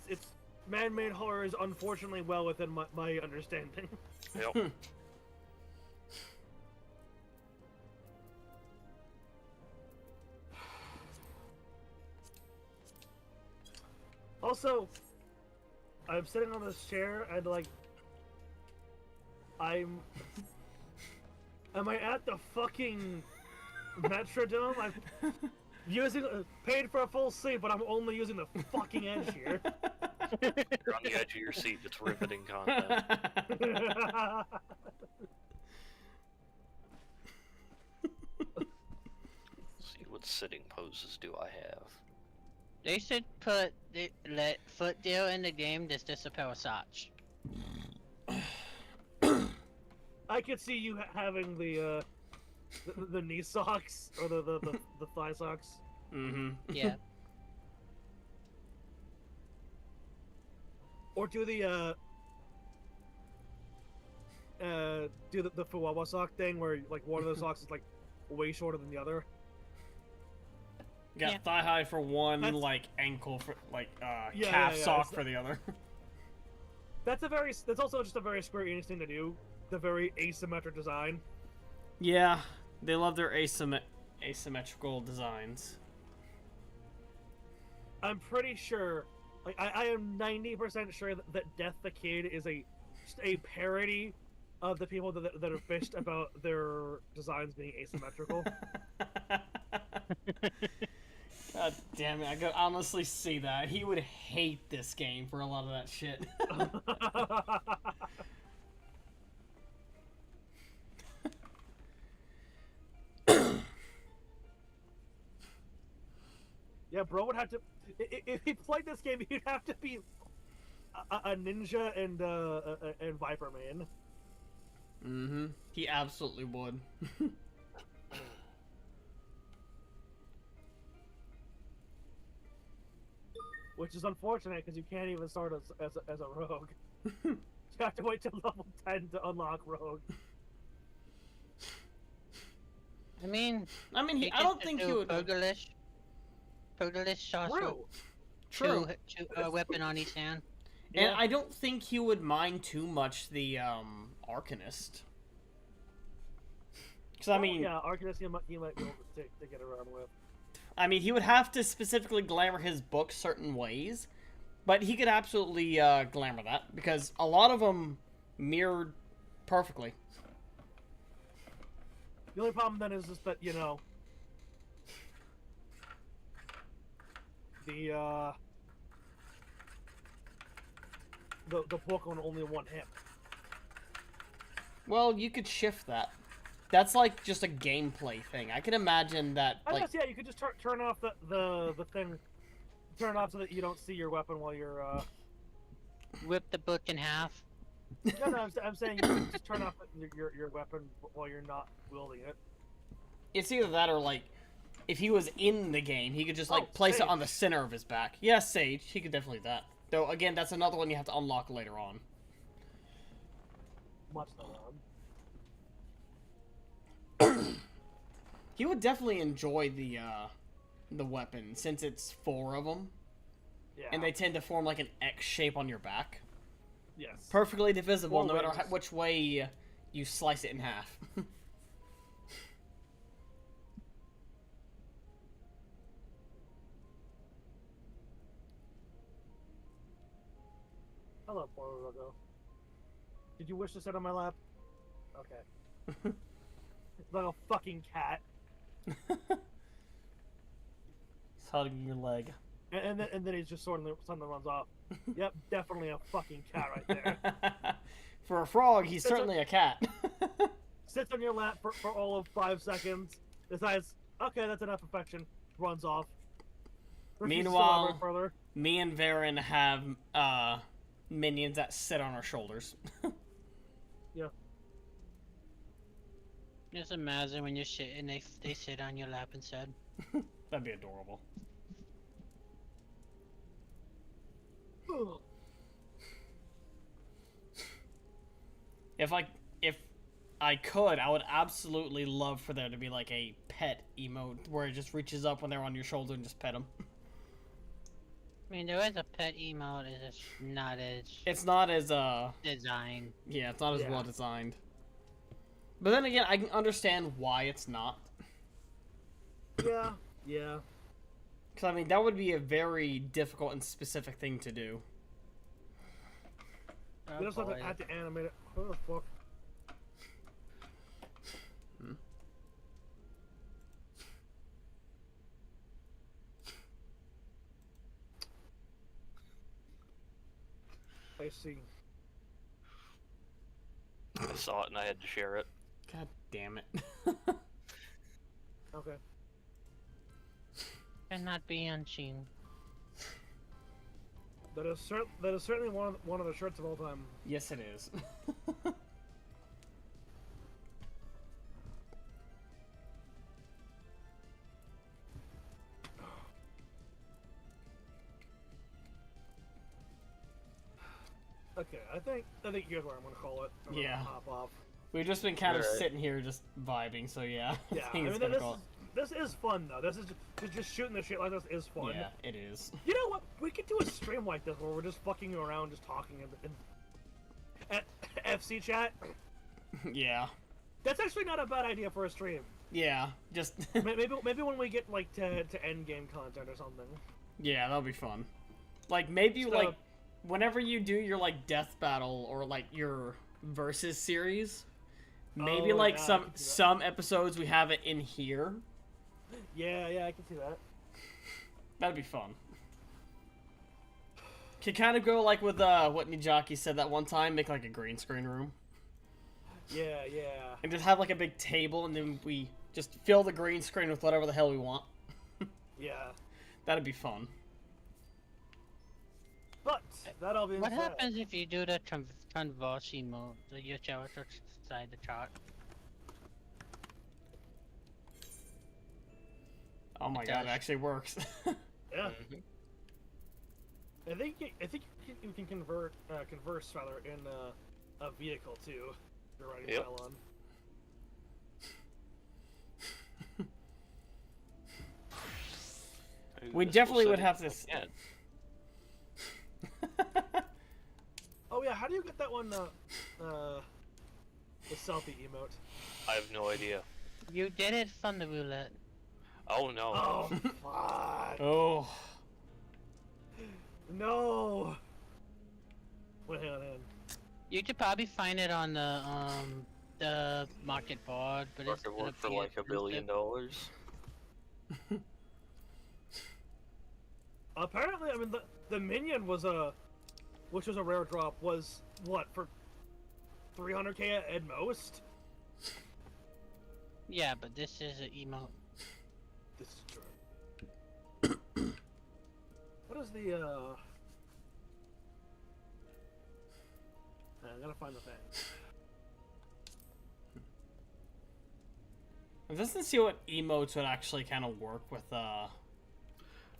It's man-made horrors, unfortunately, well within my understanding. Yep. Also, I'm sitting on this chair and like, am I at the fucking Metrodome? I'm paid for a full seat, but I'm only using the fucking edge here. You're on the edge of your seat. It's riveting content. See, what sitting poses do I have? They should let foot deal in the game just a pair of socks. I could see you having the knee socks or the thigh socks. Mm-hmm. Yeah. Or do the Fuwawa sock thing where like one of the socks is like way shorter than the other. You got thigh high for one, like ankle for like calf sock for the other. That's also just a very Square Enix thing to do. The very asymmetric design. Yeah, they love their asymmetrical designs. I'm pretty sure, like I am 90% sure that Death the Kid is just a parody of the people that are bitched about their designs being asymmetrical. God damn it, I could honestly see that. He would hate this game for a lot of that shit. Yeah, bro would have to... If he played this game, he'd have to be a ninja and Viper Man. Mm-hmm. He absolutely would. Which is unfortunate, because you can't even start as a rogue. You have to wait till level 10 to unlock rogue. I mean, I don't think he would... Pugilish shot True. A weapon on each hand. And I don't think he would mind too much the Arcanist. Because I mean, yeah, Arcanist he might be able to get around with. I mean, he would have to specifically glamour his book certain ways, but he could absolutely glamour that because a lot of them mirrored perfectly. The only problem then is just that the book on only one hip. Well, you could shift that. That's like just a gameplay thing. I can imagine that. I guess yeah, you could just turn off the thing, turn it off so that you don't see your weapon while you're Whip the book in half. No, I'm saying you can just turn off your weapon while you're not wielding it. It's either that or like, if he was in the game, he could just like place Sage. it on the center of his back. Yeah, Sage, he could definitely do that. Though again, that's another one you have to unlock later on. Much later on. He would definitely enjoy the weapon since it's 4 of them. Yeah. And they tend to form like an X shape on your back. Yes. Perfectly divisible, 4 no matter ways. which way you slice it in half. Hello, poor Rogo. Did you wish to sit on my lap? Okay. It's like a fucking cat. He's hugging your leg. And then he just suddenly runs off. Yep, definitely a fucking cat right there. For a frog, he's certainly a cat. Sits on your lap for all of 5 seconds. Decides, okay, that's enough affection. Runs off. Meanwhile, me and Varen have minions that sit on our shoulders. Yeah. Just imagine when you're shitting, they sit on your lap instead. That'd be adorable. If I could, I would absolutely love for there to be like a pet emote where it just reaches up when they're on your shoulder and just pet them. I mean, there is a pet emote, it's just not as... It's not as, designed. Yeah, it's not as well designed. But then again, I can understand why it's not. Yeah, yeah. Because, I mean, that would be a very difficult and specific thing to do. You just have to animate it. What the fuck? I see. I saw it and I had to share it. God damn it. Okay. Cannot be unseen. That is certainly one of the shirts of all time. Yes, it is. Okay, I think here's where I'm gonna call it. I'm gonna hop off. We've just been kind of sitting here just vibing, so yeah. Yeah, I think it's gonna call it. This is fun though. This is just shooting the shit like this is fun. Yeah, it is. You know what? We could do a stream like this where we're just fucking around, just talking and FC chat. Yeah. That's actually not a bad idea for a stream. Yeah, just maybe when we get like to end game content or something. Yeah, that'll be fun. Like maybe like whenever you do your like death battle or like your versus series, maybe like some episodes we have it in here. Yeah, I can see that. That'd be fun. Could kind of go like with what Nijaki said that one time, make like a green screen room. Yeah. And just have like a big table, and then we just fill the green screen with whatever the hell we want. Yeah. That'd be fun. But that all being What said, happens if you do the conversi mode? The your character side the chart. Oh my god, it actually works. Yeah. I think you can converse rather in a vehicle too. You're riding well on. We definitely would have to. Oh yeah, how do you get that one? The selfie emote. I have no idea. You did it from the roulette. Oh no. Oh fuck. Oh. No. Wait, hang on. You could probably find it on the market board, but it's gonna for be like $1 billion. Apparently, I mean the minion was which was a rare drop, was what for 300k at most. Yeah, but this is an emote. This is true. What is the I gotta find the thing. I'm just to see what emotes would actually kind of work with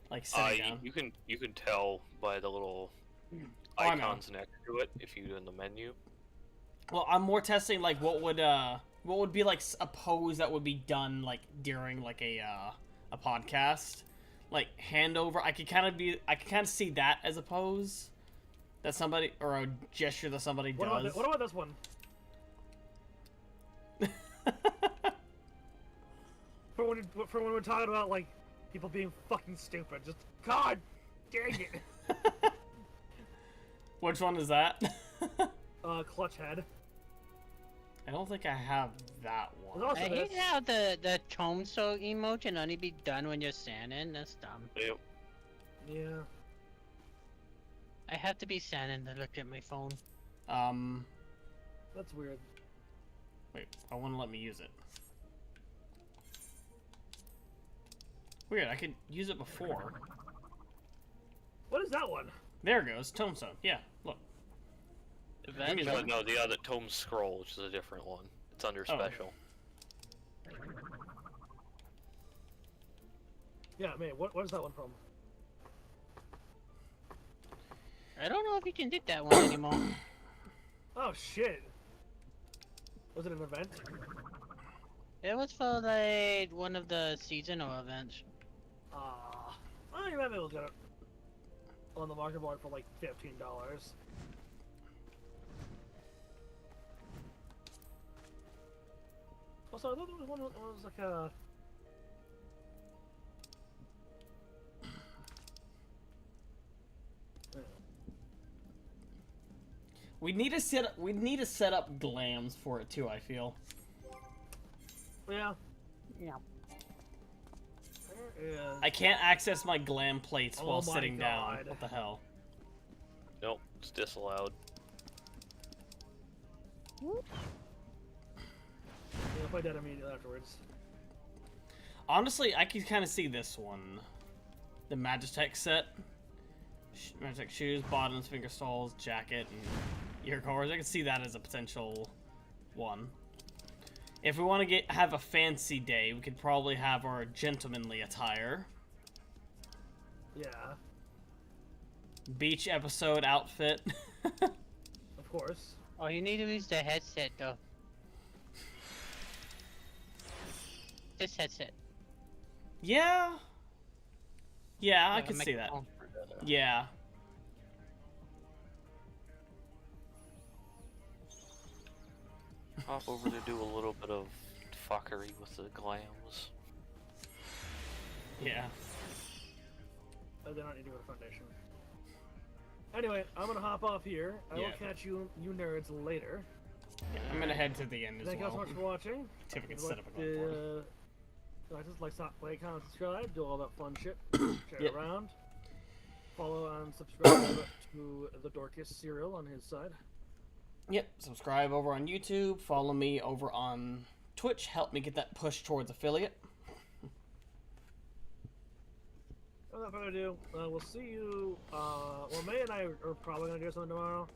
like sitting down. You can tell by the little icons next to it if you do in the menu. Well, I'm more testing like what would be like a pose that would be done like during like a podcast, like hand over. I could kind of see that as a pose that somebody or a gesture that somebody does. What about this one? for when we're talking about like people being fucking stupid, just god dang it. Which one is that? Clutch head. I don't think I have that one. I hate how the Tomso emote can only be done when you're standing. That's dumb. Yep. Yeah. I have to be standing to look at my phone. That's weird. Wait, I want to let me use it. Weird, I could use it before. What is that one? There it goes, Tombstone. Yeah, look. No, the other Tome Scroll, which is a different one. It's under special. Yeah, man, what is that one from? I don't know if you can do that one anymore. Oh shit. Was it an event? It was for like one of the seasonal events. Well, you might be able to get it on the market board for like $15. Also, I thought there was one that was like a... We need to set up glams for it too, I feel. Yeah. Yeah. I can't access my glam plates while sitting down. What the hell? Nope, it's disallowed. Yeah, play that immediately afterwards. Honestly, I can kind of see this one. The Magitech set. Magitech shoes, bottoms, finger stalls, jacket, and ear covers. I can see that as a potential one. If we want to have a fancy day, we could probably have our gentlemanly attire. Yeah. Beach episode outfit. Of course. Oh, you need to use the headset though. This headset. Yeah. Yeah, I can see that. Yeah. Hop over to do a little bit of fuckery with the glams. Yeah. I do not need to go to Foundation. Anyway, I'm gonna hop off here. I will catch you nerds later. Yeah, I'm gonna head to the end as well. Thank you so much for watching. If we can set up a board. Just like, stop, like, comment, subscribe, do all that fun shit. Share it around. Follow and subscribe to the darkus-cyril on his side. Yep, subscribe over on YouTube. Follow me over on Twitch. Help me get that push towards affiliate. Without further ado, we'll see you. Well, May and I are probably gonna do something tomorrow.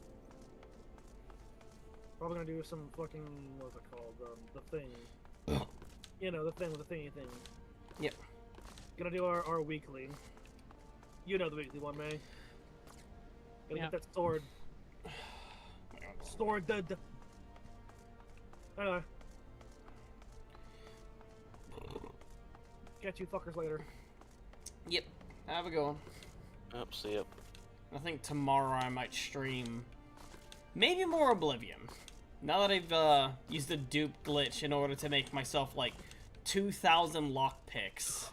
Probably gonna do some fucking, what's it called? The thing. You know, the thing with the thingy thing. Yep. Gonna do our weekly. You know the weekly one, May. Gonna get that sword. Sword dead. Anyway. Catch you fuckers later. Yep. Have a good one. Yep, see ya. I think tomorrow I might stream maybe more Oblivion. Now that I've used the dupe glitch in order to make myself like 2,000 lockpicks.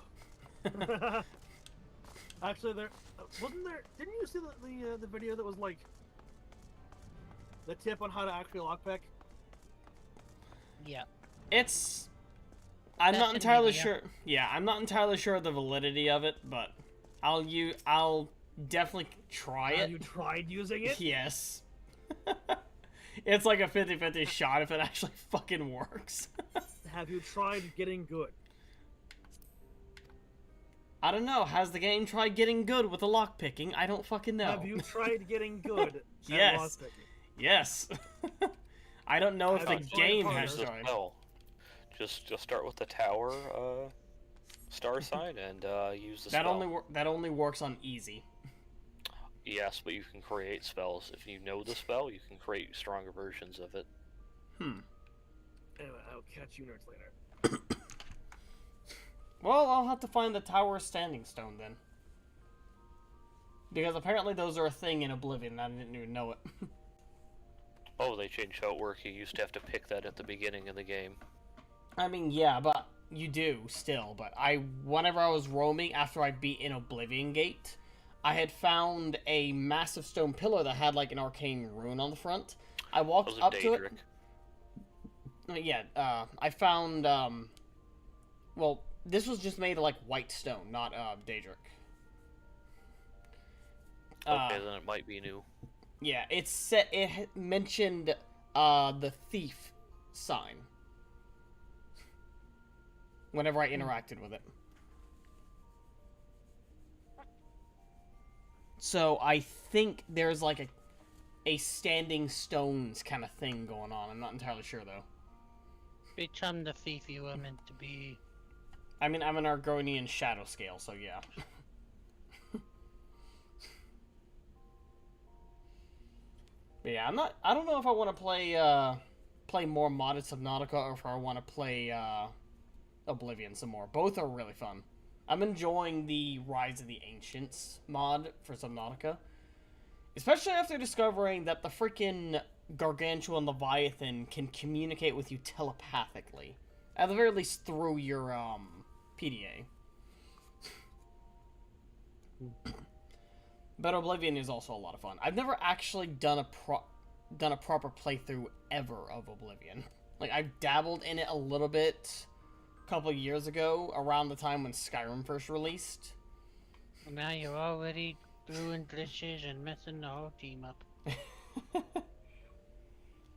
Actually, there wasn't there. Didn't you see the video that was like the tip on how to actually lockpick? Yeah. It's. I'm not entirely sure. Yeah, I'm not entirely sure of the validity of it, but I'll definitely try it. Have you tried using it? Yes. It's like a 50-50 shot if it actually fucking works. Have you tried getting good? I don't know. Has the game tried getting good with the lockpicking? I don't fucking know. Have you tried getting good at Yes. lockpicking? Yes. I don't know if the game has tried. No. Just start with the tower star sign and use the spell. That only works on easy. Yes, but you can create spells. If you know the spell, you can create stronger versions of it. Anyway, I'll catch you nerds later. Well, I'll have to find the Tower of Standing Stone then. Because apparently those are a thing in Oblivion, and I didn't even know it. Oh, they changed how it worked. You used to have to pick that at the beginning of the game. I mean, yeah, but you do still. But whenever I was roaming after I beat an Oblivion Gate, I had found a massive stone pillar that had like an arcane rune on the front. I walked up to it. Yeah, I found. Well, this was just made of like white stone, not Daedric. Okay, then it might be new. Yeah, it mentioned the thief sign whenever I interacted with it. So I think there's like a standing stones kind of thing going on. I'm not entirely sure though. Which I'm the thief you were meant to be. I mean, I'm an Argonian shadow scale, so yeah. But yeah, I don't know if I want to play more modded Subnautica or if I want to play Oblivion some more. Both are really fun. I'm enjoying the Rise of the Ancients mod for Subnautica. Especially after discovering that the freaking Gargantuan Leviathan can communicate with you telepathically. At the very least through your PDA. But Oblivion is also a lot of fun. I've never actually done a proper playthrough ever of Oblivion. Like, I've dabbled in it a little bit a couple of years ago, around the time when Skyrim first released. Now you're already doing glitches and messing the whole team up.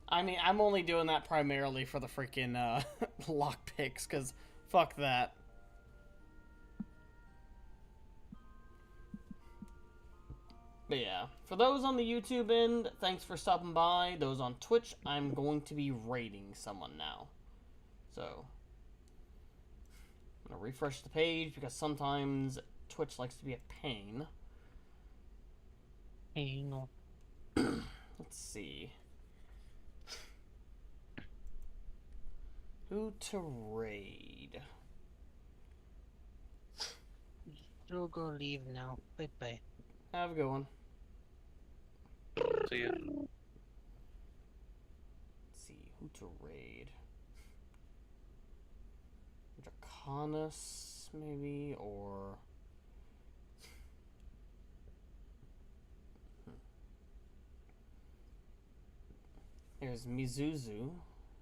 I mean, I'm only doing that primarily for the freaking lockpicks, because fuck that. But yeah, for those on the YouTube end, thanks for stopping by. Those on Twitch, I'm going to be raiding someone now. So, I'm going to refresh the page because sometimes Twitch likes to be a pain. Anal. Let's see. Who to raid? We'll go leave now. Bye bye. Have a good one. See ya. Let's see, who to raid? Draconis, maybe, or... There's Mizuzu,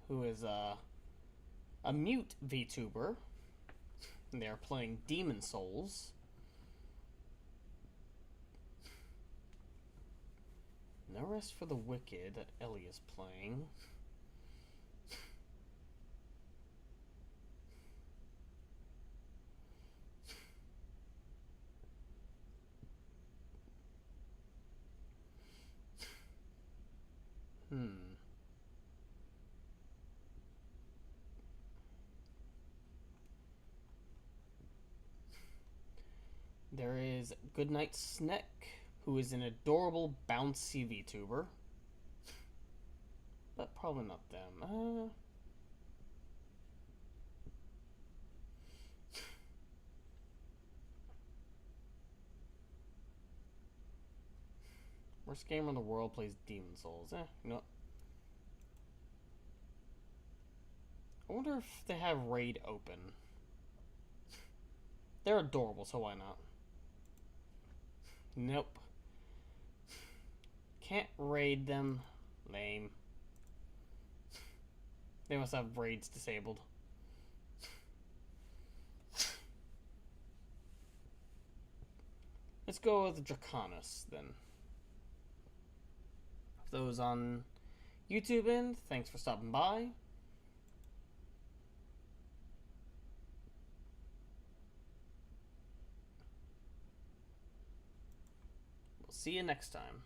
who is a mute VTuber. They're playing Demon Souls. No Rest for the Wicked that Ellie is playing. There is Goodnight Sneck, who is an adorable bouncy VTuber. But probably not them. Worst gamer in the world plays Demon Souls. You know. I wonder if they have raid open. They're adorable, so why not? Nope. Can't raid them. Lame. They must have raids disabled. Let's go with Draconis then. For those on YouTube end, thanks for stopping by. We'll see you next time.